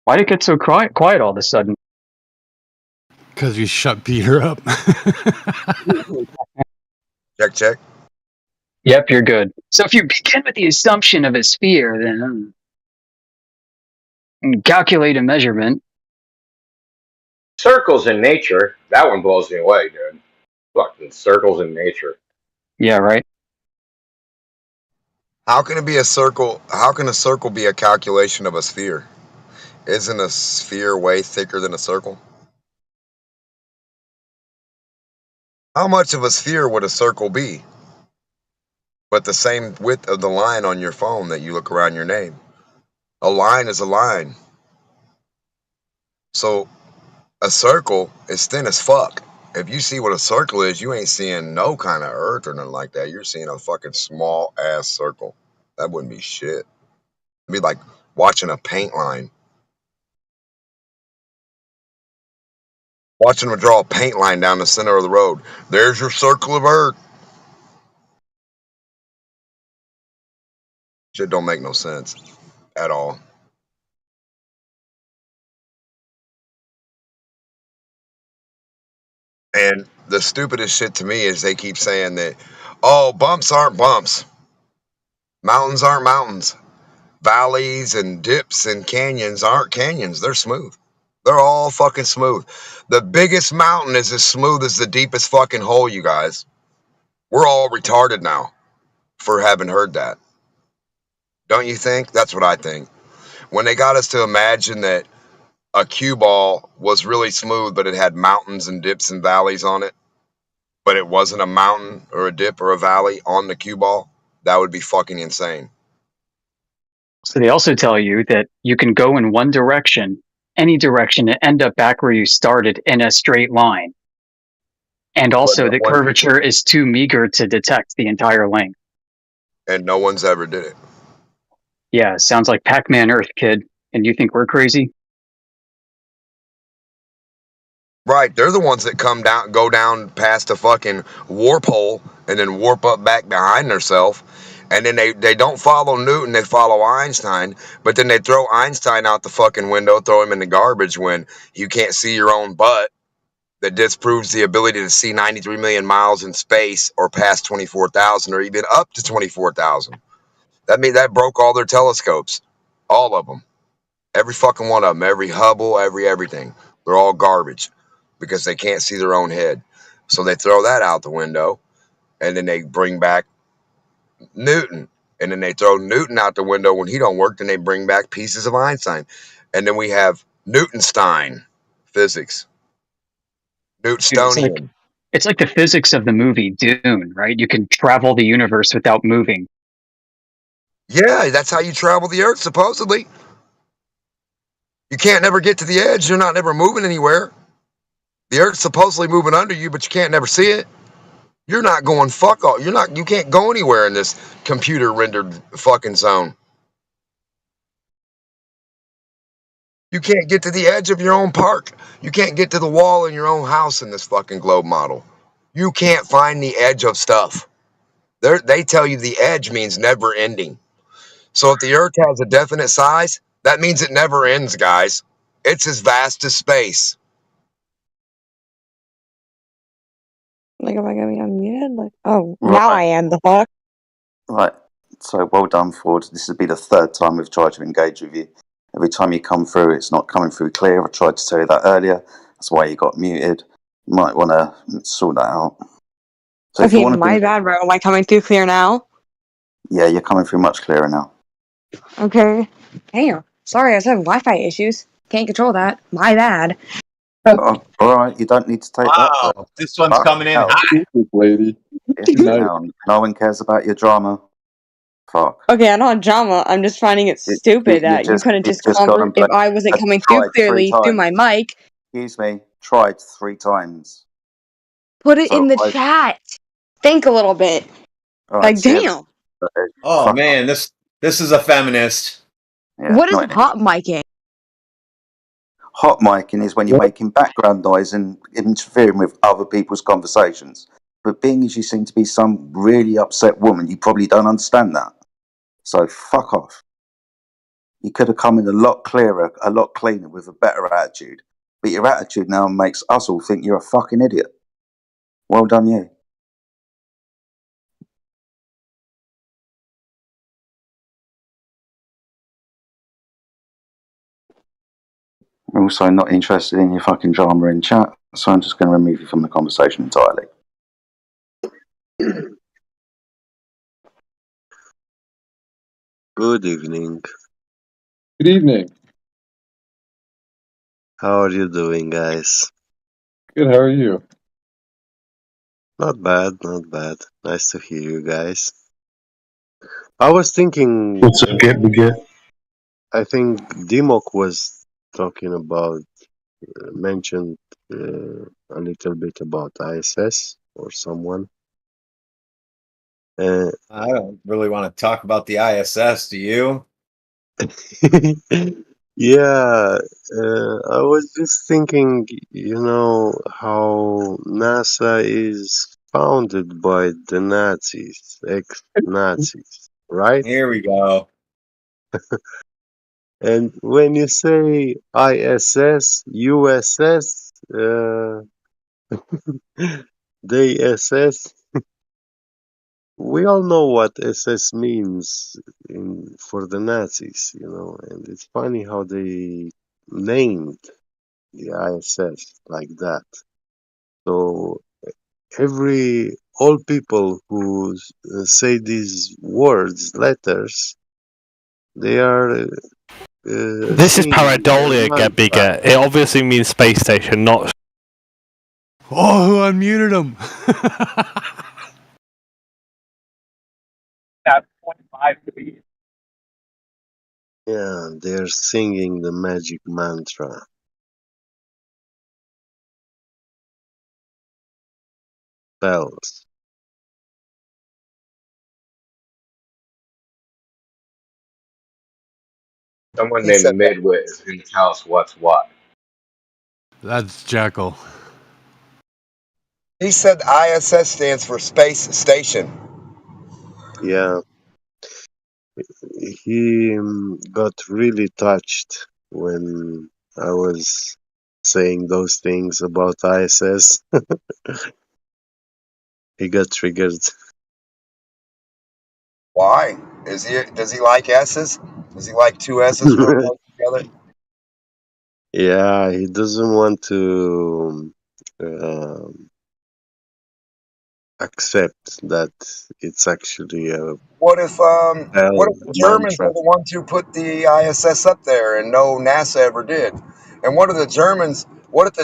Why'd it get so quiet all of a sudden?
Because you shut Peter up.
Check.
Yep, you're good. So if you begin with the assumption of a sphere, then and calculate a measurement.
Circles in nature. That one blows me away, dude. Fucking circles in nature.
Yeah, right.
How can it be a circle? How can a circle be a calculation of a sphere? Isn't a sphere way thicker than a circle? How much of a sphere would a circle be? But the same width of the line on your phone that you look around your name. A line is a line. So a circle is thin as fuck. If you see what a circle is, you ain't seeing no kind of earth or nothing like that. You're seeing a fucking small ass circle. That wouldn't be shit. It'd be like watching a paint line. Watching them draw a paint line down the center of the road. There's your circle of earth. Shit don't make no sense at all. And the stupidest shit to me is they keep saying that, oh, bumps aren't bumps. Mountains aren't mountains. Valleys and dips and canyons aren't canyons. They're smooth. They're all fucking smooth. The biggest mountain is as smooth as the deepest fucking hole, you guys. We're all retarded now for having heard that. Don't you think? That's what I think. When they got us to imagine that a cue ball was really smooth, but it had mountains and dips and valleys on it, but it wasn't a mountain or a dip or a valley on the cue ball, that would be fucking insane.
So they also tell you that you can go in one direction, any direction, and end up back where you started in a straight line. And also the curvature is too meager to detect the entire length.
And no one's ever did it.
Yeah, sounds like Pac-Man Earth, kid. And you think we're crazy?
Right, they're the ones that go down past a fucking warp hole and then warp up back behind themselves. And then they don't follow Newton, they follow Einstein, but then they throw Einstein out the fucking window, throw him in the garbage when you can't see your own butt. That disproves the ability to see 93 million miles in space or past 24,000 or even up to 24,000. That broke all their telescopes. All of them. Every fucking one of them. Every Hubble, everything. They're all garbage because they can't see their own head. So they throw that out the window and then they bring back Newton. And then they throw Newton out the window when he don't work. Then they bring back pieces of Einstein. And then we have Newtonstein physics. Newtonian.
It's like the physics of the movie Dune, right? You can travel the universe without moving.
Yeah, that's how you travel the Earth, supposedly. You can't never get to the edge. You're not never moving anywhere. The Earth's supposedly moving under you, but you can't never see it. You're not going fuck all. You can't go anywhere in this computer rendered fucking zone. You can't get to the edge of your own park. You can't get to the wall in your own house in this fucking globe model. You can't find the edge of stuff. They tell you the edge means never ending. So if the Earth has a definite size, that means it never ends, guys. It's as vast as space.
Like, am I gonna be unmuted? Like, oh, now I am. The fuck?
Right. So well done, Ford. This would be the third time we've tried to engage with you. Every time you come through, it's not coming through clear. I tried to tell you that earlier. That's why you got muted. You might want to sort that out. So
okay, my bad, bro. Am I coming through clear now?
Yeah, you're coming through much clearer now.
Okay. Damn. Sorry, I was having Wi-Fi issues. Can't control that. My bad.
Oh, all right, you don't need to take that.
Wow, this one's coming in hot.
Lady.
No one cares about your drama. Fuck.
Okay, I'm not drama. I'm just finding it stupid that you couldn't just comment if I wasn't coming through clearly through my mic.
Excuse me. Tried 3 times.
Put it in the chat. Think a little bit.
Right,
like, damn.
Oh man, this is a feminist.
Yeah,
what is hot micing?
Hot micing is when you're making background noise and interfering with other people's conversations. But being as you seem to be some really upset woman, you probably don't understand that. So fuck off. You could have come in a lot clearer, a lot cleaner with a better attitude. But your attitude now makes us all think you're a fucking idiot. Well done, you. I'm also not interested in your fucking drama in chat, so I'm just going to remove you from the conversation entirely.
Good evening.
Good evening.
How are you doing, guys?
Good, how are you?
Not bad, not bad. Nice to hear you guys. I was thinking...
What's up, get?
I think Dimok was talking about, mentioned a little bit about ISS or someone.
I don't really want to talk about the ISS, do you?
Yeah, I was just thinking, you know, how NASA is founded by the Nazis, ex-Nazis. right?
Here we go.
And when you say ISS, USS, they SS, we all know what SS means for the Nazis, and it's funny how they named the ISS like that. So all people who say these letters, they are.
This is pareidolia, get bigger. It obviously means space station, not.
Oh, who unmuted him?
That 0.5 to be.
Yeah, they're singing the magic mantra. Bells.
Someone named Midwit is going to tell us what's what.
That's Jekyll.
He said ISS stands for Space Station.
Yeah. He got really touched when I was saying those things about ISS. He got triggered.
Why? Does he like S's? Does he like two S's real close together?
Yeah, he doesn't want to accept that it's actually a
What if the Germans
mantra.
are the ones who put the ISS up there and no NASA ever did? And what if the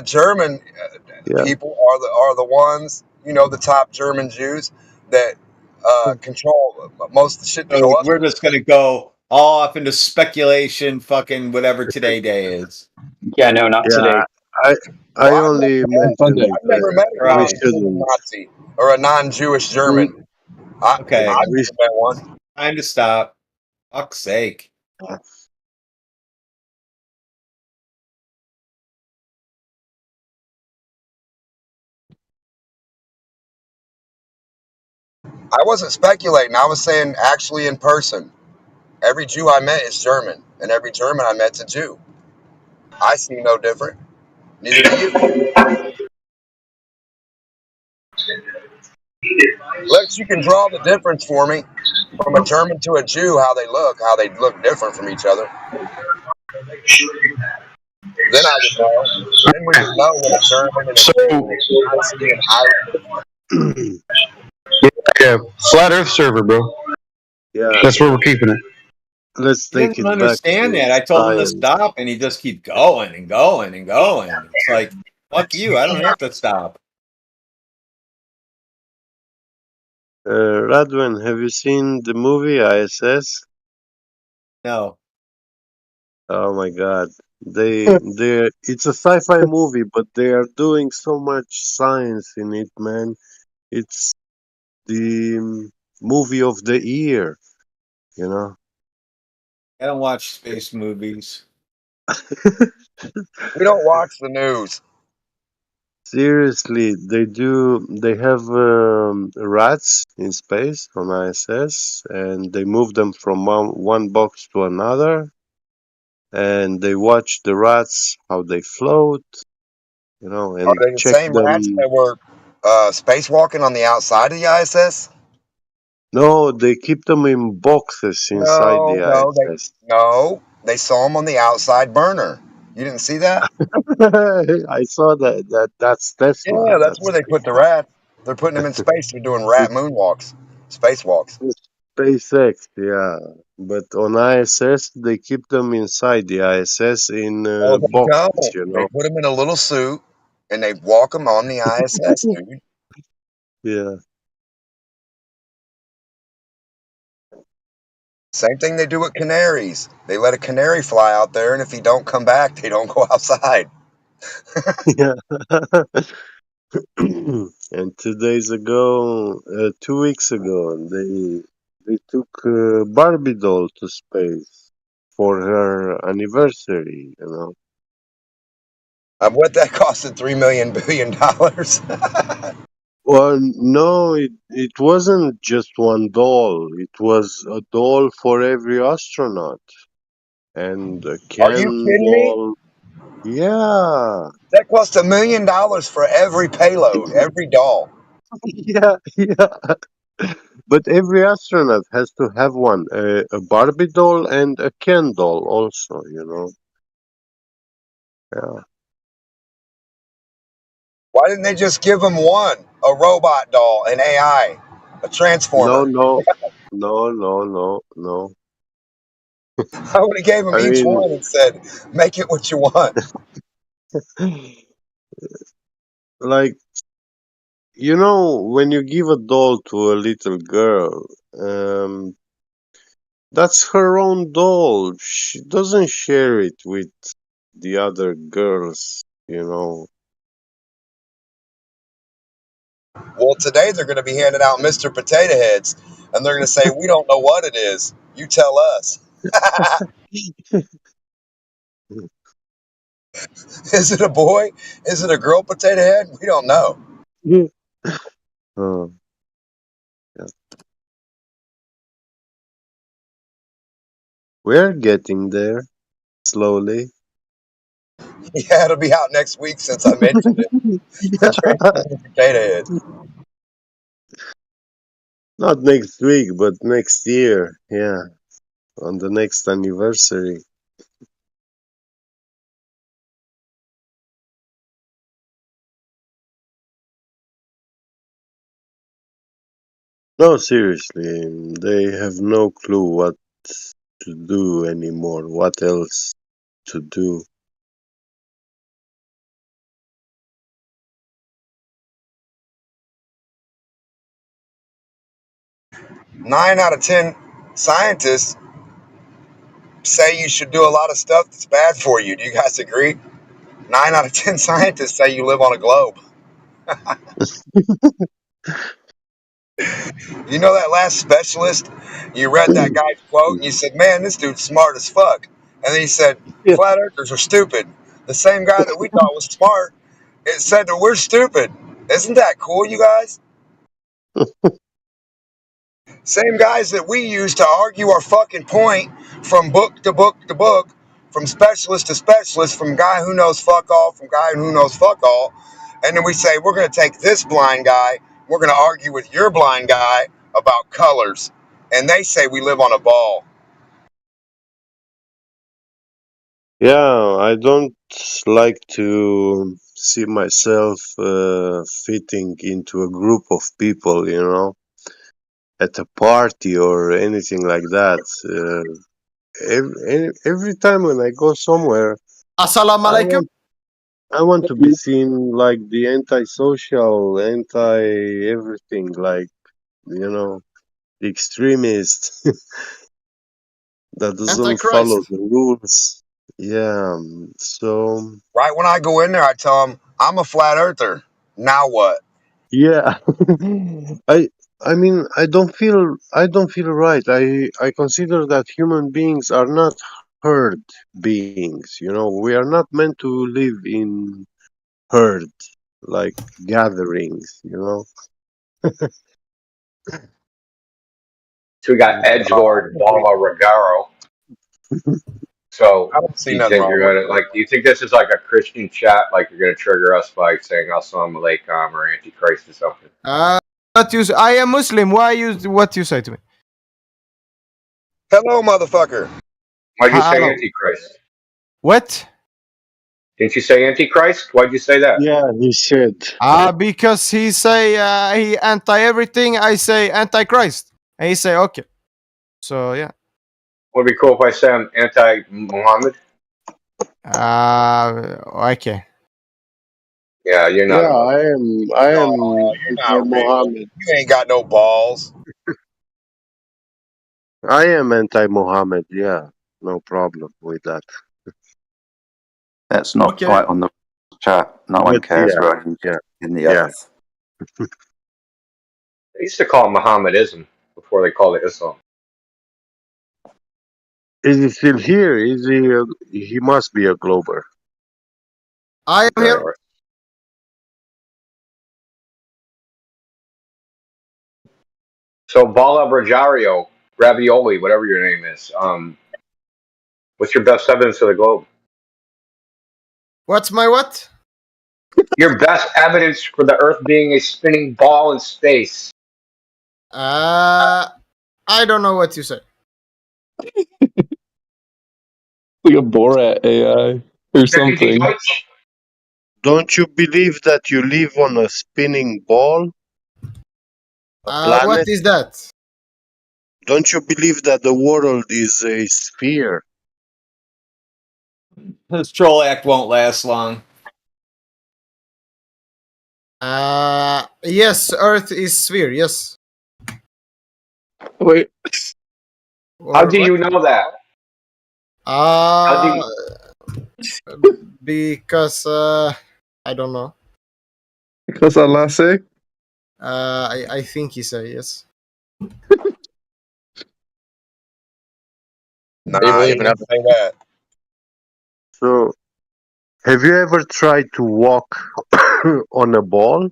German
Yeah.
people are the ones, the top German Jews that control most of the shit that
So
go up?
we're just gonna go all off into speculation, fucking whatever today day is.
Yeah, no, not today.
I only mentioned
I've never met a
we
non-German
shouldn't.
Nazi or a non-Jewish German.
Okay.
I've never met one.
Time to stop. Fuck's sake.
I wasn't speculating. I was saying actually in person. Every Jew I met is German, and every German I met's a Jew. I see no different. Neither do you. Lex, you can draw the difference for me from a German to a Jew, how they look different from each other. Then I would know. Then we would know what a German and a Jew and a Nazi and Irish.
Yeah, flat Earth server, bro.
Yeah,
that's where we're keeping it.
Let's
He doesn't understand that. I told him to stop, and he just keeps going and going and going. It's like, fuck you. I don't have to stop.
Radwin, have you seen the movie ISS?
No.
Oh my God, it's a sci-fi movie, but they are doing so much science in it, man. It's the movie of the year,
I don't watch space movies.
We don't watch the news.
Seriously, they have rats in space on ISS, and they move them from one box to another, and they watch the rats how they float, and
Are they the
check
same
them.
rats that were spacewalking on the outside of the ISS?
No, they keep them in boxes inside the ISS.
They saw them on the outside burner. You didn't see that?
I saw that. That's Tesla.
Yeah, that's where they put the rat. They're putting them in space. They're doing rat moonwalks, spacewalks.
SpaceX, yeah. But on ISS, they keep them inside the ISS in boxes,
They put them in a little suit, and they walk them on the ISS, dude.
Yeah.
Same thing they do with canaries. They let a canary fly out there, and if he don't come back, they don't go outside.
Yeah. And 2 weeks ago, they took Barbie doll to space for her anniversary.
What that costed $3 billion.
Well, no, it wasn't just one doll. It was a doll for every astronaut. And a
Are you
Ken
kidding me?
doll. Yeah.
That cost $1 million for every payload, every doll.
Yeah, yeah. But every astronaut has to have one, a Barbie doll and a Ken doll also, you know. Yeah.
Why didn't they just give him one? A robot doll, an AI, a
No,
transformer.
no, no.
I would have gave him
I
each
mean,
one and said, make it what you want.
like, you know, when you give a doll to a little girl, that's her own doll. She doesn't share it with the other girls, you know.
Well, today they're going to be handing out Mr. Potato Heads, and they're going to say, we don't know what it is. You tell us. Is it a boy? Is it a girl potato head? We don't know.
Oh, yeah. We're getting there slowly.
Yeah, it'll be out next week since I mentioned it. The Transformer Potato Heads.
Not next week, but next year. Yeah, on the next anniversary. No, seriously, they have no clue what to do anymore. What else to do?
9 out of 10 scientists say you should do a lot of stuff that's bad for you. Do you guys agree? 9 out of 10 scientists say you live on a globe. You know that last specialist? You read that guy's quote and you said, man, this dude's smart as fuck. And then he said,
Yeah.
flat earthers are stupid. The same guy that we thought was smart, it said that we're stupid. Isn't that cool, you guys? Same guys that we use to argue our fucking point from book to book to book, from specialist to specialist, from guy who knows fuck all, from guy who knows fuck all. And then we say, we're going to take this blind guy, we're going to argue with your blind guy about colors. And they say we live on a ball.
Yeah, I don't like to see myself fitting into a group of people, you know, at a party or anything like that. Every time when I go somewhere,
Assalamu alaikum.
I want to be seen like the antisocial, anti-everything, like, you know, the extremist that doesn't follow the rules. Yeah, so
Right when I go in there, I tell them, I'm a flat earther. Now what?
yeah, I I mean I don't feel right. I consider that human beings are not herd beings. You know, we are not meant to live in herd like gatherings. You know.
So we got Edgelord Balma Regaro. So
I don't see
do you
nothing
think
wrong
you're
with
gonna do you think this is like a Christian chat, like you're gonna trigger us by saying Assalamu alaikum or Antichrist or something?
What you? I am Muslim. Why you? What you say to me?
Hello, motherfucker.
Why'd you say
Hello.
Antichrist?
What?
Didn't you say Antichrist? Why'd you say that?
Yeah, he said.
Because he say he anti everything. I say antichrist, and he say okay. So yeah.
Would it be cool if I said I'm anti-Muhammad?
Okay.
Yeah, you're not.
Yeah, I am
You're not real.
anti-Muhammad.
You ain't got no balls.
I am anti-Muhammad. Yeah, no problem with that.
That's not quite on the chat. No one
But
cares
yeah,
where
yeah,
in the
yeah.
earth.
They used to call it Mohammedism before they called it Islam.
Is he still here? Is he? He must be a glober.
I am here.
So Bala Brajario, Ravioli, whatever your name is. What's your best evidence of the globe?
What's my what?
Your best evidence for the Earth being a spinning ball in space.
I don't know what you said.
Like a Borat AI or something.
Don't you believe that you live on a spinning ball?
What
Planet?
is that?
Don't you believe that the world is a sphere?
This troll act won't last long.
Yes, Earth is sphere. Yes.
Wait.
How do you know that?
Because I don't know.
Because Allah say?
I think he said yes.
Nah, you never say that.
So, have you ever tried to walk on a ball?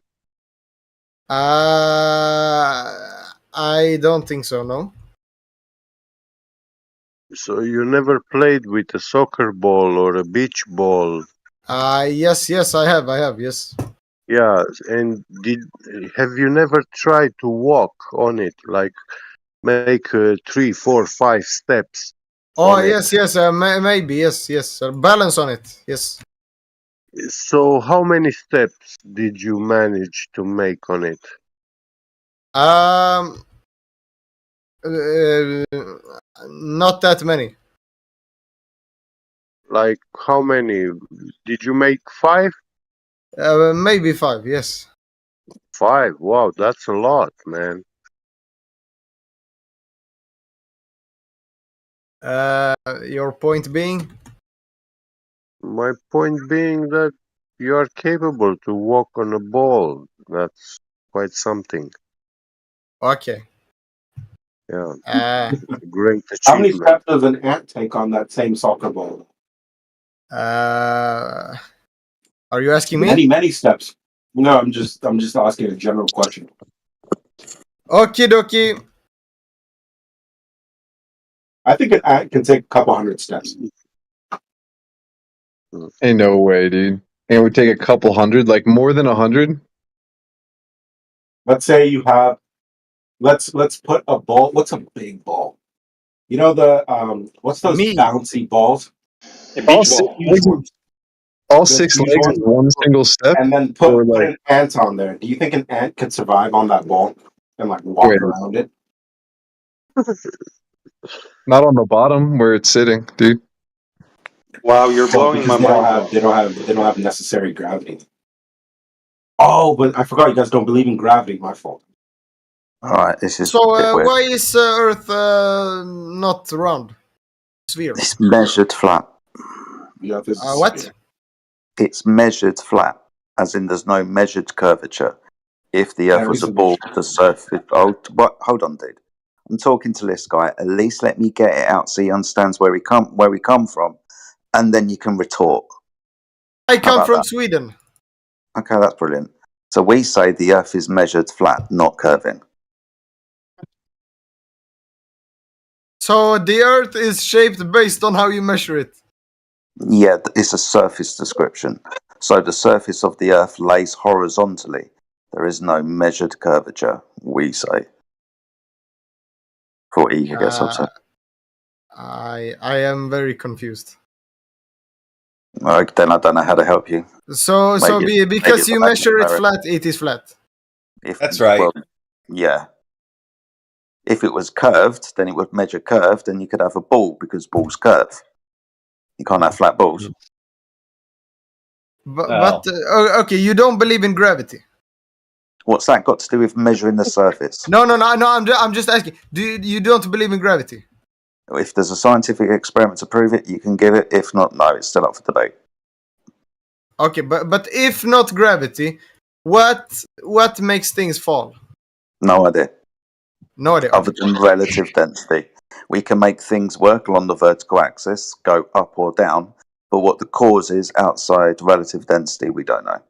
I don't think so. No.
So you never played with a soccer ball or a beach ball?
Yes, I have. Yes.
Yeah, and have you never tried to walk on it, like make 3, 4, 5 steps?
Oh yes. Maybe yes. Balance on it. Yes.
So how many steps did you manage to make on it?
Not that many.
Like how many? Did you make 5?
Maybe 5. Yes.
5. Wow, that's a lot, man.
Your point being?
My point being that you are capable to walk on a ball. That's quite something.
Okay.
Yeah. Great achievement.
How many steps does an ant take on that same soccer ball?
Are you asking me?
Many steps. No, I'm just asking a general question.
Okie dokie.
I think an ant can take a couple hundred steps.
Ain't no way, dude. It would take a couple hundred, like more than 100.
Let's say you have. Let's put a ball. What's a big ball? You know the what's those bouncy balls?
All 6 legs in one single step.
And then put an ant on there. Do you think an ant could survive on that ball and like walk around it?
Not on the bottom where it's sitting, dude.
Wow, you're blowing my mind.
They don't have necessary gravity. Oh, but I forgot you guys don't believe in gravity. My fault.
All right, this is
So why is Earth not round? Sphere.
It's measured flat.
What?
It's measured flat, as in there's no measured curvature. If the Earth was a ball, the surface. Oh, hold on, dude. I'm talking to this guy. At least let me get it out so he understands where we come from, and then you can retort.
I come from Sweden.
Okay, that's brilliant. So we say the Earth is measured flat, not curving.
So the Earth is shaped based on how you measure it.
Yeah, it's a surface description. So the surface of the Earth lays horizontally. There is no measured curvature, we say. For E, I guess I'd say.
I am very confused.
Then I don't know how to help you.
Because you measure it flat, it is flat.
That's right.
Well, yeah. If it was curved, then it would measure curved, and you could have a ball because balls curve. You can't have flat balls.
But okay, you don't believe in gravity.
What's that got to do with measuring the surface?
No. I'm just asking. You don't believe in gravity?
If there's a scientific experiment to prove it, you can give it. If not, no, it's still up for debate.
Okay, but if not gravity, what makes things fall?
No idea.
No idea.
Other than relative density. We can make things work along the vertical axis, go up or down, but what the cause is outside relative density, we don't know.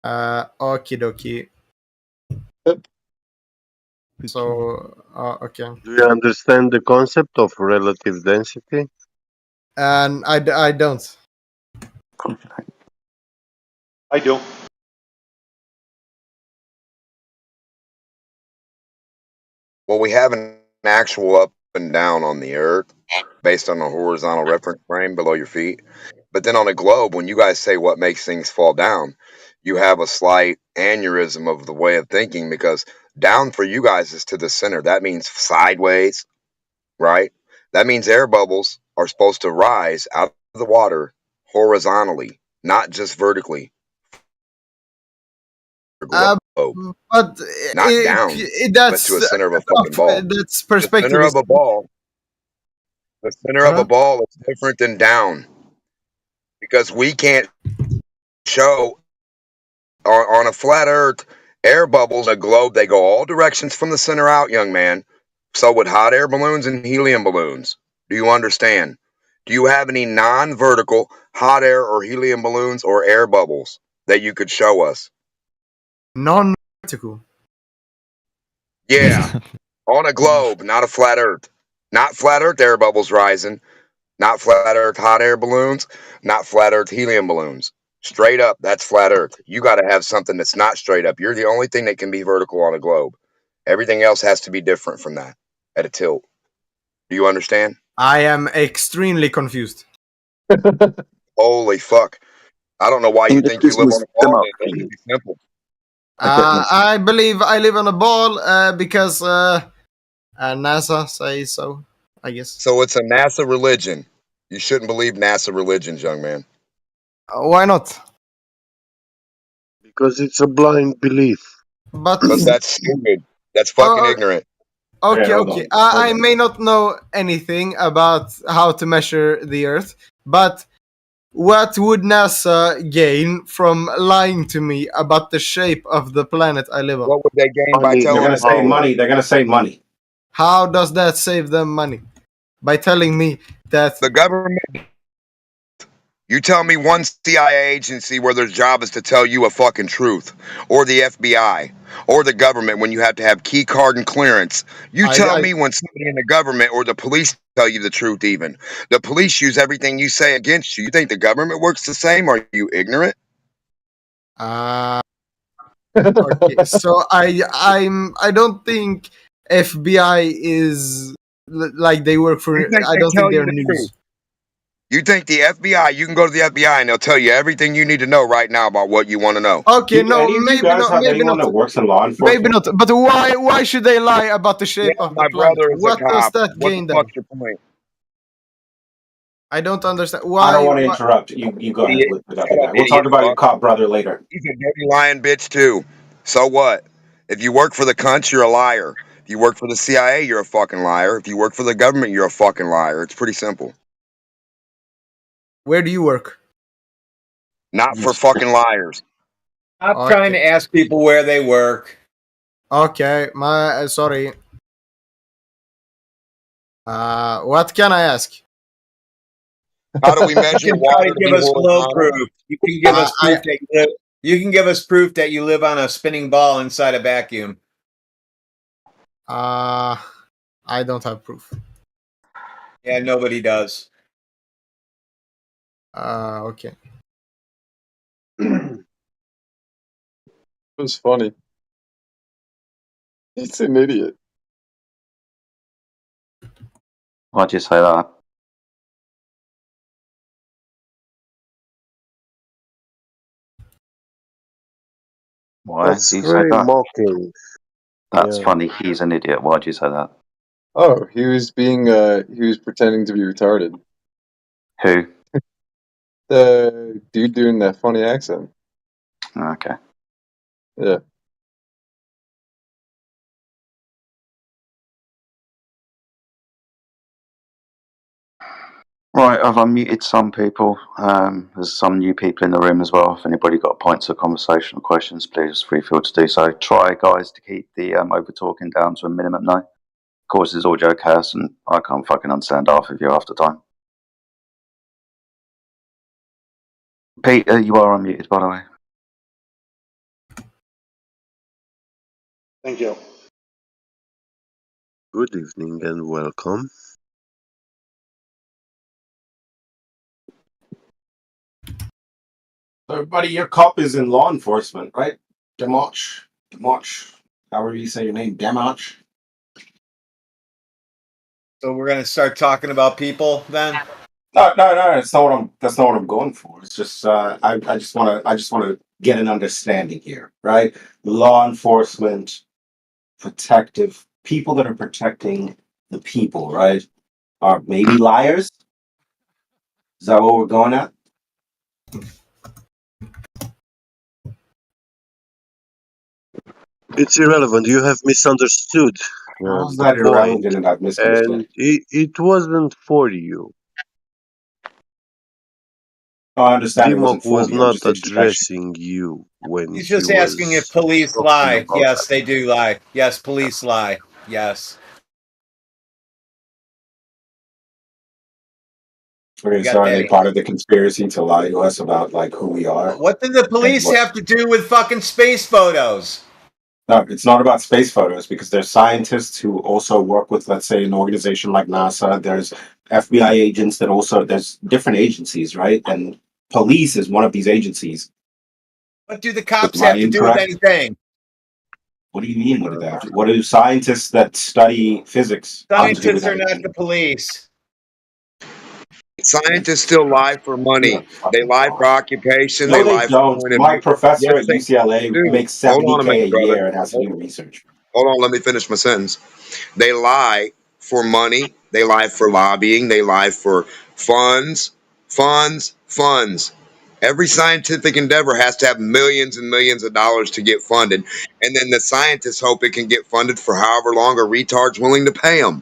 Okie dokie. So, okay.
Do you understand the concept of relative density?
And I don't.
I do.
Well, we have an actual up and down on the Earth based on a horizontal reference frame below your feet. But then on a globe, when you guys say what makes things fall down, you have a slight aneurysm of the way of thinking because down for you guys is to the center. That means sideways, right? That means air bubbles are supposed to rise out of the water horizontally, not just vertically.
But
Not down,
that's
but to a center of a fucking ball.
That's
The
perspective.
center of a ball. The center of a ball is different than down because we can't show on a flat Earth air bubbles. A globe, they go all directions from the center out, young man. So would hot air balloons and helium balloons. Do you understand? Do you have any non-vertical hot air or helium balloons or air bubbles that you could show us?
Non-vertical.
Yeah, on a globe, not a flat Earth. Not flat Earth air bubbles rising. Not flat Earth hot air balloons. Not flat Earth helium balloons. Straight up, that's flat Earth. You got to have something that's not straight up. You're the only thing that can be vertical on a globe. Everything else has to be different from that at a tilt. Do you understand?
I am extremely confused.
Holy fuck. I don't know why you think you live on a ball. It's pretty simple.
I believe I live on a ball because NASA says so, I guess.
So it's a NASA religion. You shouldn't believe NASA religions, young man.
Why not?
Because it's a blind belief.
But
that's stupid. That's fucking ignorant.
Okay. I may not know anything about how to measure the Earth, but what would NASA gain from lying to me about the shape of the planet I live on?
What would they gain by telling
They're going to save money. They're going to save money.
How does that save them money? By telling me that
the government. You tell me one CIA agency where their job is to tell you a fucking truth, or the FBI, or the government when you have to have key card and clearance. You tell me when somebody in the government or the police tell you the truth. Even the police use everything you say against you. You think the government works the same? Are you ignorant?
Okay, so I don't think FBI is like they work for. I don't think they're news.
You think the FBI? You can go to the FBI and they'll tell you everything you need to know right now about what you want to know.
Okay, no, maybe not. Maybe not.
That works in law enforcement?
Maybe not. But why? Why should they lie about the shape of the planet?
Brother is
what
a cop.
does that gain them?
What's your point?
I don't understand. Why?
I don't want to interrupt. You go ahead with the other guy. We'll talk about your cop brother later.
He's a dirty lying bitch too. So what? If you work for the cunt, you're a liar. If you work for the CIA, you're a fucking liar. If you work for the government, you're a fucking liar. It's pretty simple.
Where do you work?
Not for fucking liars.
Stop trying to ask people where they work.
Okay, sorry. What can I ask?
How do we measure
You can
water?
give us flow proof. You can give us proof that you can give us proof that you live on a spinning ball inside a vacuum.
I don't have proof.
Yeah, nobody does.
Okay.
It was funny. He's an idiot.
Why'd you say that? Why
That's
do you say
very
that?
mocking.
That's
Yeah.
funny. He's an idiot. Why'd you say that?
Oh, he was pretending to be retarded.
Who?
The dude doing that funny accent.
Okay.
Yeah.
Right, I've unmuted some people. There's some new people in the room as well. If anybody got points of conversation or questions, please feel free to do so. Try, guys, to keep the over talking down to a minimum now. Of course, it's audio chaos, and I can't fucking understand half of you half the time. Peter, you are unmuted, by the way.
Thank you.
Good evening and welcome.
Everybody, your cop is in law enforcement, right? Democh. However you say your name, Democh.
So we're gonna start talking about people then.
No. That's not what I'm going for. It's just I just wanna get an understanding here, right? Law enforcement, protective people that are protecting the people, right? Are maybe liars. Is that what we're going at?
It's irrelevant. You have misunderstood
How's
the
that
point,
irrelevant and I've misunderstood?
and it wasn't for you.
I understand it
Dimok
wasn't for
was
me. I'm
not
just asking.
addressing you when
He's
he
just asking if
was
police
talking
lie.
about
Yes,
that.
they do lie. Yes, police lie. Yes.
Okay, so are they part of the conspiracy to lie to us about like who we are?
What did the police have to do with fucking space photos?
No, it's not about space photos because there's scientists who also work with, let's say, an organization like NASA. There's FBI agents that also, there's different agencies, right? And police is one of these agencies.
What do the cops have to do with anything?
What do you mean? What do they have to? What do scientists that study physics have to do with
Scientists are
anything?
not the police.
Scientists still lie for money. They lie for occupation.
No,
they
they
lie
don't.
for
My professor
Yes,
at
they
UCLA
do.
makes
Hold on a
$70K
minute,
a
brother.
year and has to do research.
Hold on, let me finish my sentence. They lie for money. They lie for lobbying. They lie for funds. Every scientific endeavor has to have millions and millions of dollars to get funded. And then the scientists hope it can get funded for however long a retard's willing to pay them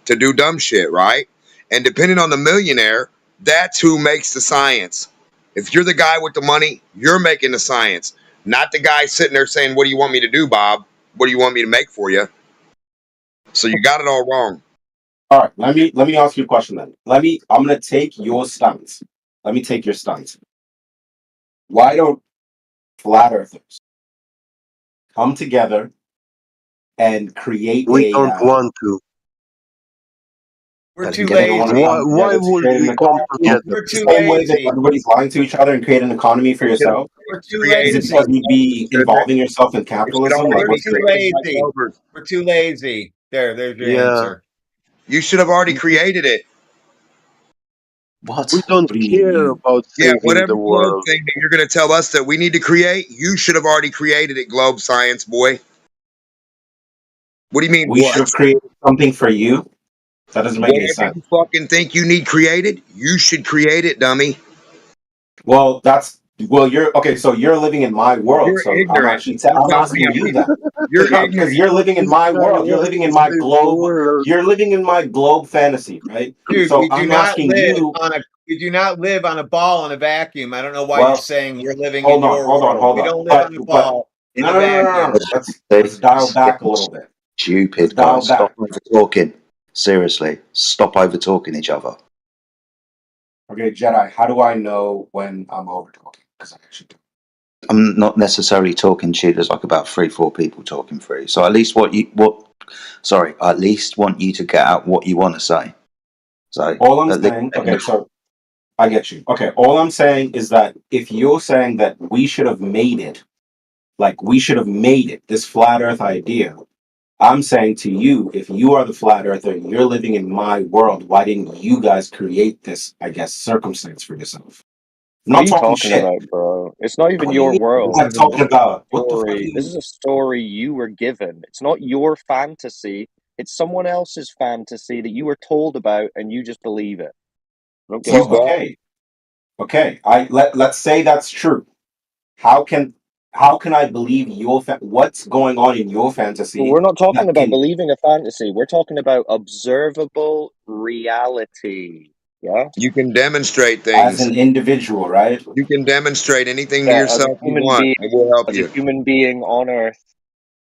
to do dumb shit, right? And depending on the millionaire, that's who makes the science. If you're the guy with the money, you're making the science, not the guy sitting there saying, "What do you want me to do, Bob? What do you want me to make for you?" So you got it all wrong.
All right, let me ask you a question then. I'm gonna take your stance. Let me take your stance. Why don't flat earthers come together and create
We don't want to.
We're too lazy.
Why would we come together?
We're too
The same way that
lazy.
everybody's lying to each other and create an economy for yourself.
We're too
Is it
lazy.
because you'd be involving yourself in capitalism? Like
We're
what's
too lazy. We're too lazy. There's your answer.
You should have already created it.
What?
We don't care about saving
whatever
the
globe
world.
thing that you're going to tell us that we need to create, you should have already created it, globe science boy. What do you mean?
We should have created something for you. That doesn't make any
Whatever
sense.
you fucking think you need created, you should create it, dummy.
Well, you're okay. So you're living in my world.
You're
So
ignorant.
I'm asking you that.
You're
Because you're living in my world. You're living in my globe. You're living in my globe fantasy, right?
Dude,
so
we do
I'm
not
asking
live
you.
we do not live on a ball in a vacuum. I don't know why
Well,
you're saying we're living in your world.
Hold
We
on.
don't live on a ball in a vacuum.
Let's dial back a little bit.
Stupid, guys. Stop over talking. Seriously, stop over talking each other.
Okay, Jedi, how do I know when I'm over talking? Because I actually do.
I'm not necessarily talking to you. There's like about 3-4 people talking through. So at least I at least want you to get out what you want to say. So
all I'm saying, okay, so I get you. Okay, all I'm saying is that if you're saying that we should have made it, this flat Earth idea, I'm saying to you, if you are the flat earther, you're living in my world, why didn't you guys create this, I guess, circumstance for yourself? I'm
What
not
are you
talking
talking
shit.
about, bro? It's not even
What do you
your
mean?
world.
I'm talking about what the fuck
Story. This is a story you were given. It's not your fantasy. It's someone else's fantasy that you were told about, and you just believe it. I don't give a fuck.
Okay. Let's say that's true. How can I believe your what's going on in your fantasy?
But we're not talking about believing a fantasy. We're talking about observable reality. Yeah.
You can demonstrate
as
things.
an individual, right?
You can demonstrate anything to
Yeah, as a
yourself you
human
want,
being,
and we'll help
as
you.
a human being on Earth,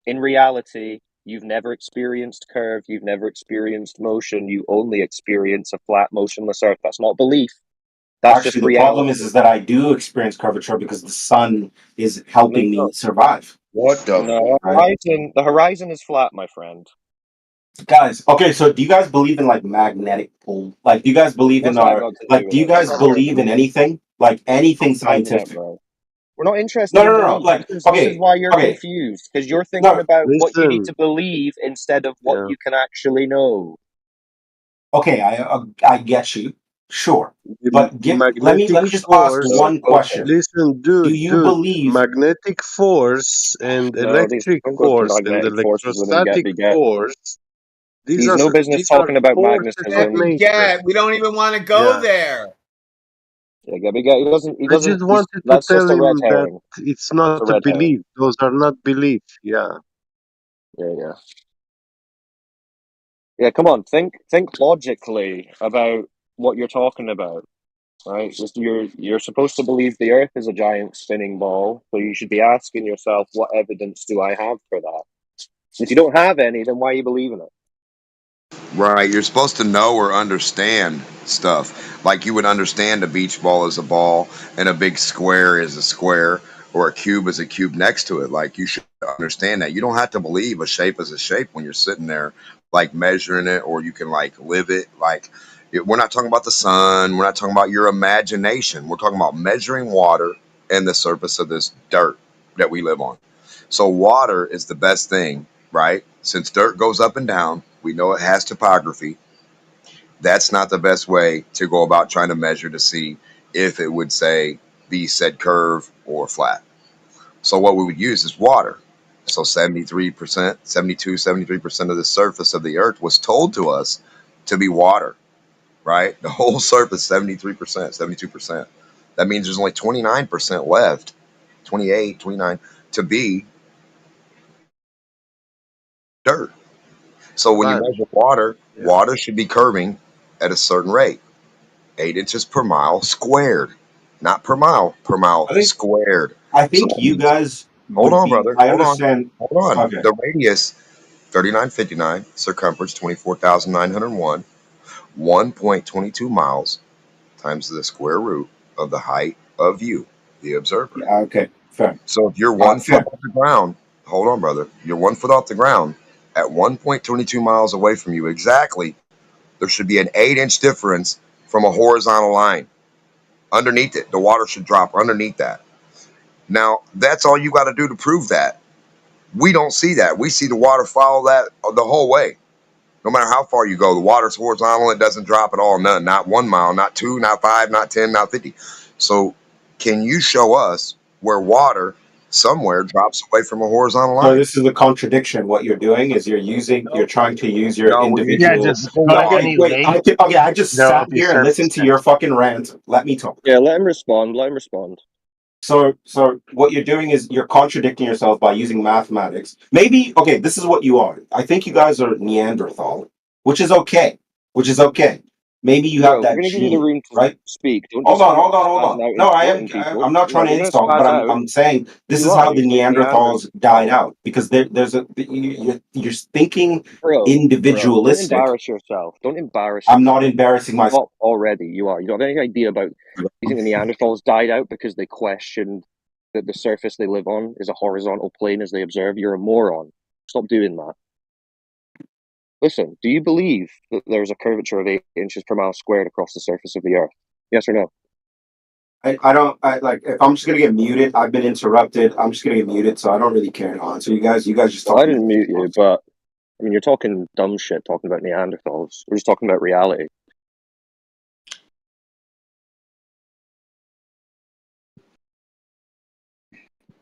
in reality, you've never experienced curve. You've never experienced motion. You only experience a flat, motionless Earth. That's not belief. That's
Actually,
just
the
reality.
problem is that I do experience curvature because the sun is helping me survive.
What the?
No, the horizon is flat, my friend.
Guys, okay, so do you guys believe in like magnetic pull? Like, do you guys believe in our like? Do you guys believe in anything? Like anything scientific?
We're not interested in belief.
Like,
this
okay,
is why you're
okay.
confused, because you're thinking about what you need to believe instead of what you can actually know.
Okay, I get you. Sure, but let me just ask one question.
Listen, dude,
do you believe
magnetic force and electric force and electrostatic force?
He's no business talking about magnetism.
Yeah, we don't even want to go there.
Yeah, Gabby, he doesn't.
I just wanted to tell him that it's not a belief. Those are not belief. Yeah.
Yeah, come on, think logically about what you're talking about, right? You're supposed to believe the Earth is a giant spinning ball, so you should be asking yourself, what evidence do I have for that? If you don't have any, then why are you believing it?
Right, you're supposed to know or understand stuff. Like you would understand a beach ball is a ball and a big square is a square or a cube is a cube next to it. Like you should understand that. You don't have to believe a shape is a shape when you're sitting there like measuring it, or you can like live it. Like we're not talking about the sun, we're not talking about your imagination. We're talking about measuring water and the surface of this dirt that we live on. So water is the best thing, right? Since dirt goes up and down, we know it has topography. That's not the best way to go about trying to measure to see if it would say be said curve or flat. So what we would use is water. So 73%, 72, 73% of the surface of the earth was told to us to be water, right? The whole surface, 73%, 72%. That means there's only 29% left, 28, 29, to be dirt. So when you measure water, water should be curving at a certain rate, 8 inches per mile squared, not per mile squared.
I think you guys.
Hold on, brother.
I understand.
Hold on.
Okay.
The radius, 3959, circumference 24,901, 1.22 miles times the square root of the height of you, the observer.
Yeah, okay, fair.
So if you're 1 foot off the ground, hold on, brother. You're 1 foot off the ground at 1.22 miles away from you exactly. There should be an 8-inch difference from a horizontal line. Underneath it, the water should drop underneath that. Now, that's all you got to do to prove that. We don't see that. We see the water follow that the whole way. No matter how far you go, the water's horizontal. It doesn't drop at all. None. Not 1 mile, not 2, not 5, not 10, not 50. So can you show us where water somewhere drops away from a horizontal line?
So this is a contradiction. What you're doing is you're trying to use your individual. I just sat here and listened to your fucking rant. Let me talk.
Yeah, let him respond.
So what you're doing is you're contradicting yourself by using mathematics. Maybe, okay, this is what you are. I think you guys are Neanderthal, which is okay. Maybe you have that gene, right?
Speak.
Hold on. No, I'm not trying to insult, but I'm saying this is how the Neanderthals died out, because you're thinking individualistic.
Don't embarrass yourself.
I'm not embarrassing myself.
Already, you are. You don't have any idea about. You think the Neanderthals died out because they questioned that the surface they live on is a horizontal plane as they observe? You're a moron. Stop doing that. Listen, do you believe that there's a curvature of 8 inches per mile squared across the surface of the Earth? Yes or no?
I don't if I'm just gonna get muted. I've been interrupted. I'm just gonna get muted, so I don't really care to answer you guys. You guys just talk.
I didn't mute you, but I mean, you're talking dumb shit talking about Neanderthals. We're just talking about reality.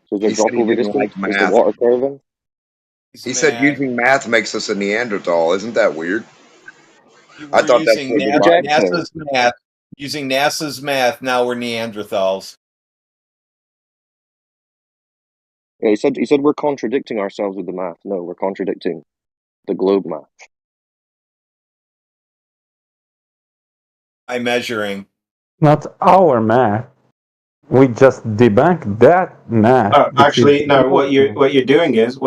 So
he said he didn't like math.
Is the water curving?
He said using math makes us a Neanderthal. Isn't that weird? I thought that's
NASA's math. Using NASA's math, now we're Neanderthals.
Yeah, he said we're contradicting ourselves with the math. No, we're contradicting the globe math.
By measuring.
Not our math. We just debunk that math.
Actually, no. What you're doing is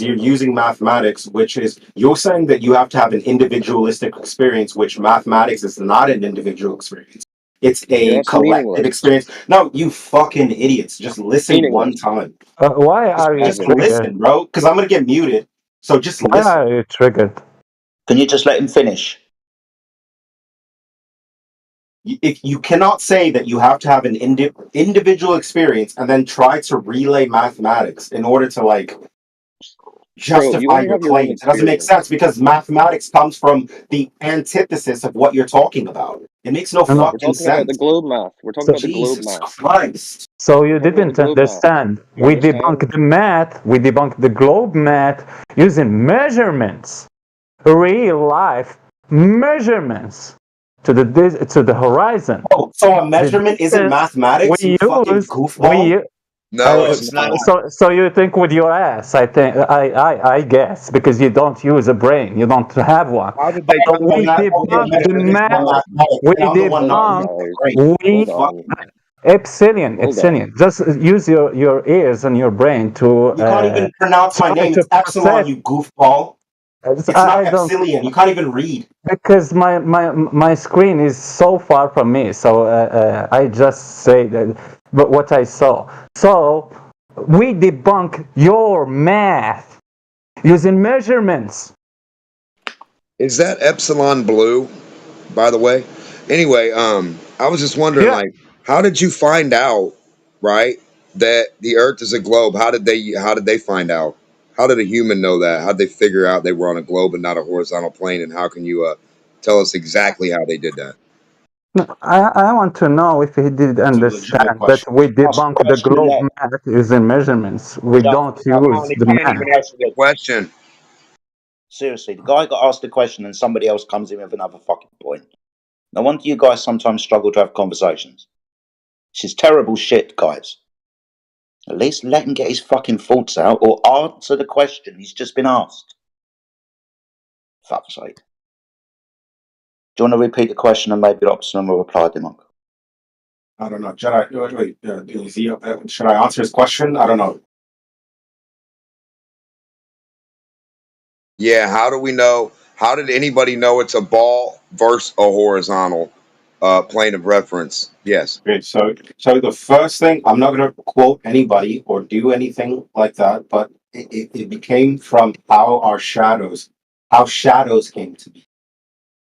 you're using mathematics, which is you're saying that you have to have an individualistic experience, which mathematics is not an individual experience. It's a collective experience. No, you fucking idiots. Just listen one time.
Why are you
just listen, bro? Because I'm gonna get muted. So just listen.
Why are you triggered?
Can you just let him finish?
If you cannot say that you have to have an individual experience and then try to relay mathematics in order to like justify your claims. It doesn't make sense because mathematics comes from the antithesis of what you're talking about. It makes no fucking sense.
About the globe math. We're talking about the globe math.
Jesus Christ.
So you didn't understand. We debunked the math. We debunked the globe math using measurements, real life measurements to the horizon.
Oh, so a measurement isn't mathematics?
We
you fucking goofball.
No, it's not.
So you think with your ass? I think I guess because you don't use a brain, you don't have one.
How did they
We debunked the math. We debunked. Epsilon. Just use your ears and your brain to.
You can't even pronounce my name. It's Epsilon, you goofball. It's not Epsilon. You can't even read.
Because my screen is so far from me, so I just say that. But what I saw. So we debunk your math using measurements.
Is that epsilon blue, by the way? Anyway, I was just wondering, like, how did you find out, right, that the Earth is a globe? How did they find out? How did a human know that? How did they figure out they were on a globe and not a horizontal plane? And how can you tell us exactly how they did that?
I want to know if he did understand that we debunk the globe math using measurements. We don't use the math.
Question.
Seriously, the guy got asked a question and somebody else comes in with another fucking point. No wonder you guys sometimes struggle to have conversations. This is terrible shit, guys. At least let him get his fucking thoughts out or answer the question he's just been asked. Fuck's sake. Do you want to repeat the question and maybe Optimum will reply, Dimok?
I don't know. Should I answer his question? I don't know.
Yeah, how do we know? How did anybody know it's a ball versus a horizontal plane of reference? Yes.
Okay, so the first thing, I'm not going to quote anybody or do anything like that, but it became from how shadows came to be,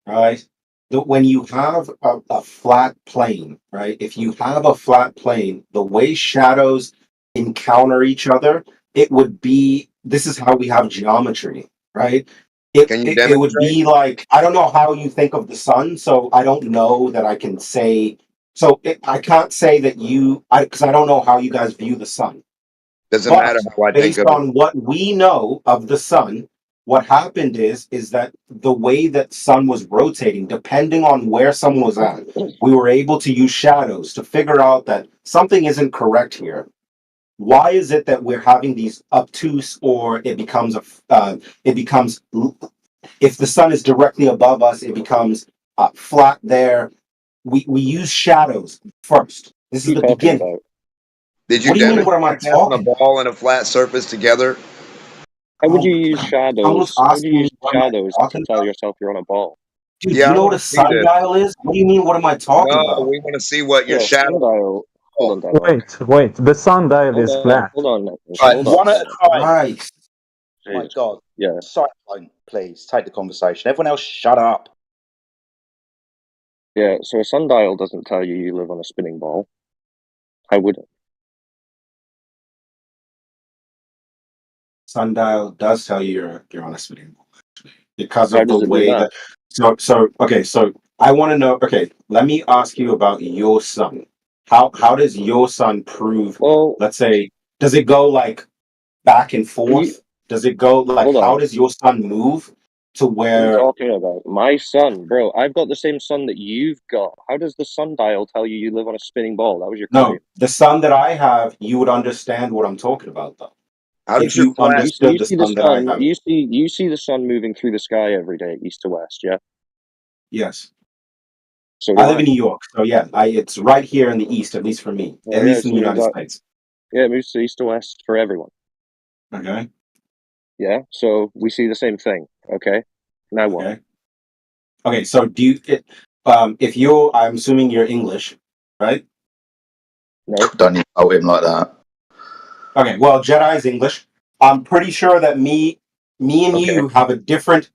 right? When you have a flat plane, right? If you have a flat plane, the way shadows encounter each other, it would be, this is how we have geometry, right? It would be like, I don't know how you think of the sun, so I don't know that I can say, I can't say that because I don't know how you guys view the sun.
Doesn't matter how I think of it.
Based on what we know of the sun, what happened is that the way that sun was rotating, depending on where someone was at, we were able to use shadows to figure out that something isn't correct here. Why is it that we're having these obtuse, or it becomes if the sun is directly above us, it becomes flat there. We use shadows first. This is the beginning.
Did you demonstrate on a ball and a flat surface together?
How would you use shadows? How would you use shadows to tell yourself you're on a ball?
Dude, do you know what a sundial is? What do you mean? What am I talking about?
No, we want to see what your shadow.
Hold on,
Wait. The sundial is flat.
Hold on.
Right, one at a time.
Right.
Oh my God.
Yeah.
Cyclone, please take the conversation. Everyone else, shut up.
Yeah. So a sundial doesn't tell you live on a spinning ball. How would it?
Sundial does tell you you're on a spinning ball, actually, because of the way that. So I want to know. Okay, let me ask you about your sun. How does your sun prove?
Well,
let's say, does it go like back and forth? Does it go like? How does your sun move to where?
What are you talking about? My sun, bro. I've got the same sun that you've got. How does the sundial tell you live on a spinning ball? That was your question.
No, the sun that I have, you would understand what I'm talking about, though.
How does you
understood the sun that I have?
You see the sun moving through the sky every day, east to west, yeah?
Yes.
So
I live in New York, so yeah, it's right here in the east, at least for me, at least in the United States.
Yeah, it moves to east to west for everyone.
Okay.
Yeah, so we see the same thing. Okay. Now what?
Okay, so do you? If I'm assuming you're English, right?
No.
Don't insult him like that.
Okay, well, Jedi's English. I'm pretty sure that me and you have a different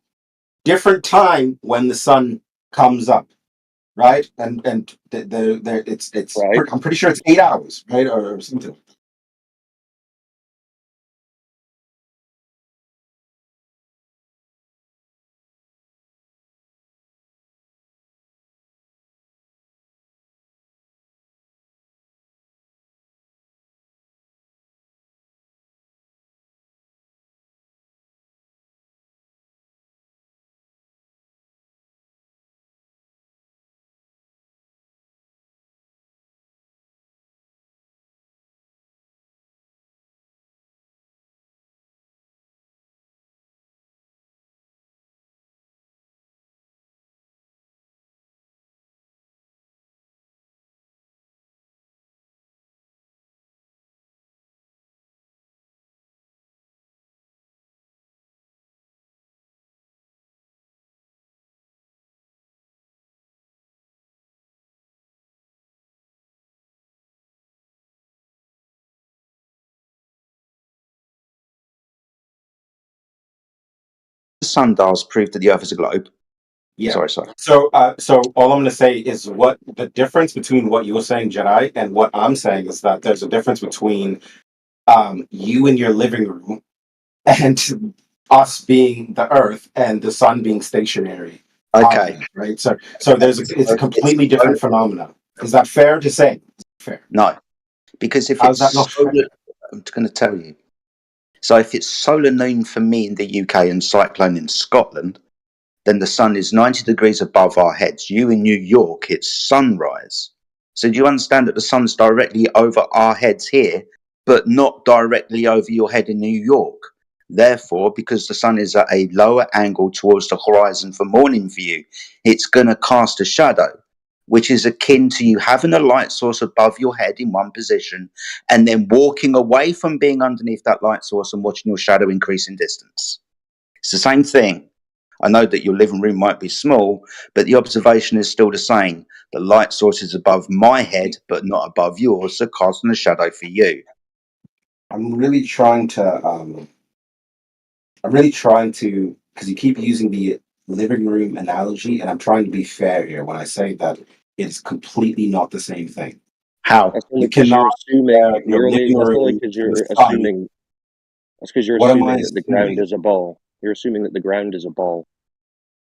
different time when the sun comes up, right? And it's
Right.
I'm pretty sure it's 8 hours, right, or something.
Sundials prove that the Earth is a globe.
Yeah.
Sorry.
So all I'm going to say is what the difference between what you're saying, Jedi, and what I'm saying is that there's a difference between you in your living room and us being the Earth and the sun being stationary.
Okay.
Right. So it's a completely different phenomenon. Is that fair to say? Fair.
No, because if
How's
it's
that not
solar,
fair?
I'm going to tell you. So if it's solar noon for me in the UK and cyclone in Scotland, then the sun is 90 degrees above our heads. You in New York, it's sunrise. So do you understand that the sun's directly over our heads here, but not directly over your head in New York? Therefore, because the sun is at a lower angle towards the horizon for morning view, it's going to cast a shadow, which is akin to you having a light source above your head in one position and then walking away from being underneath that light source and watching your shadow increase in distance. It's the same thing. I know that your living room might be small, but the observation is still the same. The light source is above my head, but not above yours, so casting a shadow for you.
I'm really trying to, because you keep using the living room analogy, and I'm trying to be fair here when I say that it's completely not the same thing.
How?
That's only
You
because you're
cannot
assuming.
your living
That's only
room
because
and
you're
the sun.
assuming. That's because you're
What am I
assuming that the ground
assuming?
is a ball. You're assuming that the ground is a ball.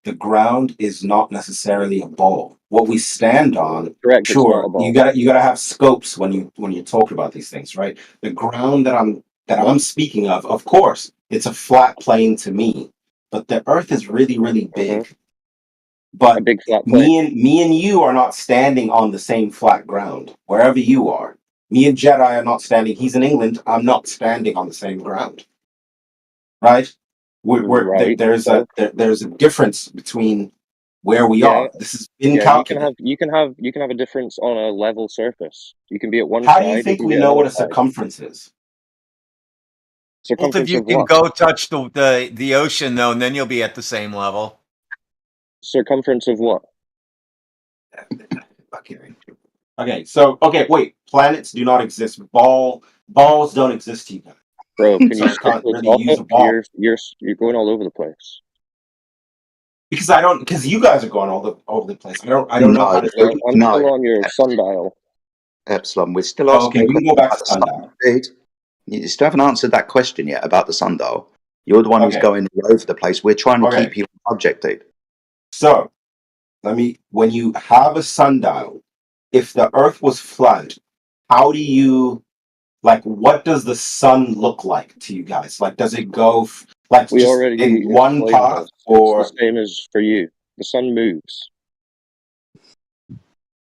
The ground is not necessarily a ball. What we stand on,
Correct. It's not a
sure,
ball.
you gotta have scopes when you talk about these things, right? The ground that I'm speaking of course, it's a flat plane to me, but the Earth is really, really big.
A
But
big flat plane.
me and you are not standing on the same flat ground wherever you are. Me and Jedi are not standing. He's in England. I'm not standing on the same ground, right?
Right.
There's a difference between where we
Yeah.
are. This has been
Yeah.
calculated.
You can have a difference on a level surface. You can be at one
How do you
side. You
think
can
we
be at
know what
another
a
side.
circumference is?
Both of
Circumference
you
of
can
what?
go touch the ocean though, and then you'll be at the same level.
Circumference of what?
Okay, so wait. Planets do not exist. Balls don't exist to you guys.
Bro, can
So
you
I
stick
can't
to the
really use a
topic?
ball
You're going all over the place.
because you guys are going all over the place. I don't know how to do it.
I'm still on your sundial.
Epsilon, we're still asking
Okay, we can go back to sundial.
Dude, you still haven't answered that question yet about the sundial. You're the one who's
Okay.
going all over the place. We're trying to
Okay.
keep you on subject, dude.
So when you have a sundial, if the Earth was flat, how do you what does the sun look like to you guys? Like, does it go
We
just
already
in one
explained
path,
this.
or
It's the same as for you. The sun moves.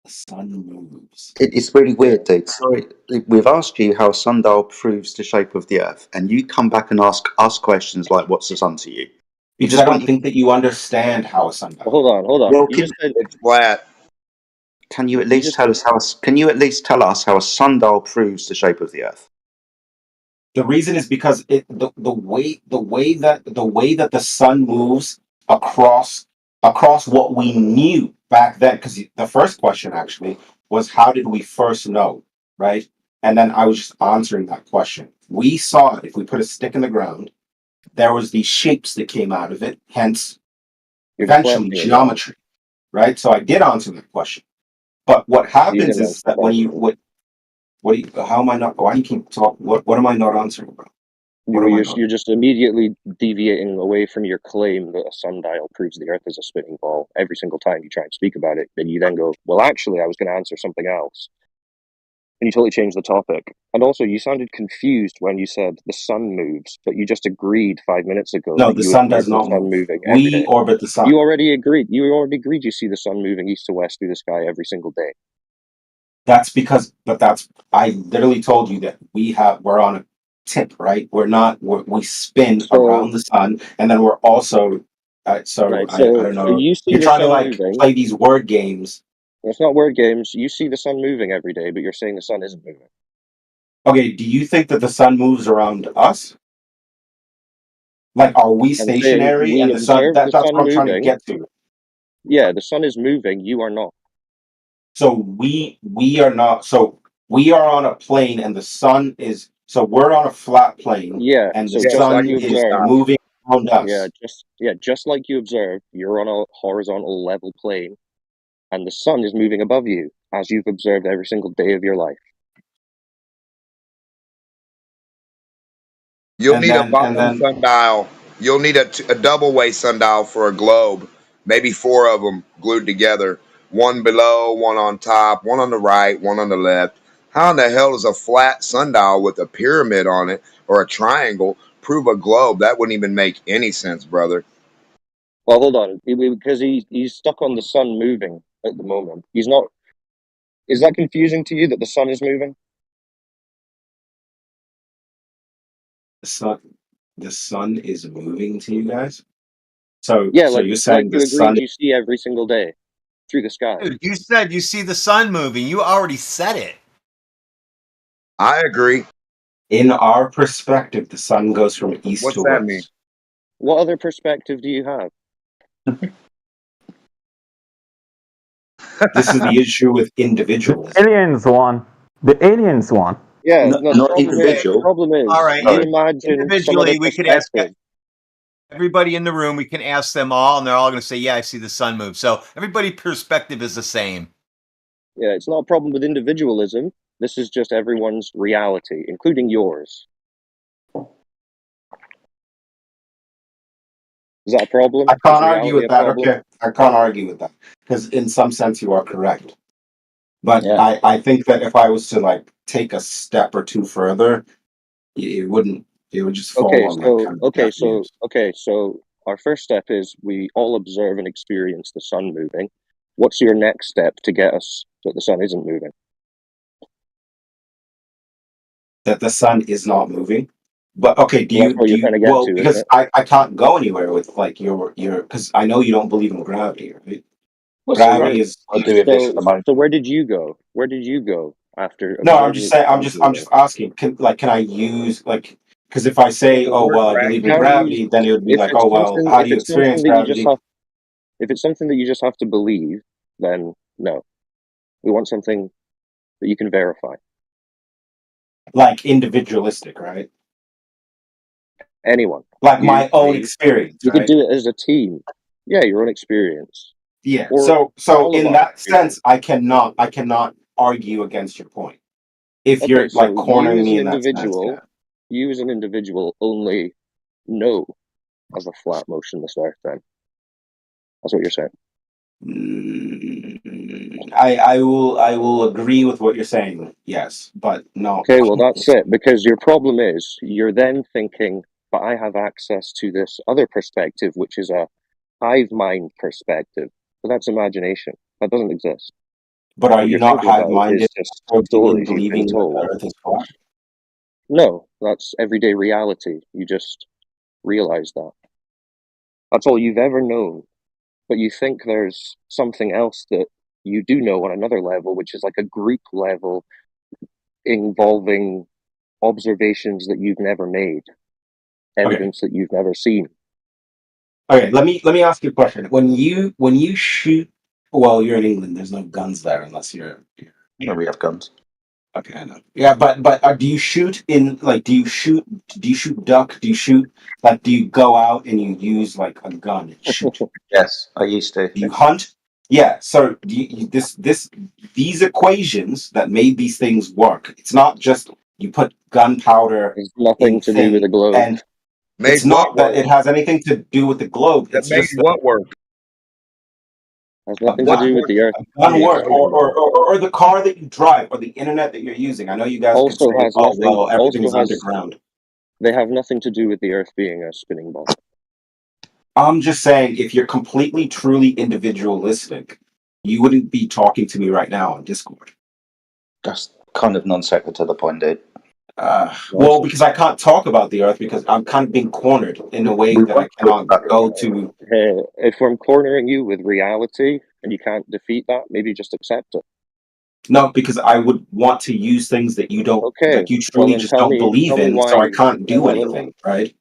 the sun moves?
It's really weird, dude. Sorry, we've asked you how a sundial proves the shape of the Earth, and you come back and ask us questions like, "What's the sun to you?"
Because I don't think that you understand how a sundial.
Hold on.
Well,
You just said
it's flat. Can you at least tell us how? Can you at least tell us how a sundial proves the shape of the Earth?
The reason is because the way that the sun moves across what we knew back then. Because the first question actually was, how did we first know, right? And then I was just answering that question. We saw it. If we put a stick in the ground, there was these shapes that came out of it. Hence, eventually geometry, right? So I did answer that question. But what happens is that when you what do you? How am I not? Why do you keep talking? What am I not answering about?
You're just immediately deviating away from your claim that a sundial proves the Earth is a spinning ball every single time you try and speak about it. Then you then go, well, actually, I was going to answer something else. And you totally changed the topic. And also, you sounded confused when you said the sun moves, but you just agreed 5 minutes ago
No,
that
the
you
sun does
observed the
not
sun
move.
moving every
We
day.
orbit the sun.
You already agreed. You already agreed you see the sun moving east to west through the sky every single day.
That's because, I literally told you that we're on a tip, right? We spin around the sun, and then we're also, I don't know.
You see
You're
the
trying to
sun moving.
play these word games.
It's not word games. You see the sun moving every day, but you're saying the sun isn't moving.
Okay, do you think that the sun moves around us? Like, are we stationary and the sun? That's what I'm trying to get to.
Yeah, the sun is moving. You are not.
So we are not. So we are on a plane, and the sun is. So we're on a flat plane.
Yeah,
and
so
the
just
sun
like you
is
observed,
moving around us.
Just like you observed, you're on a horizontal level plane, and the sun is moving above you, as you've observed every single day of your life.
You'll need a bottom sundial. You'll need a double way sundial for a globe. Maybe 4 of them glued together. One below, one on top, one on the right, one on the left. How in the hell does a flat sundial with a pyramid on it or a triangle prove a globe? That wouldn't even make any sense, brother.
Well, hold on, because he's stuck on the sun moving at the moment. He's not. Is that confusing to you that the sun is moving?
The sun is moving to you guys. So
Yeah,
so
like
you're saying
you
the sun?
agreed you see every single day through the sky.
Dude, you said you see the sun moving. You already said it.
I agree.
In our perspective, the sun goes from east
What's
to
that
west.
mean?
What other perspective do you have?
This is the issue with individuals.
Aliens one. The aliens one.
Yeah,
not individual.
The problem is,
All right.
you imagine
Individually, we could ask
perspective.
everybody in the room. We can ask them all, and they're all going to say, "Yeah, I see the sun move." So everybody's perspective is the same.
Yeah, it's not a problem with individualism. This is just everyone's reality, including yours. Is that a problem?
I can't argue with that. Okay, I can't argue with that because in some sense you are correct. But I think that if I was to take a step or two further, it wouldn't. It would just fall on
So our first step is we all observe and experience the sun moving. What's your next step to get us that the sun isn't moving?
That the sun is not moving. But okay, because I can't go anywhere with your because I know you don't believe in gravity, right? Gravity is.
So where did you go? Where did you go after?
No, I'm just saying. I'm just asking. Can I use because if I say, oh well, I believe in gravity, then it would be like, oh well, how do you experience gravity?
If it's something that you just have to believe, then no. We want something that you can verify.
Like individualistic, right?
Anyone.
My own experience.
You could do it as a team. Yeah, your own experience.
Yeah. So in that sense, I cannot argue against your point. If you're cornering me in that sense, yeah.
You as an individual only know as a flat motionless Earth. Then that's what you're saying.
I will agree with what you're saying. Yes, but no.
Okay, well that's it. Because your problem is you're then thinking, but I have access to this other perspective, which is a hive mind perspective. But that's imagination. That doesn't exist.
But are you not hive-minded?
Stories you've been told.
The Earth is flat?
No, that's everyday reality. You just realize that. That's all you've ever known. But you think there's something else that you do know on another level, which is like a group level involving observations that you've never made, evidence that you've never seen.
Okay, let me ask you a question. When you shoot, well, you're in England. There's no guns there unless you're.
No, we have guns.
Okay, I know. Yeah, but do you shoot in like? Do you shoot duck? Do you go out and you use like a gun and shoot?
Yes, I used to.
Do you hunt? Yeah. So these equations that made these things work. It's not just you put gunpowder
It's nothing
in
to do with the
thing,
globe.
and
Made
it's
what
not that
work?
it has anything to do with the globe.
That
It's
made
just
what work?
Has
a
nothing to do with the Earth.
gun work, or the car that you drive, or the internet that you're using. I know you guys could say,
Also has
"Oh
nothing.
well, everything's underground."
They have nothing to do with the Earth being a spinning ball.
I'm just saying, if you're completely, truly individualistic, you wouldn't be talking to me right now on Discord.
That's kind of non sequitur to the point, dude.
Well, because I can't talk about the Earth because I'm kind of being cornered in a way that I cannot go to.
If I'm cornering you with reality and you can't defeat that, maybe just accept it.
No, because I would want to use things that you don't,
Okay.
like you truly
then
just
tell
don't
me-
believe
tell me
in,
why-
so I can't do
well, then-
anything, right?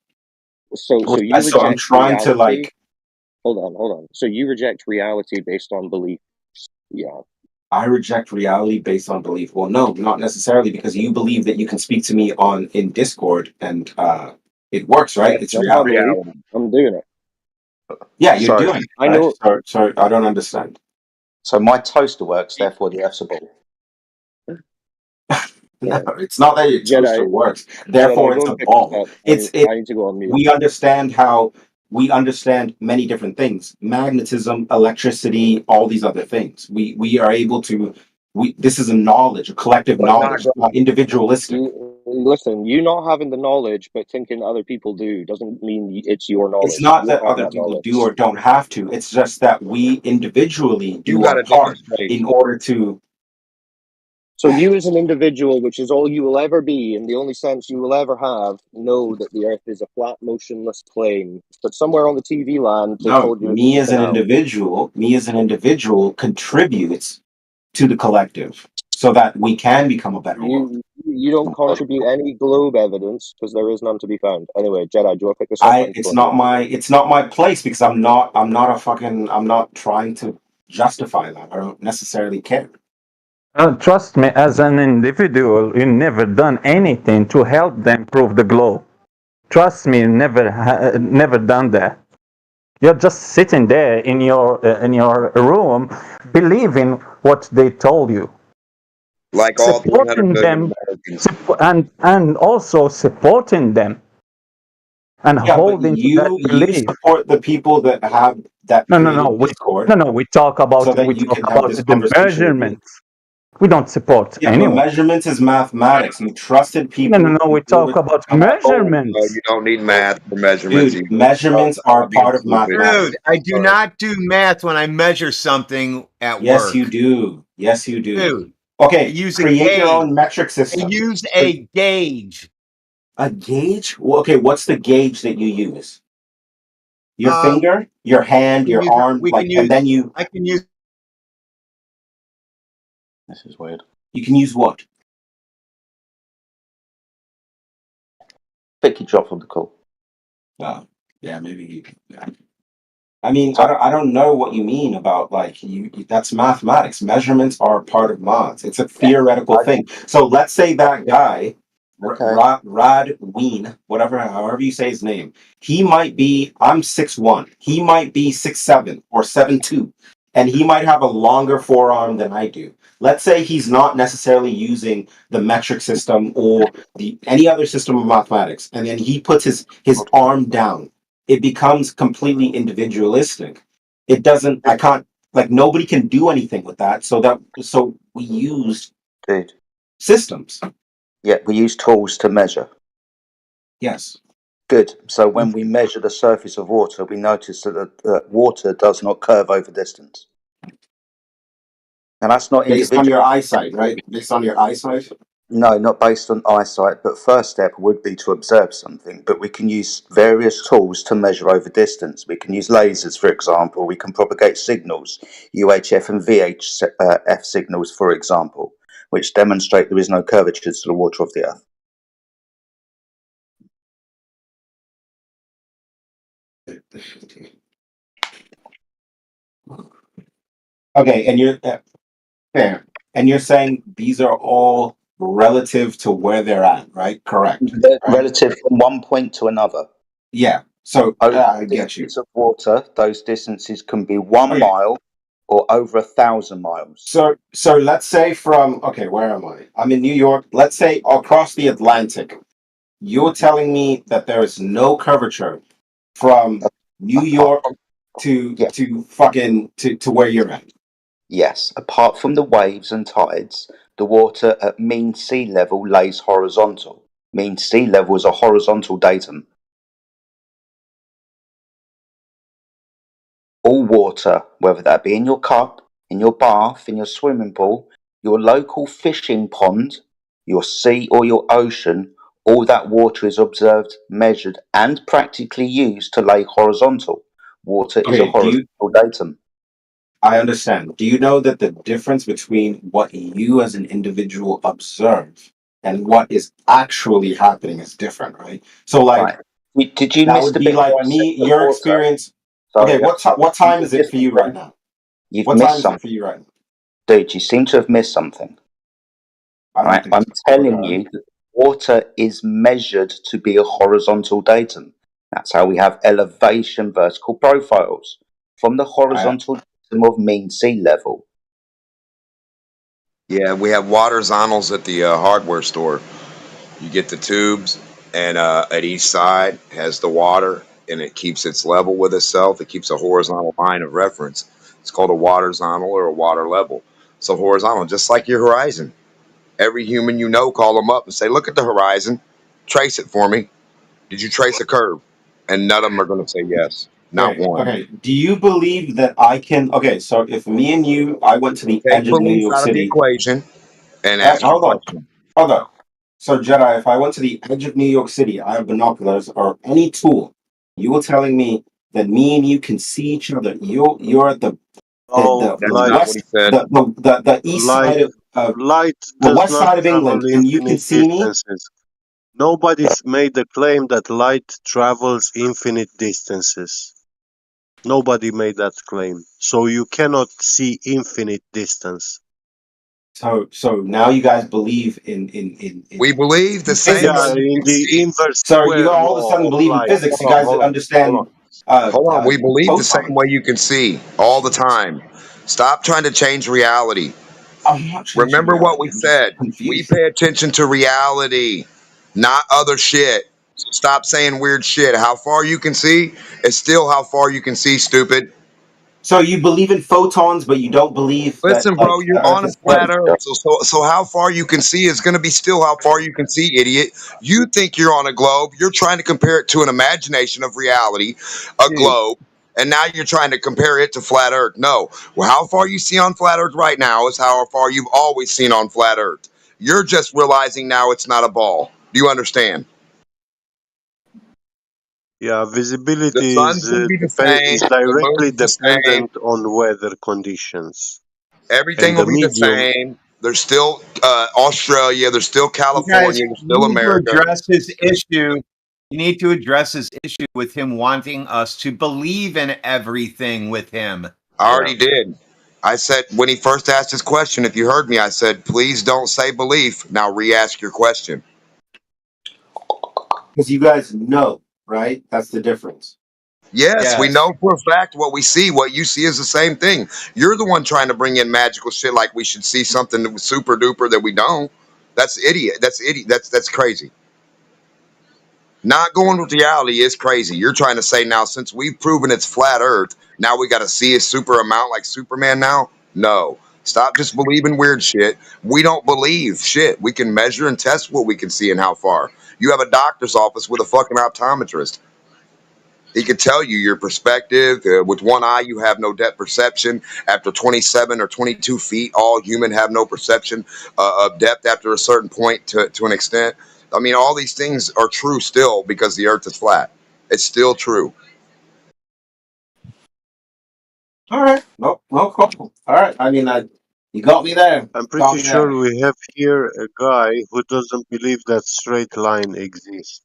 So you reject
So I'm trying to
reality-
like.
Hold on. So you reject reality based on belief? Yeah.
I reject reality based on belief. Well, no, not necessarily, because you believe that you can speak to me in Discord and it works, right? It's
That's not
reality.
belief. I'm doing it.
Yeah, you're doing it.
I know.
Right? Sorry, I don't understand.
So my toaster works, therefore the F's a ball.
No, it's not that your toaster works. Therefore, it's a ball.
I need to go on mute.
We understand many different things: magnetism, electricity, all these other things. We are able to. This is a knowledge, a collective knowledge, not individualistic.
Listen, you not having the knowledge but thinking other people do doesn't mean it's your knowledge.
It's not
You
that
don't have
other
that
people
knowledge.
do or don't have to. It's just that we individually do
gotta
our part in order to.
So you as an individual, which is all you will ever be, and the only sense you will ever have, know that the Earth is a flat, motionless plane. But somewhere on the TV land, they
No,
told you
me as an
something else.
individual contributes to the collective so that we can become a better world.
You don't contribute any globe evidence because there is none to be found. Anyway, Jedi, do you want to pick this up?
It's not my place, because I'm not trying to justify that. I don't necessarily care.
Trust me, as an individual, you never done anything to help them prove the globe. Trust me, never done that. You're just sitting there in your room, believing what they told you,
Like all
supporting
300 million
them, and also supporting them, and holding to that
You
belief.
support the people that have that created Discord.
We talk about
so that you can have this
the
conversation with me.
measurements. We don't support
Yeah,
anyone.
but measurements is mathematics. You trusted people.
No. We talk about measurements.
You don't need math for measurements.
Dude, measurements are part of mathematics.
Dude, I do not do math when I measure something at work.
Yes, you do. Yes, you do.
Dude.
Okay,
I use a
create your
gauge.
own metric system.
I use a gauge.
A gauge? Well, okay, what's the gauge that you use? Your finger, your hand, your arm, and then you.
I can use.
This is weird.
You can use what?
Pick your drop on the call.
Yeah, maybe you can. Yeah. I mean, I don't know what you mean about like you. That's mathematics. Measurements are part of maths. It's a theoretical thing. So let's say that guy, Rod Ween, however you say his name, he might be. I'm 6'1". He might be 6'7" or 7'2", and he might have a longer forearm than I do. Let's say he's not necessarily using the metric system or any other system of mathematics, and then he puts his arm down. It becomes completely individualistic. It doesn't. I can't. Like nobody can do anything with that. So we used systems.
Yeah, we use tools to measure.
Yes.
Good. So when we measure the surface of water, we notice that water does not curve over distance. And that's not
based on your eyesight, right? Based on your eyesight?
No, not based on eyesight, but first step would be to observe something. But we can use various tools to measure over distance. We can use lasers, for example. We can propagate signals, UHF and VHF signals, for example, which demonstrate there is no curvature to the water of the Earth.
Okay, and you're fair. And you're saying these are all relative to where they're at, right? Correct. Right?
Relative from one point to another.
Yeah. So I get you.
Of water, those distances can be 1 mile or over 1,000 miles.
So let's say where am I? I'm in New York. Let's say across the Atlantic. You're telling me that there is no curvature from New York to where you're at.
Yes, apart from the waves and tides, the water at mean sea level lays horizontal. Mean sea level is a horizontal datum. All water, whether that be in your cup, in your bath, in your swimming pool, your local fishing pond, your sea or your ocean, all that water is observed, measured, and practically used to lay horizontal. Water is a horizontal datum.
I understand. Do you know that the difference between what you as an individual observe and what is actually happening is different, right? So, like,
did you
that
miss
would
the
be
bit
like
where I
me,
said the
your
water?
experience.
Sorry,
Okay, what time is it for you right now?
You've
What
missed
time is it
something.
for you right now?
Dude, you seem to have missed something. Right? I'm telling you that water is measured to be a horizontal datum. That's how we have elevation vertical profiles from the horizontal datum of mean sea level.
Yeah, we have water zonals at the hardware store. You get the tubes, and at each side has the water, and it keeps its level with itself. It keeps a horizontal line of reference. It's called a water zonal or a water level. So horizontal, just like your horizon. Every human you know, call them up and say, look at the horizon. Trace it for me. Did you trace a curve? And none of them are going to say yes. Not one.
Okay. Do you believe that I can? Okay, so if me and you, I went to the
Take
edge of New
belief
York
out of the
City.
equation and ask your question.
Hold on. So Jedi, if I went to the edge of New York City, I have binoculars or any tool. You were telling me that me and you can see each other. You're at the west, the east side of
light
the
does
west
not
side of
travel
England, and you can
infinite
see me.
distances. Nobody's made the claim that light travels infinite distances. Nobody made that claim. So you cannot see infinite distance.
So now you guys believe in
we believe the same.
Yeah, in the inverse.
So you all of a sudden believe in physics. You guys understand.
Hold on. We believe the same
photons.
way you can see all the time. Stop trying to change reality.
I'm not changing
Remember what we
reality. I'm just
said. We pay attention to reality, not other shit. So stop saying weird shit. How far you can see is still how far you can see, stupid.
So you believe in photons, but you don't believe
Listen,
that,
bro,
like,
you're
the Earth
on a
is
flat
flat.
Earth. So how far you can see is going to be still how far you can see, idiot. You think you're on a globe. You're trying to compare it to an imagination of reality, a globe, and now you're trying to compare it to flat Earth. No. Well, how far you see on flat Earth right now is how far you've always seen on flat Earth. You're just realizing now it's not a ball. Do you understand?
Yeah, visibility
The sun can be the same.
is
The
directly
moon's the same.
dependent on weather conditions.
Everything will be the same. There's still Australia. There's still
You guys
California. There's still
need to
America.
address this issue. You need to address this issue with him wanting us to believe in everything with him.
I already did. I said when he first asked his question, if you heard me, I said, please don't say belief. Now re-ask your question.
Because you guys know, right? That's the difference.
Yes, we know for a fact what we see. What you see is the same thing. You're the one trying to bring in magical shit like we should see something that was super duper that we don't. That's idiot. That's idiot. That's crazy. Not going with reality is crazy. You're trying to say now, since we've proven it's flat Earth, now we got to see a super amount like Superman now? No. Stop just believing weird shit. We don't believe shit. We can measure and test what we can see and how far. You have a doctor's office with a fucking optometrist. He could tell you your perspective. With one eye, you have no depth perception. After 27 or 22 feet, all human have no perception of depth after a certain point to an extent. I mean, all these things are true still because the Earth is flat. It's still true.
All right. No problem. All right. I mean, you got me there.
I'm pretty sure we have here a guy who doesn't believe that straight line exists.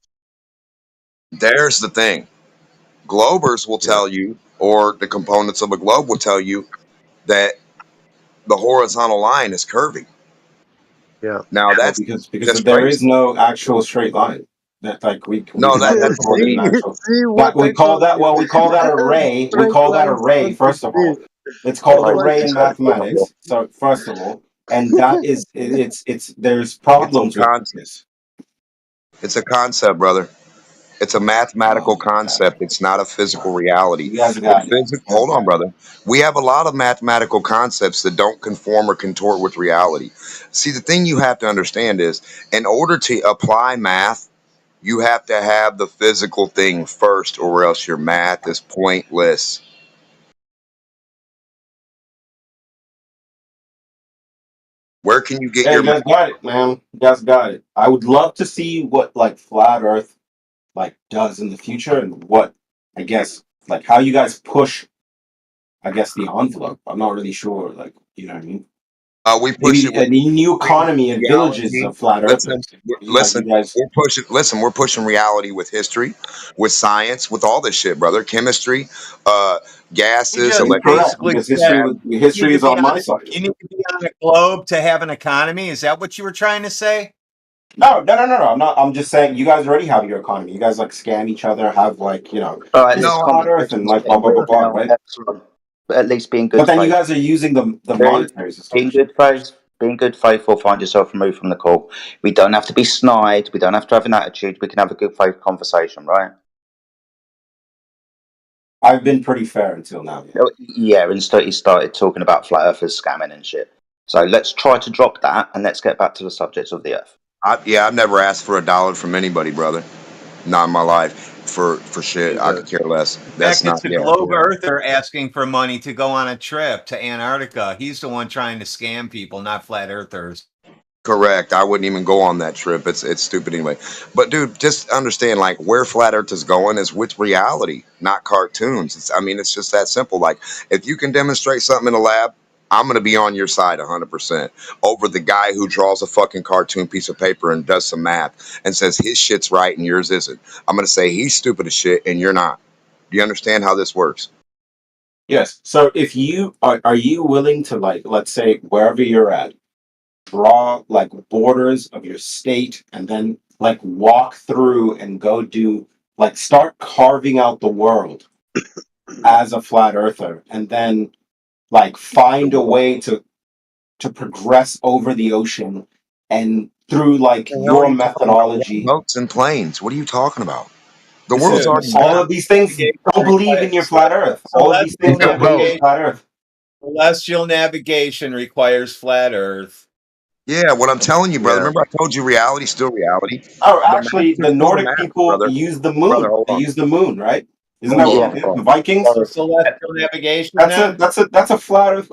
There's the thing. Globers will tell you, or the components of a globe will tell you, that the horizontal line is curving.
Yeah.
Now that's
because
just
there
crazy.
is no actual straight line. That like we
No,
cannot
that's
record an actual.
See
That
what
we
I
call
told
that
you.
we call that array. We
Straight
call that
lines
array.
don't
First of all,
exist.
it's called
That's why
array in
it's
mathematics. So first of all, and that is it's there's problems with this.
It's a concept, brother. It's a mathematical
Oh my god,
concept. It's not a physical reality.
you guys got it.
Hold on, brother. We have a lot of mathematical concepts that don't conform or contort with reality. See, the thing you have to understand is, in order to apply math, you have to have the physical thing first, or else your math is pointless. Where can you get
Yeah,
your
you guys got it, man. You guys got it. I would love to see what like flat Earth like does in the future and what I guess like how you guys push I guess the envelope. I'm not really sure, like you know what I mean.
We push
Maybe
it with
a new economy and villages
reality.
of flat
Listen,
earthers. You guys.
we're pushing. Listen, we're pushing reality with history, with science, with all this shit, brother. Chemistry,
You
gases,
just
Correct,
electricity.
because
said
history is on my side.
you need to be on a globe to have an economy. Is that what you were trying to say?
No. I'm not. I'm just saying you guys already have your economy. You guys like scam each other, have like
All right,
this
this
flat Earth and like blah blah blah blah, right?
But at least be in good
But then you
faith.
guys are using the monetary system.
Be in good faith. Be in good faith, or find yourself removed from the call. We don't have to be snide. We don't have to have an attitude. We can have a good faith conversation, right?
I've been pretty fair until now.
Yeah, instead he started talking about flat earthers scamming and shit. So let's try to drop that and let's get back to the subject of the earth.
I've never asked for $1 from anybody, brother. Not in my life. For shit, I could care less. That's
Heck,
not.
it's a
Yeah,
globe
yeah.
earther asking for money to go on a trip to Antarctica. He's the one trying to scam people, not flat earthers.
Correct. I wouldn't even go on that trip. It's stupid anyway. But dude, just understand like where Flat Earth is going is with reality, not cartoons. It's just that simple. Like if you can demonstrate something in a lab, I'm gonna be on your side 100% over the guy who draws a fucking cartoon piece of paper and does some math and says his shit's right and yours isn't. I'm gonna say he's stupid as shit and you're not. Do you understand how this works?
Yes. So if you are you willing to like let's say wherever you're at, draw like borders of your state and then like walk through and go do like start carving out the world as a flat earther and then like find a way to progress over the ocean and through like your methodology.
Boats and planes. What are you talking about? The
Listen,
world's already
all
there.
of these things don't believe in your flat earth. All of these things don't believe in flat earth.
Celestial navigation requires flat earth.
Yeah, what I'm telling you, brother. Remember, I told you reality's still reality.
Oh, actually, the Nordic people
brother.
use the moon.
Brother, hold
They
on.
use the moon, right? Isn't that
Hold
what
on,
they did?
hold
The
on.
Vikings?
Celestial navigation.
That's a flat Earth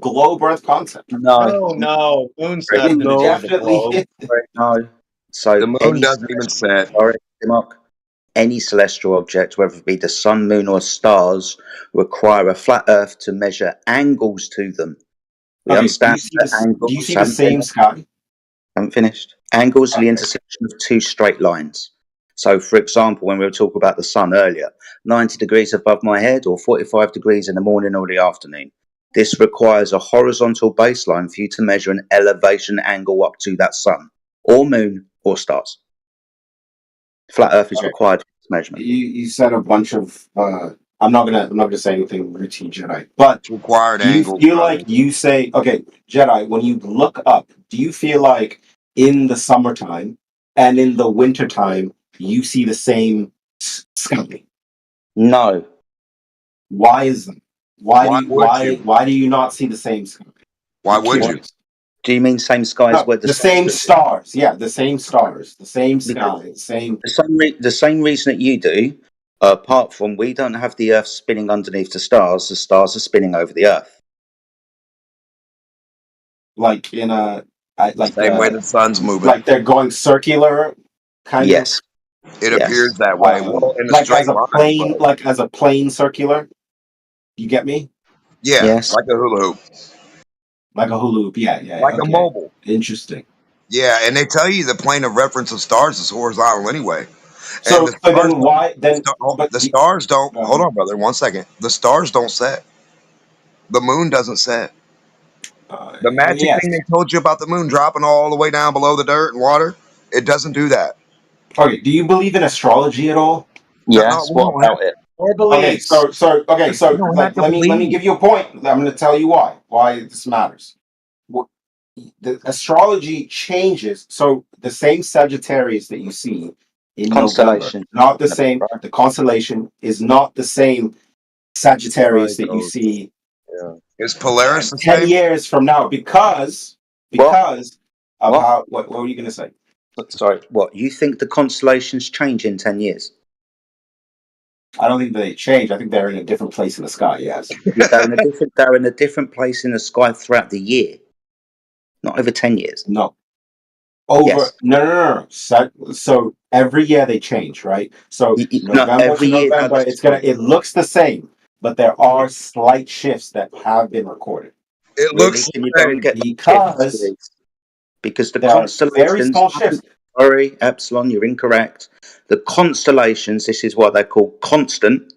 globe Earth concept.
No, moon's nothing to do with the
Definitely
globe.
hit.
No. So
The moon doesn't even set.
Sorry, Mark. Any celestial object, whether it be the sun, moon, or stars, require a flat Earth to measure angles to them. We
Okay,
understand that angles.
do you see the same sky?
Haven't finished. Angles are the intersection of two straight lines. So, for example, when we were talking about the sun earlier, 90 degrees above my head or 45 degrees in the morning or the afternoon. This requires a horizontal baseline for you to measure an elevation angle up to that sun or moon or stars. Flat Earth is required for this measurement.
You said a bunch of. I'm not gonna say anything routine Jedi, but
required
do you
angles,
feel
brother.
like you say okay Jedi when you look up? Do you feel like in the summertime and in the wintertime you see the same sky?
No.
Why is that? Why do you not see the same sky?
Why would you?
Do you mean same skies where
the same stars? Yeah, the same stars, the same sky, same.
The same reason that you do, apart from we don't have the Earth spinning underneath the stars are spinning over the Earth.
Like in a like
same way the sun's moving.
Like they're going circular, kind
yes.
of.
It appears that way. Well, in a
like
straight
as a
line,
plane,
but-
like as a plane circular. You get me?
Yeah,
yes.
like a hula hoop.
Like a hula hoop, yeah.
Like a mobile.
Interesting.
Yeah, and they tell you the plane of reference of stars is horizontal anyway.
So,
and the stars
then why then?
the stars don't. Hold on, brother. 1 second. The stars don't set. The moon doesn't set. The magic
yes.
thing they told you about the moon dropping all the way down below the dirt and water, it doesn't do that.
Okay, do you believe in astrology at all?
Yes. What about it?
Or
Okay,
beliefs.
so
We don't have
like
to
let me
believe.
give you a point. I'm going to tell you why this matters. The astrology changes. So the same Sagittarius that you see in November,
Constellation.
not the same. The constellation is not the same Sagittarius that you
Cycles.
see
Yeah.
Is Polaris the
10
same?
years from now because of
What?
how what were you going to say?
Sorry. What? You think the constellations change in 10 years?
I don't think they change. I think they're in a different place in the sky. Yes,
They're in a different place in the sky throughout the year, not over 10 years.
No. Over
Yes.
no. So every year they change, right? So November
every
to
year, no,
November, it looks the same, but there are slight shifts that have been recorded.
It
Really?
looks
Can you go and get because the
there are very
constellations.
small shifts.
Sorry, Epsilon, you're incorrect. The constellations, this is what they're called constant,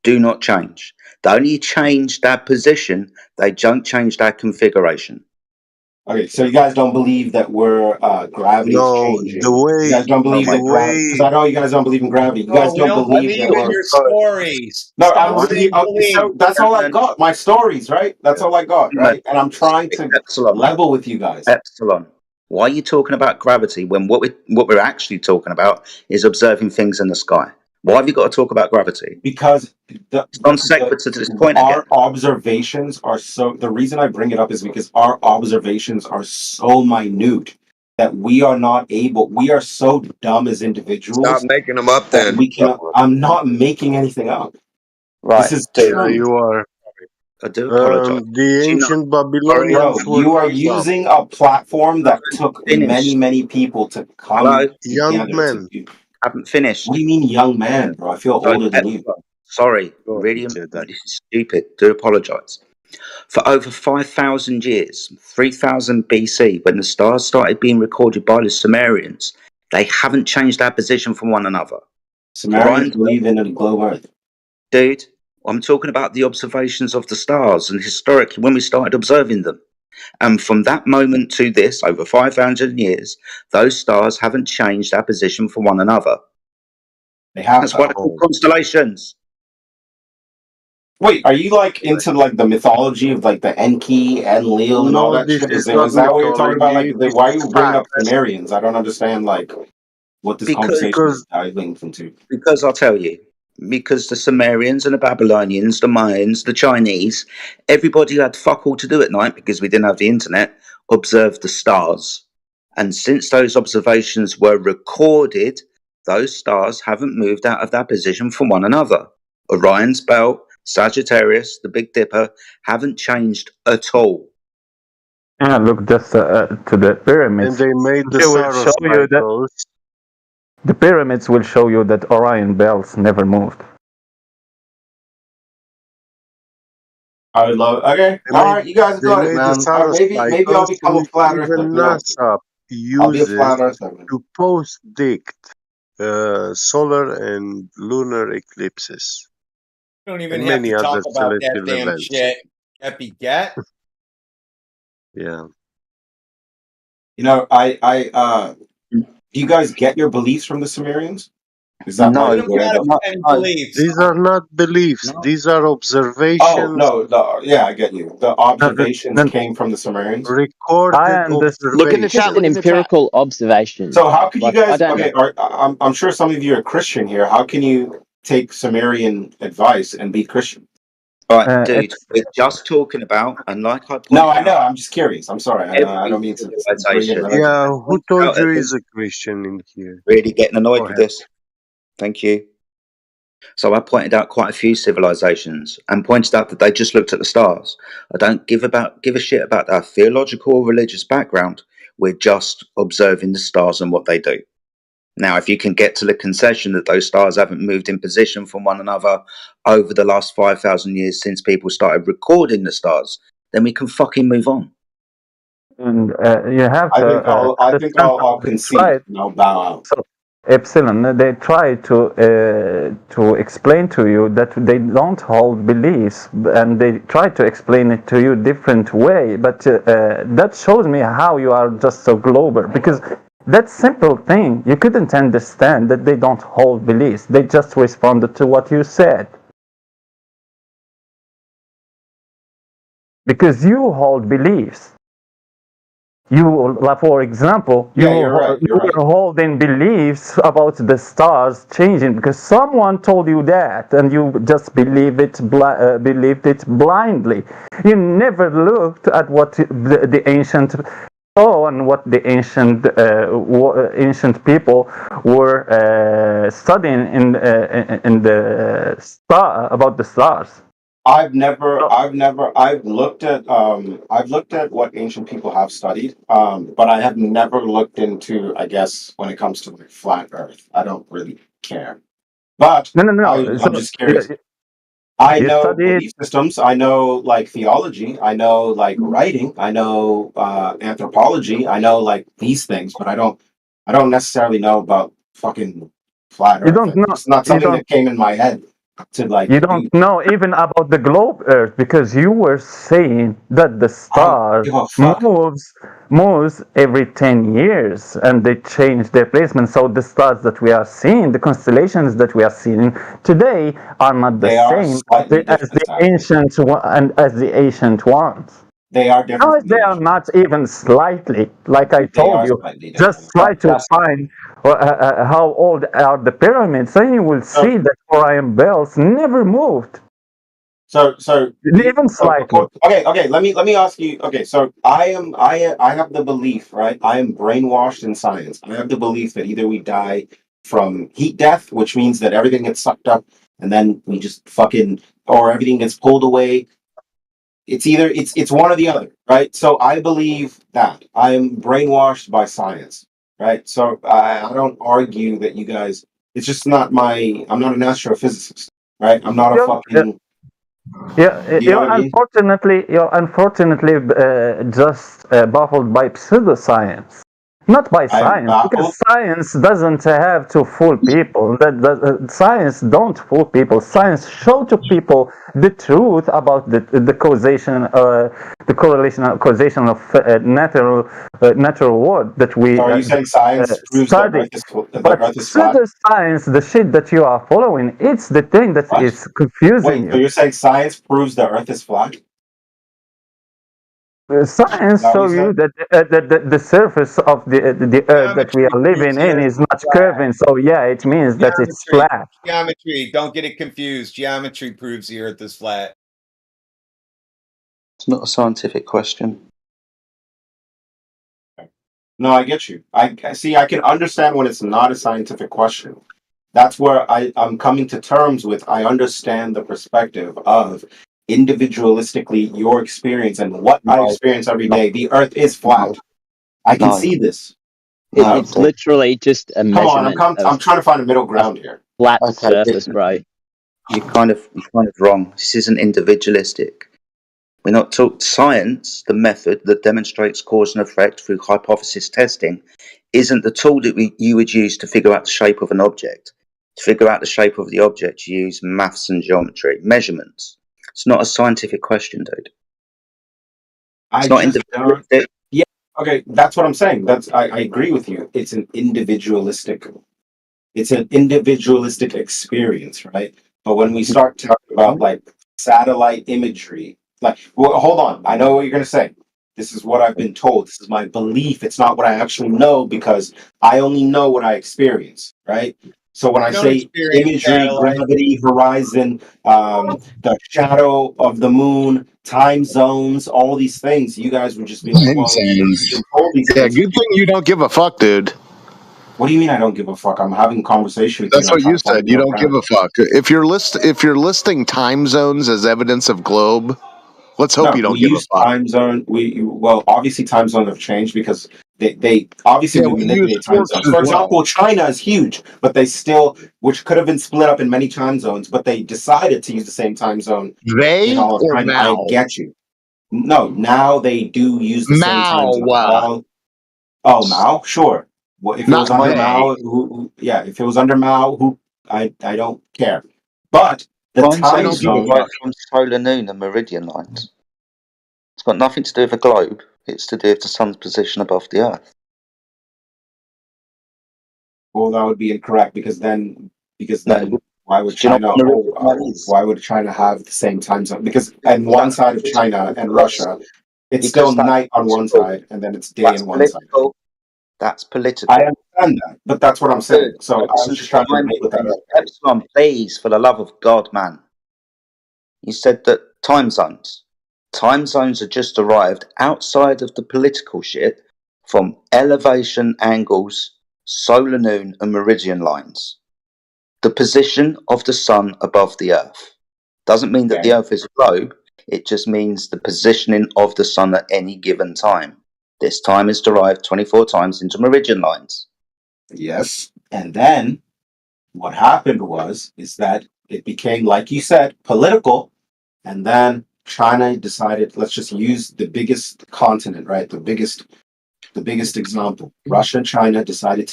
do not change. They only change their position, they don't change their configuration.
Okay, so you guys don't believe that gravity is
No,
changing.
the way
You guys don't believe that gravity, because I know you guys don't believe in gravity. You guys
we
don't believe
believe
that
in your stories.
No,
Stop
I'm
saying believe.
so that's all I got. My stories, right? That's all I got, right? And I'm trying to level with you guys.
Epsilon. Why are you talking about gravity when what we're actually talking about is observing things in the sky? Why have you got to talk about gravity?
Because
it's non sequitur to this point
our
again.
observations are so. The reason I bring it up is because our observations are so minute that we are not able. We are so dumb as individuals.
Stop making them up then.
We can. I'm not making anything up.
Right.
This is
Yeah,
true.
you are.
I do apologize.
The ancient Babylonians were
You are
dumb.
using a platform that took many people to come
Young
together.
men.
Haven't finished.
What do you mean, young man, bro? I feel older than you.
Sorry, really, this is stupid. Do apologise. For over 5,000 years, 3000 BC, when the stars started being recorded by the Sumerians, they haven't changed their position from one another.
Sumerians believe in a globe Earth.
Dude, I'm talking about the observations of the stars and historically when we started observing them. And from that moment to this, over 5,000 years, those stars haven't changed their position from one another.
They have.
That's why they're called constellations.
Wait, are you like into like the mythology of like the Enki, Enlil, and all
No,
that
this
shit?
is
Is
not
that what you're talking about? Like,
mythology,
why are
this
you
is
bringing up
fact.
Sumerians? I don't understand like what this conversation is diving into.
Because I'll tell you, because the Sumerians and the Babylonians, the Mayans, the Chinese, everybody who had fuck all to do at night because we didn't have the internet, observed the stars. And since those observations were recorded, those stars haven't moved out of their position from one another. Orion's belt, Sagittarius, the Big Dipper, haven't changed at all.
Yeah, look just to the pyramids.
And they made the
They will show you that the pyramids will show you that Orion belts never moved.
I would love. Okay, all right, you guys got it, man. Maybe I'll become a flat earther.
Even NASA
I'll be a flat
uses
earther.
to post-dict solar and lunar eclipses.
You don't even
and
have
many
to talk
other
about that
celestial
damn
events.
shit. Epi get.
Yeah.
You know, do you guys get your beliefs from the Sumerians? Is that
No,
beliefs.
These are not beliefs. These are observations.
Yeah, I get you. The observations came from the Sumerians.
Recorded
Look in the chat. An empirical observation.
So how can you
Like, I
guys?
don't
Okay,
know.
I'm sure some of you are Christian here. How can you take Sumerian advice and be Christian?
All right, dude, we're just talking about, and like I pointed
No, I
out,
know. I'm just curious. I'm sorry. I don't mean to bring in religion.
Yeah, who told you he's a Christian in here?
Really getting annoyed
Go
with
ahead.
this. Thank you. So I pointed out quite a few civilizations and pointed out that they just looked at the stars. I don't give a shit about their theological or religious background. We're just observing the stars and what they do. Now, if you can get to the concession that those stars haven't moved in position from one another over the last 5,000 years since people started recording the stars, then we can fucking move on.
And you have
I
to.
think I'll concede.
Right.
And I'll bow out.
Epsilon, they try to explain to you that they don't hold beliefs, and they try to explain it to you different way. But that shows me how you are just so global, because that simple thing you couldn't understand, that they don't hold beliefs. They just responded to what you said. Because you hold beliefs. You, for example, you're holding beliefs about the stars changing because someone told you that, and you just believed it blindly. You never looked at what the ancient and what the ancient people were studying in the star about the stars.
I've looked at what ancient people have studied, but I have never looked into, I guess, when it comes to like flat Earth. I don't really care. But I'm just curious. I know belief systems. I know like theology. I know like writing. I know anthropology. I know like these things, but I don't necessarily know about fucking flat Earth.
You don't know.
It's not something that came in my head.
You don't know even about the globe Earth, because you were saying that the stars moves every 10 years and they change their placement. So the stars that we are seeing, the constellations that we are seeing today, are not the same as the ancient ones.
They are different.
No, they are not even slightly. Like I told you, just try to find how old are the pyramids, and you will see that Orion belts never moved.
So
even slightly.
Okay. Let me ask you. Okay, so I have the belief, right? I am brainwashed in science. I have the belief that either we die from heat death, which means that everything gets sucked up, and then we just or everything gets pulled away. It's either it's one or the other, right? So I believe that I am brainwashed by science, right? So I don't argue that you guys. It's just not my. I'm not an astrophysicist, right? I'm not a fucking.
You're unfortunately just baffled by pseudoscience. Not by science, because science doesn't have to fool people. Science don't fool people. Science show to people the truth about the causation, the causation of natural world that we.
So are you saying science proves
study?
the Earth is flat?
Pseudoscience, the shit that you are following, it's the thing that is confusing you.
So you're saying science proves the Earth is flat?
Science shows you that the surface of the Earth that we are living in is not curving. So yeah, it means that it's flat.
Geometry. Don't get it confused. Geometry proves the Earth is flat.
It's not a scientific question.
No, I get you. I see. I can understand when it's not a scientific question. That's where I'm coming to terms with. I understand the perspective of individualistically your experience and what I experience every day. The Earth is flat. I can see this.
It's literally just a measurement.
Come on, I'm trying to find a middle ground here.
Flat surface, right?
You're kind of wrong. This isn't individualistic. We're not taught science. The method that demonstrates cause and effect through hypothesis testing isn't the tool that you would use to figure out the shape of an object. To figure out the shape of the object, you use maths and geometry, measurements. It's not a scientific question, dude. It's not individualistic.
Yeah, okay, that's what I'm saying. I agree with you. It's an individualistic experience, right? But when we start talking about like satellite imagery, hold on, I know what you're gonna say. This is what I've been told. This is my belief. It's not what I actually know because I only know what I experience, right? So when I say imagery, gravity, horizon, the shadow of the moon, time zones, all these things, you guys would just be like, well,
yeah, good thing you don't give a fuck, dude.
What do you mean I don't give a fuck? I'm having a conversation with you.
That's what you said. You don't give a fuck. If you're listing time zones as evidence of globe, let's hope you don't give a fuck.
Time zone. Well, obviously time zones have changed because they obviously we manipulate time zones. For example, China is huge, but they still, which could have been split up in many time zones, but they decided to use the same time zone.
Now?
I get you. No, now they do use the same time zone. Mao, sure. Well, if it was under Mao, if it was under Mao, I don't care. But the time zone
derived from solar, noon, and meridian lines. It's got nothing to do with the globe. It's to do with the sun's position above the Earth.
Well, that would be incorrect because then why would China? Why would China have the same time zone? Because on one side of China and Russia, it's still night on one side, and then it's day on one side.
That's political.
I understand that, but that's what I'm saying. So I was just trying to relate with that.
Epsilon, please, for the love of God, man. You said that time zones are just derived outside of the political shit from elevation angles, solar noon, and meridian lines. The position of the sun above the Earth doesn't mean that the Earth is a globe. It just means the positioning of the sun at any given time. This time is derived 24 times into meridian lines.
Yes. And then what happened is that it became, like you said, political. And then China decided, let's just use the biggest continent, right? The biggest example. Russia and China decided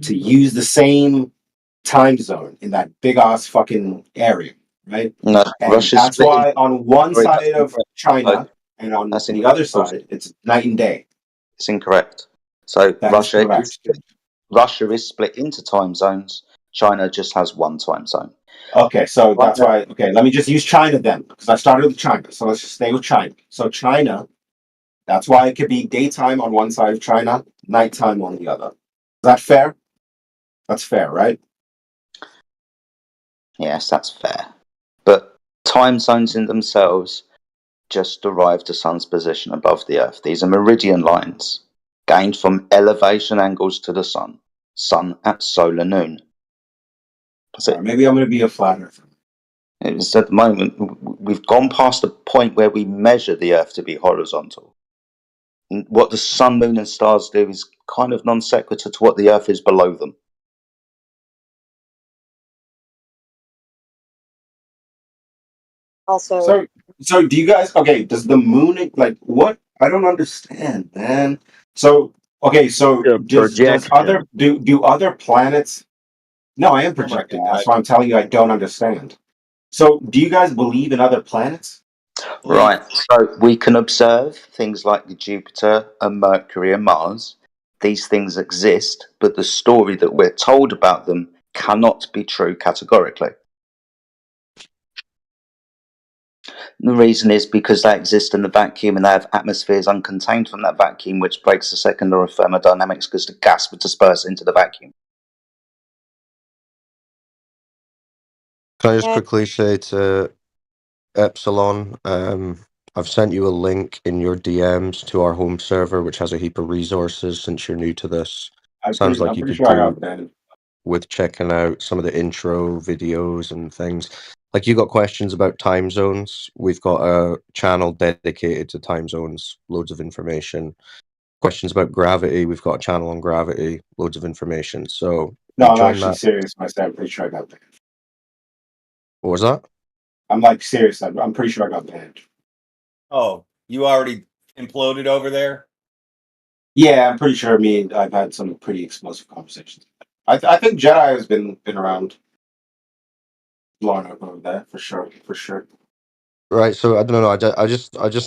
to use the same time zone in that big ass fucking area, right?
No,
and
Russia's
that's why on one side of China and on the other side, it's night and day.
It's incorrect. So Russia is split into time zones. China just has one time zone.
Okay, so that's why. Okay, let me just use China then, because I started with China. So let's just stay with China. So China, that's why it could be daytime on one side of China, nighttime on the other. Is that fair? That's fair, right?
Yes, that's fair. But time zones in themselves just derive the sun's position above the Earth. These are meridian lines gained from elevation angles to the sun. Sun at solar noon.
Maybe I'm going to be a flat earther.
It's at the moment, we've gone past the point where we measure the Earth to be horizontal. And what the sun, moon, and stars do is kind of non sequitur to what the Earth is below them.
Also,
so do you guys? Okay, does the moon what? I don't understand, man. So okay, so does do other planets? No, I am projecting. That's why I'm telling you I don't understand. So, do you guys believe in other planets?
Right. So we can observe things like Jupiter and Mercury and Mars. These things exist, but the story that we're told about them cannot be true categorically. The reason is because they exist in the vacuum and they have atmospheres uncontained from that vacuum, which breaks the second law of thermodynamics because the gas would disperse into the vacuum.
Can I just quickly say to Epsilon, I've sent you a link in your DMs to our home server, which has a heap of resources since you're new to this. Sounds like you could do with checking out some of the intro videos and things. Like, you got questions about time zones. We've got a channel dedicated to time zones, loads of information. Questions about gravity, we've got a channel on gravity, loads of information. So
no, I'm actually serious myself. I'm pretty sure I got banned.
What was that?
I'm like serious. I'm pretty sure I got banned.
Oh, you already imploded over there?
Yeah, I'm pretty sure. I've had some pretty explosive conversations. I think Jedi has been around long enough over there for sure.
Right, so I don't know. I just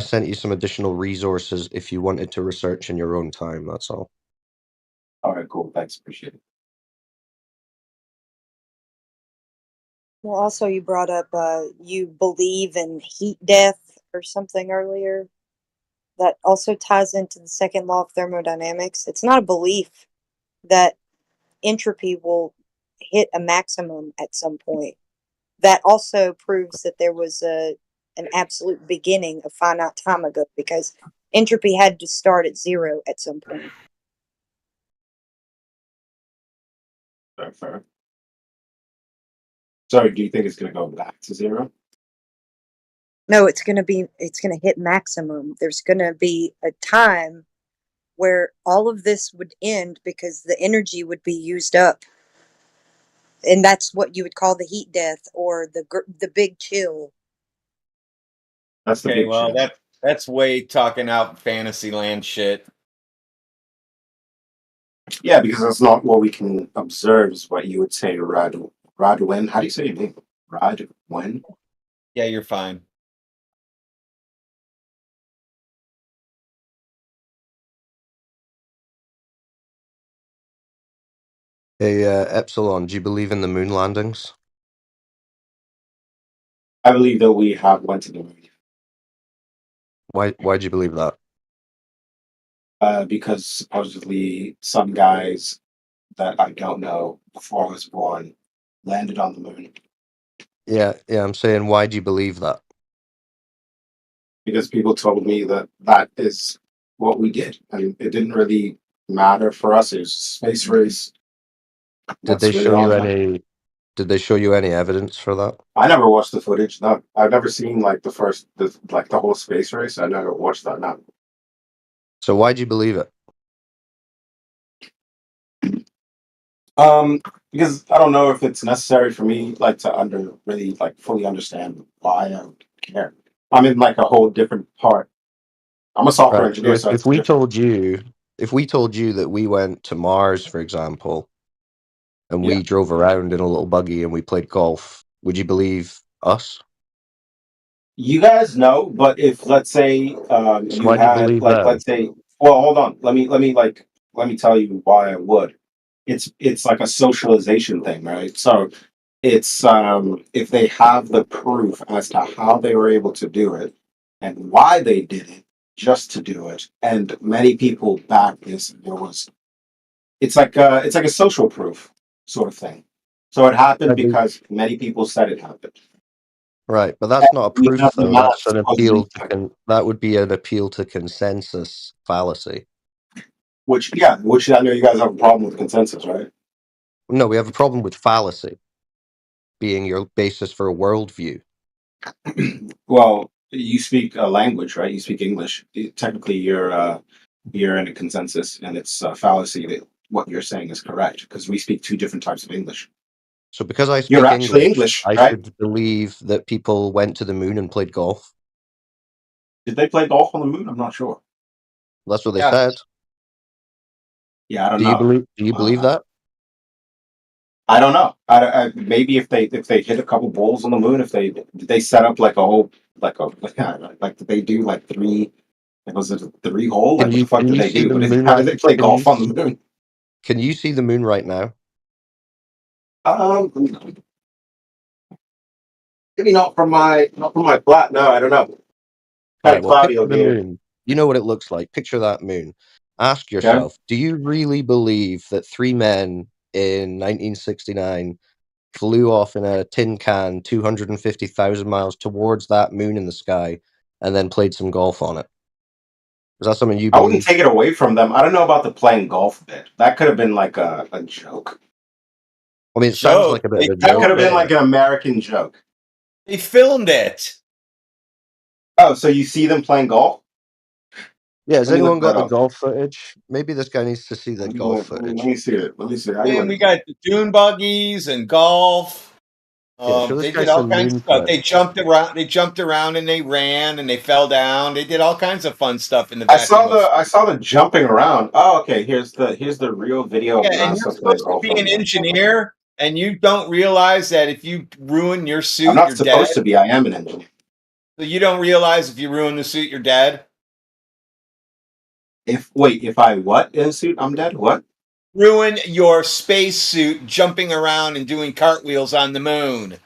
sent you some additional resources if you wanted to research in your own time. That's all.
All right, cool. Thanks, appreciate it.
Well, also you brought up you believe in heat death or something earlier. That also ties into the second law of thermodynamics. It's not a belief that entropy will hit a maximum at some point. That also proves that there was an absolute beginning a finite time ago, because entropy had to start at zero at some point.
Fair. So, do you think it's going to go back to zero?
No, it's going to hit maximum. There's going to be a time where all of this would end because the energy would be used up. And that's what you would call the heat death or the big chill.
That's the big chill.
That's way talking out Fantasyland shit.
Yeah, because that's not what we can observe. Is what you would say, Radwen. How do you say your name? Radwen.
Yeah, you're fine.
Hey, Epsilon, do you believe in the moon landings?
I believe that we have went to the moon.
Why do you believe that?
Because supposedly some guys that I don't know before I was born landed on the moon.
Yeah, I'm saying, why do you believe that?
Because people told me that that is what we did, and it didn't really matter for us. It was a space race.
Did they show you any? Did they show you any evidence for that?
I never watched the footage. No, I've never seen like the whole space race. I never watched that. No.
So why do you believe it?
Because I don't know if it's necessary for me like to really like fully understand why I care. I'm in like a whole different part. I'm a software
Right.
engineer, so
If we told you that we went to Mars, for example, and we drove around in a little buggy and we played golf, would you believe us?
You guys know, but if let's say you
why do you
had
believe
like
that?
let's say, well, hold on, let me tell you why I would. It's like a socialization thing, right? So it's if they have the proof as to how they were able to do it and why they did it just to do it, and many people back this, it's like a social proof sort of thing. So it happened because many people said it happened.
Right, but that's not a
We
proof,
have the
though.
math
That's an
supposedly
appeal to that would be an appeal to consensus fallacy.
which I know you guys have a problem with consensus, right?
No, we have a problem with fallacy being your basis for a worldview.
Well, you speak a language, right? You speak English. Technically, you're in a consensus, and it's a fallacy that what you're saying is correct because we speak two different types of English.
So because I
You're
speak
actually
English,
English,
I
right?
should believe that people went to the moon and played golf.
Did they play golf on the moon? I'm not sure.
That's what they said.
Yeah, I don't
Do
know.
you believe that?
I don't know. Maybe if they hit a couple balls on the moon, if they set up like a whole like did they do like three? Like, was it a 3-hole? Like what the fuck
Can
did
you
they
see
do?
the
But
moon
how did
right?
they play golf on the moon?
Can you see the moon right now?
Maybe not from my flat. No, I don't know.
All
Kind
right,
of
well,
cloudy
picture
over
the
here.
moon. You know what it looks like. Picture that moon. Ask yourself, do you really believe that 3 men in 1969 flew off in a tin can 250,000 miles towards that moon in the sky and then played some golf on it? Is that something you
I wouldn't
believe?
take it away from them. I don't know about the playing golf bit. That could have been like a joke.
I mean, it sounds like a bit of a
That
joke.
could have been like an American joke.
They filmed it.
Oh, so you see them playing golf?
Yeah, has
Let me
anyone
look
got
that
the
up.
golf footage? Maybe this guy needs to see the golf footage.
Let me see it. Let me see.
And we got the dune buggies and golf.
Yeah, show this
They
guy
did all
some
kinds
moon
of stuff.
footage.
They jumped around and they ran and they fell down. They did all kinds of fun stuff in the back.
I saw the jumping around. Oh, okay. Here's the real video
Yeah,
of
and
NASA
you're
playing
supposed to
golf.
be an engineer, and you don't realize that if you ruin your suit,
I'm not
you're
supposed
dead.
to be. I am an engineer.
So you don't realize if you ruin the suit, you're dead.
If I what in a suit, I'm dead. What?
Ruin your space suit jumping around and doing cartwheels on the moon.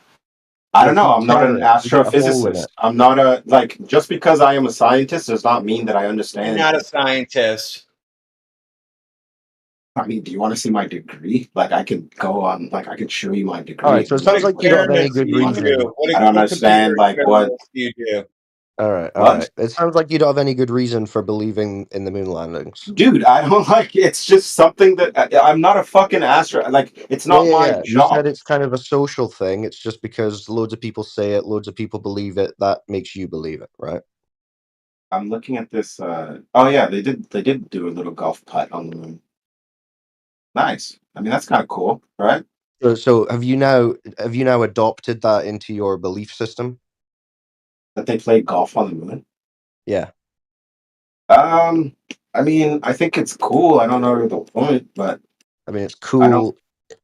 I don't know. I'm not an astrophysicist. I'm not just because I am a scientist does not mean that I understand.
You're not a scientist.
I mean, do you want to see my degree? Like, I could go on. Like, I could show you my degree.
All right, so it sounds like you don't have any good reason.
I don't understand. Like, what
do you do?
All right. It sounds like you don't have any good reason for believing in the moon landings.
Dude, I don't like. It's just something that I'm not a fucking astro. Like, it's not my
You
job.
said it's kind of a social thing. It's just because loads of people say it, loads of people believe it. That makes you believe it, right?
I'm looking at this. Oh yeah, they did do a little golf putt on the moon. Nice. I mean, that's kind of cool, right?
So have you now adopted that into your belief system?
That they played golf on the moon?
Yeah.
I mean, I think it's cool. I don't know the point, but
I mean, it's cool.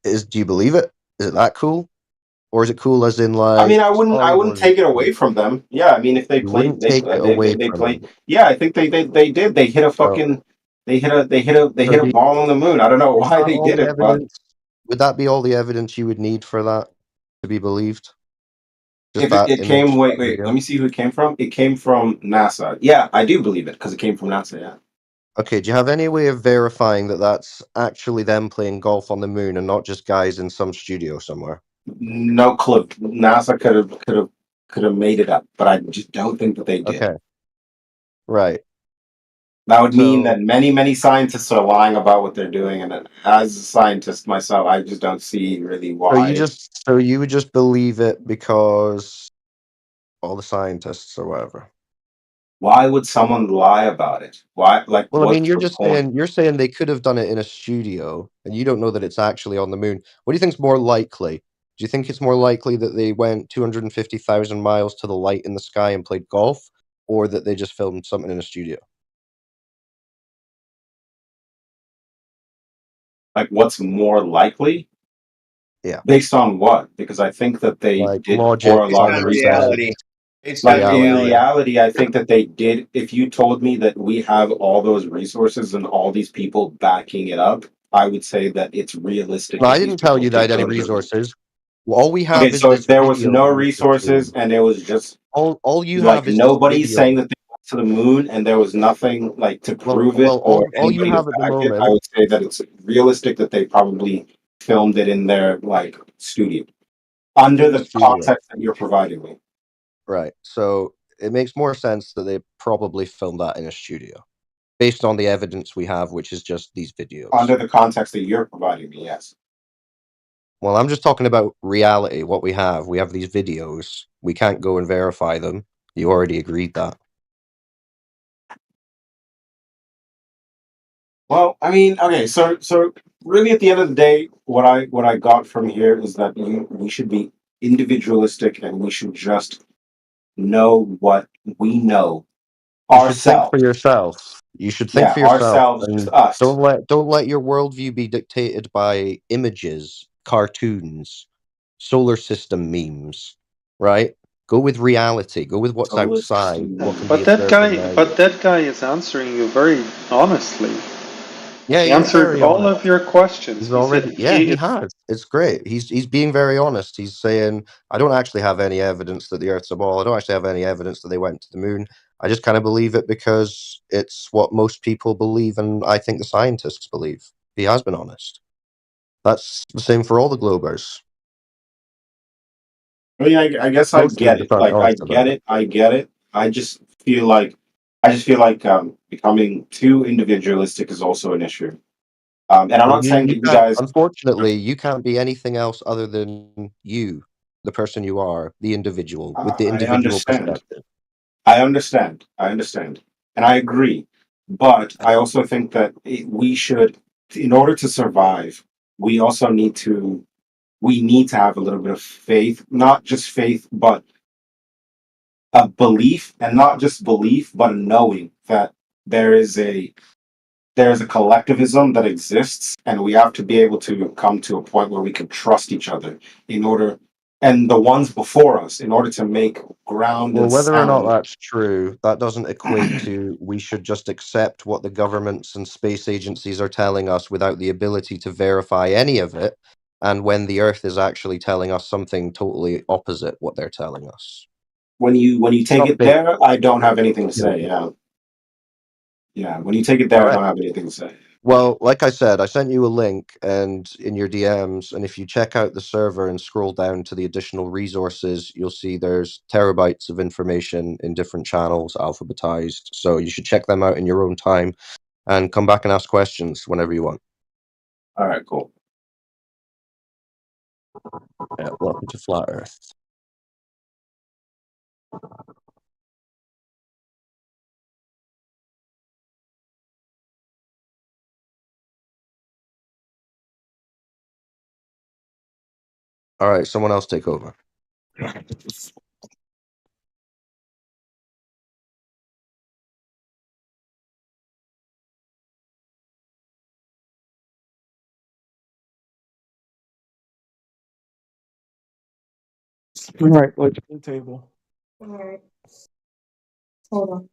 Do you believe it? Is it that cool? Or is it cool as in like?
I mean, I wouldn't take it away from them. Yeah, I mean, if they played,
take it away
they
from
played.
them.
Yeah, I think they did. They hit a fucking. They hit a ball on the moon. I don't know why they did it, but
would that be all the evidence you would need for that to be believed? Just
if
that
it
image,
came, wait,
that video?
let me see who it came from. It came from NASA. Yeah, I do believe it because it came from NASA. Yeah.
Okay, do you have any way of verifying that that's actually them playing golf on the moon and not just guys in some studio somewhere?
No clue. NASA could have made it up, but I just don't think that they did.
Okay. Right.
That would mean that many scientists are lying about what they're doing, and as a scientist myself, I just don't see really why.
So you would just believe it because all the scientists or whatever.
Why would someone lie about it? Why? Like,
well, I mean,
what's
you're
the
just
point?
saying they could have done it in a studio, and you don't know that it's actually on the moon. What do you think's more likely? Do you think it's more likely that they went 250,000 miles to the light in the sky and played golf, or that they just filmed something in a studio?
Like, what's more likely?
Yeah.
Based on what? Because I think that they did
logic,
pour a lot of
common
resources.
sense.
It's
Like
got
in
reality.
reality, I think that they did. If you told me that we have all those resources and all these people backing it up, I would say that it's realistic.
No,
That
I
these
didn't tell
people
you that I
did
had any
go to the moon.
resources. Well, all we have
Okay,
is
so
this
if there was
video
no
that you've been
resources
seeing.
and it was just
all you
like
have is this
nobody's
video.
saying that they went to the moon and there was nothing like to prove it or
all you
anybody
have
to
at the
back it, I
moment.
would say that it's realistic that they probably filmed it in their like studio under the
Studio.
context that you're providing me.
Right. So it makes more sense that they probably filmed that in a studio, based on the evidence we have, which is just these videos.
Under the context that you're providing me, yes.
Well, I'm just talking about reality, what we have. We have these videos. We can't go and verify them. You already agreed that.
Well, I mean, okay, so really at the end of the day, what I got from here is that we should be individualistic and we should just know what we know
You should think
ourselves.
for yourself. You should think
Yeah,
for yourself.
ourselves,
And
just us.
don't let your worldview be dictated by images, cartoons, solar system memes, right? Go with reality. Go with what's outside. What can
But
be
that
observed in
that guy is answering you very honestly.
Yeah,
He
he is
answered
very
all
honest.
of your questions.
He's
He said
already, he has. It's great. He's being very honest. He's saying, I don't actually have any evidence that the Earth's a ball. I don't actually have any evidence that they went to the moon. I just kind of believe it because it's what most people believe, and I think the scientists believe. He has been honest. That's the same for all the Globers.
I mean, I guess I
Most of them
get
just
it.
aren't
Like, I
honest about
get it. I get it. I just feel like becoming too individualistic is also an issue. And I'm
Well,
not saying that you
can't,
guys.
unfortunately, you can't be anything else other than you, the person you are, the individual, with the
I
individual
understand.
perspective.
I understand. And I agree. But I also think that we should, in order to survive, we also need to have a little bit of faith, not just faith, but a belief, and not just belief, but a knowing that there is a collectivism that exists, and we have to be able to come to a point where we can trust each other in order, and the ones before us, in order to make ground
Well,
and
whether or not
sound.
that's true, that doesn't equate to we should just accept what the governments and space agencies are telling us without the ability to verify any of it, and when the Earth is actually telling us something totally opposite what they're telling us.
When you take
Not
it
big.
there, I don't have anything to say. Yeah. When you take it there, I don't have anything to say.
Well, like I said, I sent you a link and in your DMs, and if you check out the server and scroll down to the additional resources, you'll see there's terabytes of information in different channels, alphabetized. So you should check them out in your own time and come back and ask questions whenever you want.
All right, cool.
Yeah, welcome to Flat Earth. All right, someone else take over.
Right, like the table.
Alright. Hold on.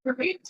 Right.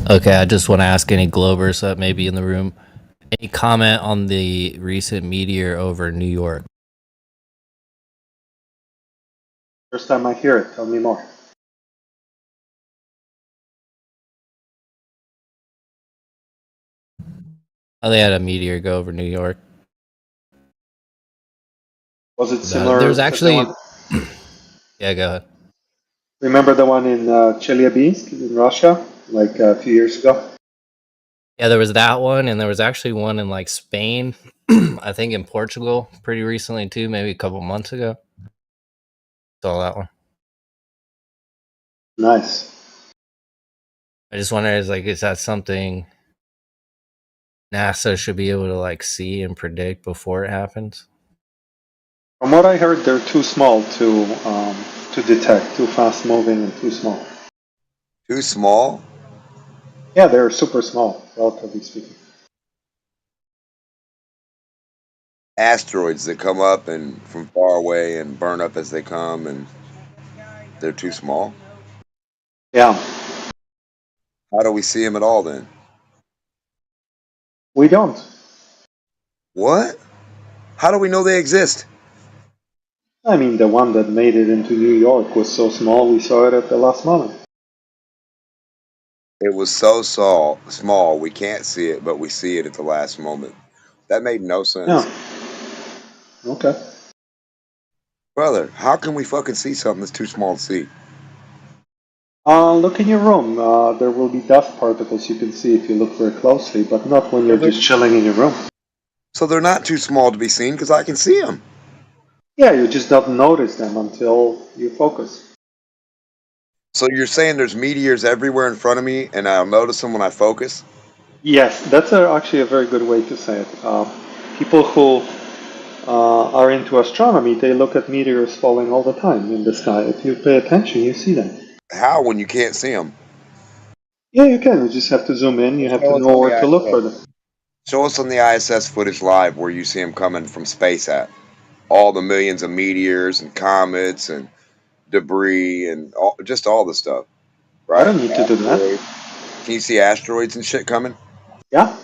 Okay, I just want to ask any Globers that may be in the room, any comment on the recent meteor over New York?
First time I hear it. Tell me more.
Oh, they had a meteor go over New York.
Was it similar?
There's
to
actually,
the one?
yeah, go ahead.
Remember the one in Chelyabinsk in Russia, like a few years ago?
Yeah, there was that one, and there was actually one in like Spain, I think in Portugal, pretty recently too, maybe a couple months ago. Saw that one.
Nice.
I just wonder, is that something NASA should be able to like see and predict before it happens?
From what I heard, they're too small to detect, too fast moving and too small.
Too small?
Yeah, they're super small, relatively speaking.
Asteroids that come up and from far away and burn up as they come, and they're too small.
Yeah.
How do we see them at all then?
We don't.
What? How do we know they exist?
I mean, the one that made it into New York was so small we saw it at the last moment.
It was so small we can't see it, but we see it at the last moment. That made no sense.
Yeah. Okay.
Brother, how can we fucking see something that's too small to see?
Look in your room. There will be dust particles you can see if you look very closely, but not when you're just chilling in your room.
So they're not too small to be seen because I can see them.
Yeah, you just don't notice them until you focus.
So you're saying there's meteors everywhere in front of me and I'll notice them when I focus?
Yes, that's actually a very good way to say it. People who are into astronomy, they look at meteors falling all the time in the sky. If you pay attention, you see them.
How when you can't see them?
Yeah, you can. You just have to zoom in. You have to know where to look for them.
Show us on the ISS footage live where you see them coming from space at. All the millions of meteors and comets and debris and just all the stuff. Right?
I don't need to do that.
Can you see asteroids and shit coming?
Yeah.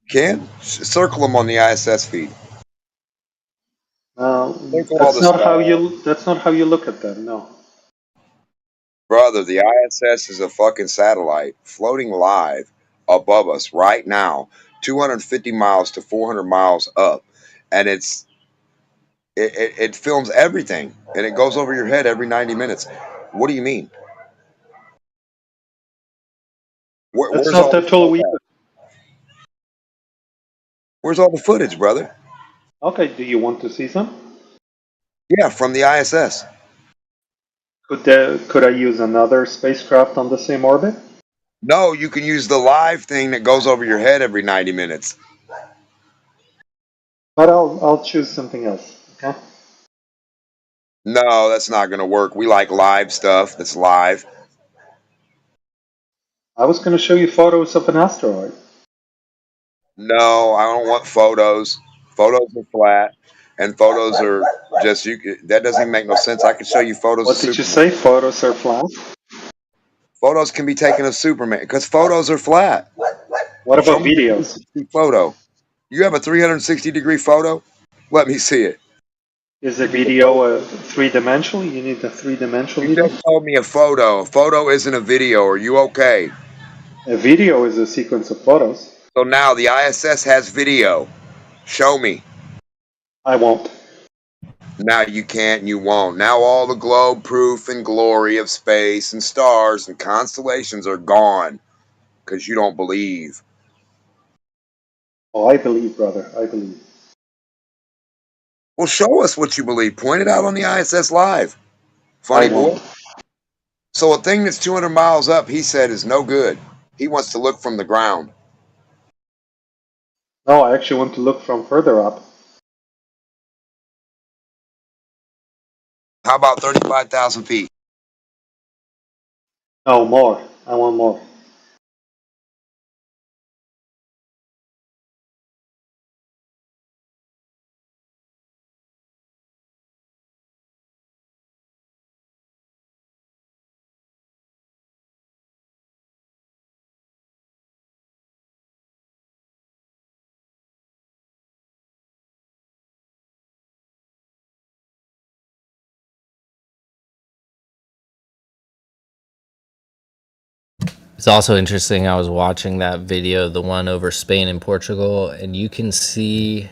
Can? Circle them on the ISS feed.
That's not how you look at them. No.
Brother, the ISS is a fucking satellite floating live above us right now, 250 miles to 400 miles up, and it films everything, and it goes over your head every 90 minutes. What do you mean?
That's not the tool we use.
Where's all the footage, brother?
Okay, do you want to see some?
Yeah, from the ISS.
Could I use another spacecraft on the same orbit?
No, you can use the live thing that goes over your head every 90 minutes.
But I'll choose something else. Okay.
No, that's not going to work. We like live stuff that's live.
I was going to show you photos of an asteroid.
No, I don't want photos. Photos are flat, and photos are just that doesn't even make no sense. I can show you photos
What
of
did you
Superman.
say? Photos are flat?
Photos can be taken of Superman because photos are flat.
What
Show
about
me a
videos?
360 photo. You have a 360-degree photo? Let me see it.
Is a video three-dimensional? You need a three-dimensional
You
video?
just told me a photo. A photo isn't a video. Are you okay?
A video is a sequence of photos.
So now the ISS has video. Show me.
I won't.
Now you can't and you won't. Now all the globe proof and glory of space and stars and constellations are gone because you don't believe.
Oh, I believe, brother. I believe.
Well, show us what you believe. Point it out on the ISS Live.
I
Funny boy.
won't.
So a thing that's 200 miles up, he said, is no good. He wants to look from the ground.
No, I actually want to look from further up.
How about 35,000 feet?
No, more. I want more.
It's also interesting. I was watching that video, the one over Spain and Portugal, and you can see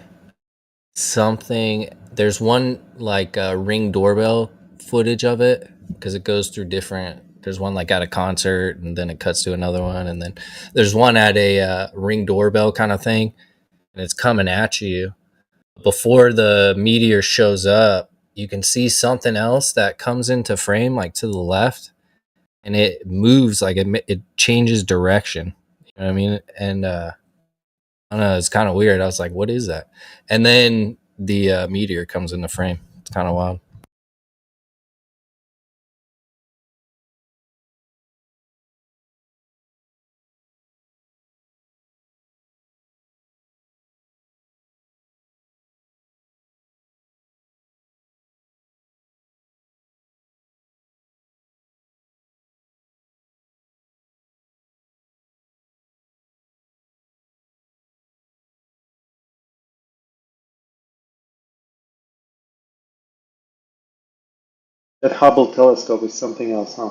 something. There's one like Ring doorbell footage of it because it goes through different. There's one like at a concert, and then it cuts to another one, and then there's one at a Ring doorbell kind of thing, and it's coming at you. Before the meteor shows up, you can see something else that comes into frame, like to the left, and it moves like it changes direction. You know what I mean? And I don't know, it's kind of weird. I was like, "What is that?" And then the meteor comes into frame. It's kind of wild.
That Hubble telescope is something else, huh?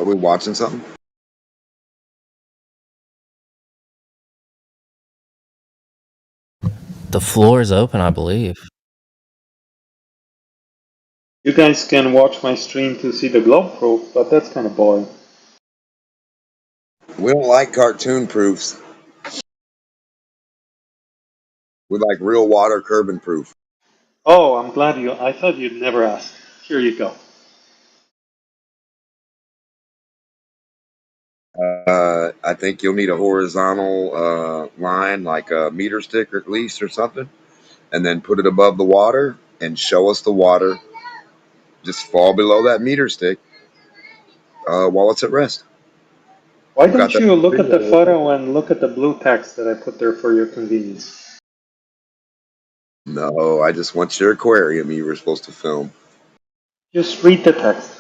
Are we watching something?
The floor is open, I believe.
You guys can watch my stream to see the glove proof, but that's kind of boring.
We don't like cartoon proofs. We like real water carbon proof.
Oh, I'm glad you. I thought you'd never ask. Here you go.
I think you'll need a horizontal line, like a meter stick or at least or something, and then put it above the water and show us the water just fall below that meter stick while it's at rest.
Why
I've got
don't
that
you look at the
video.
photo and look at the blue text that I put there for your convenience?
No, I just want your aquarium you were supposed to film.
Just read the text.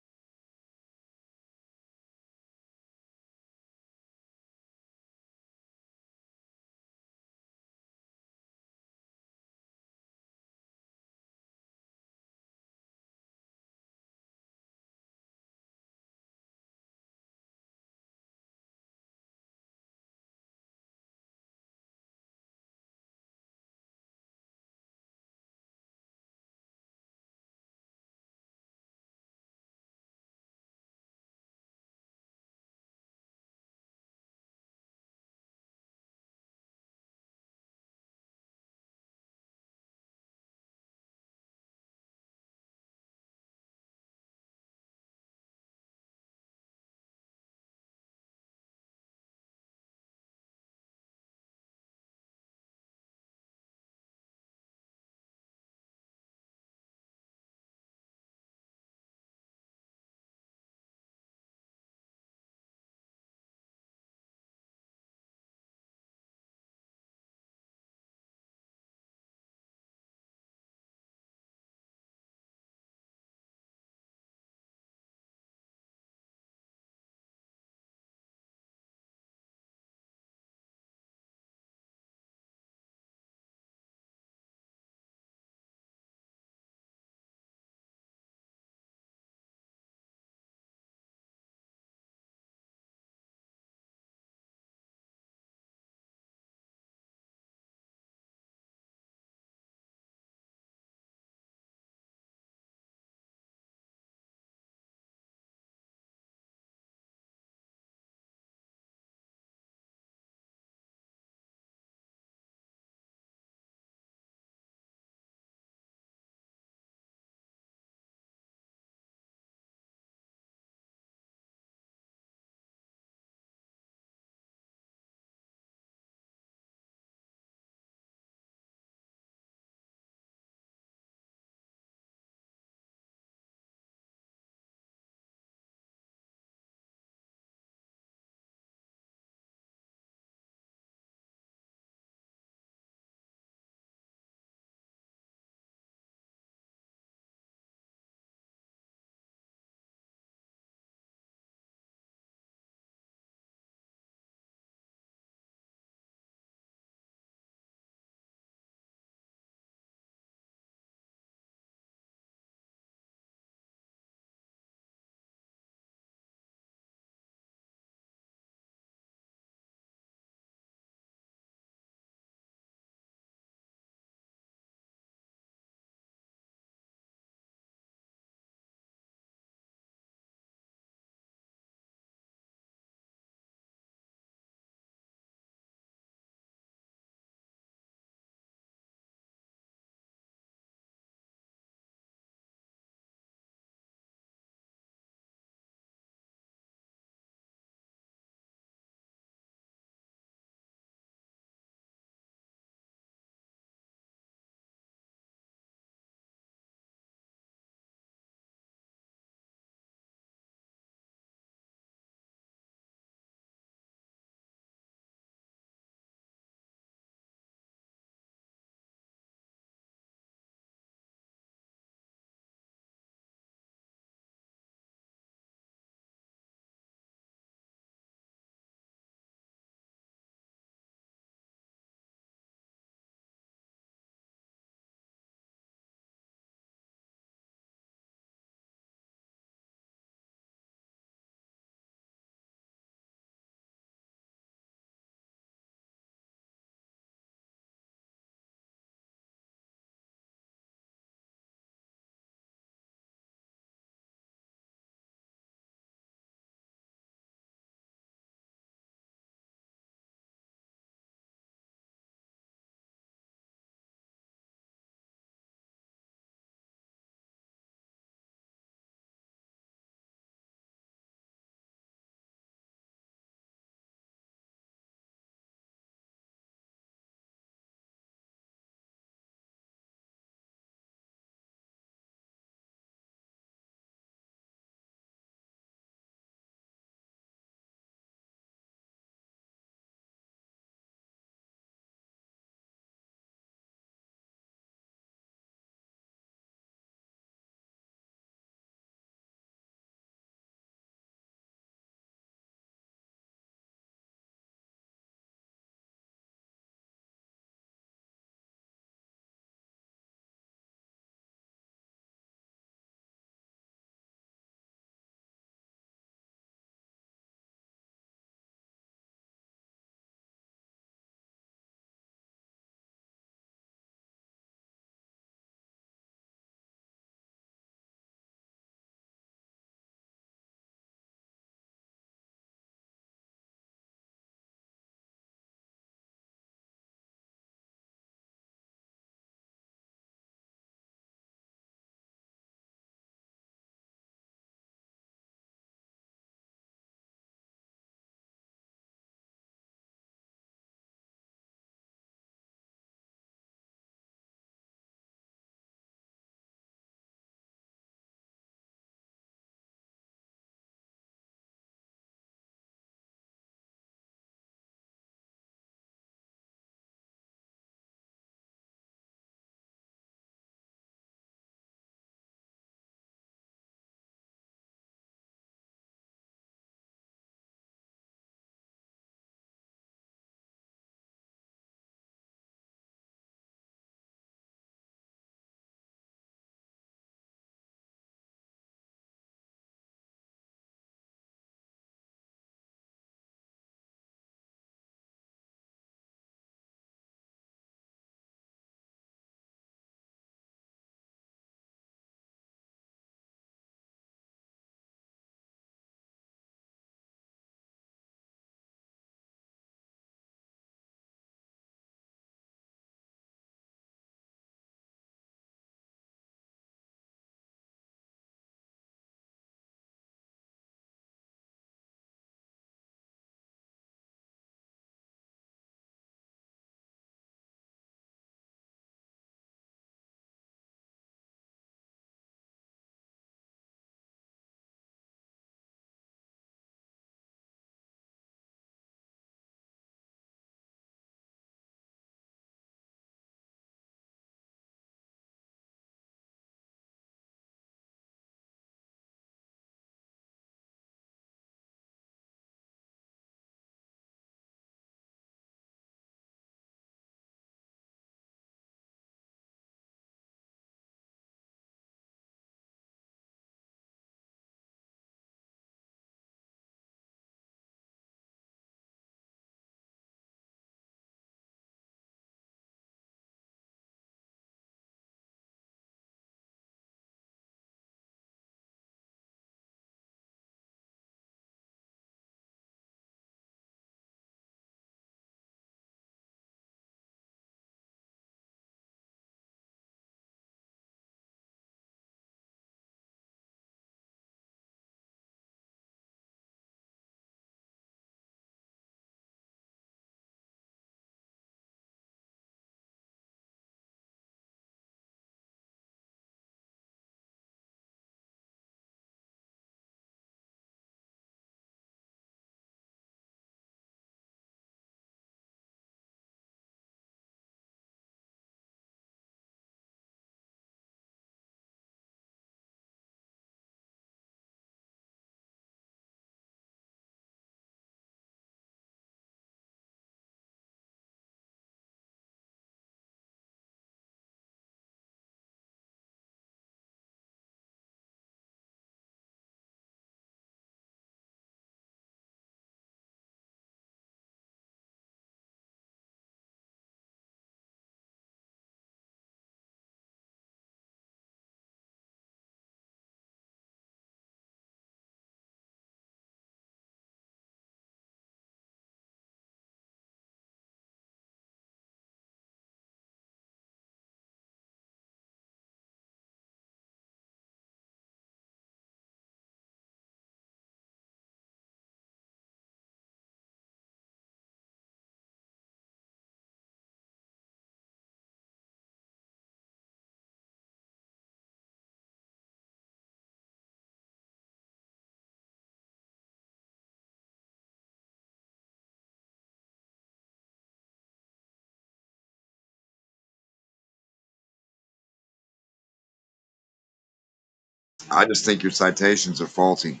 I just think your citations are faulty.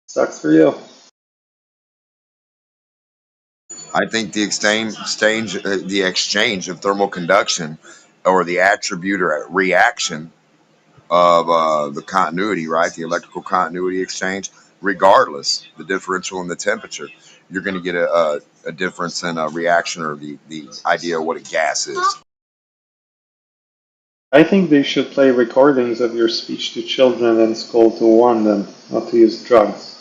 Sucks for you.
I think the exchange of thermal conduction, or the attribute or reaction of the continuity, right? The electrical continuity exchange, regardless the differential in the temperature, you're going to get a difference in a reaction, or the idea of what a gas is.
I think they should play recordings of your speech to children in school to warn them not to use drugs.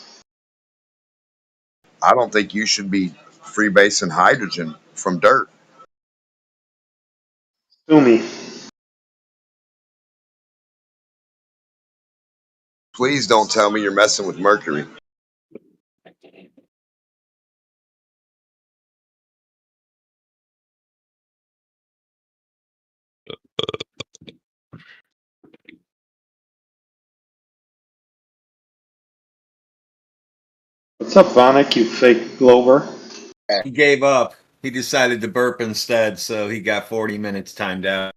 I don't think you should be freebasing hydrogen from dirt.
Sue me.
Please don't tell me you're messing with mercury.
What's up, Vanek, you fake Glover?
He gave up. He decided to burp instead, so he got 40 minutes timed out.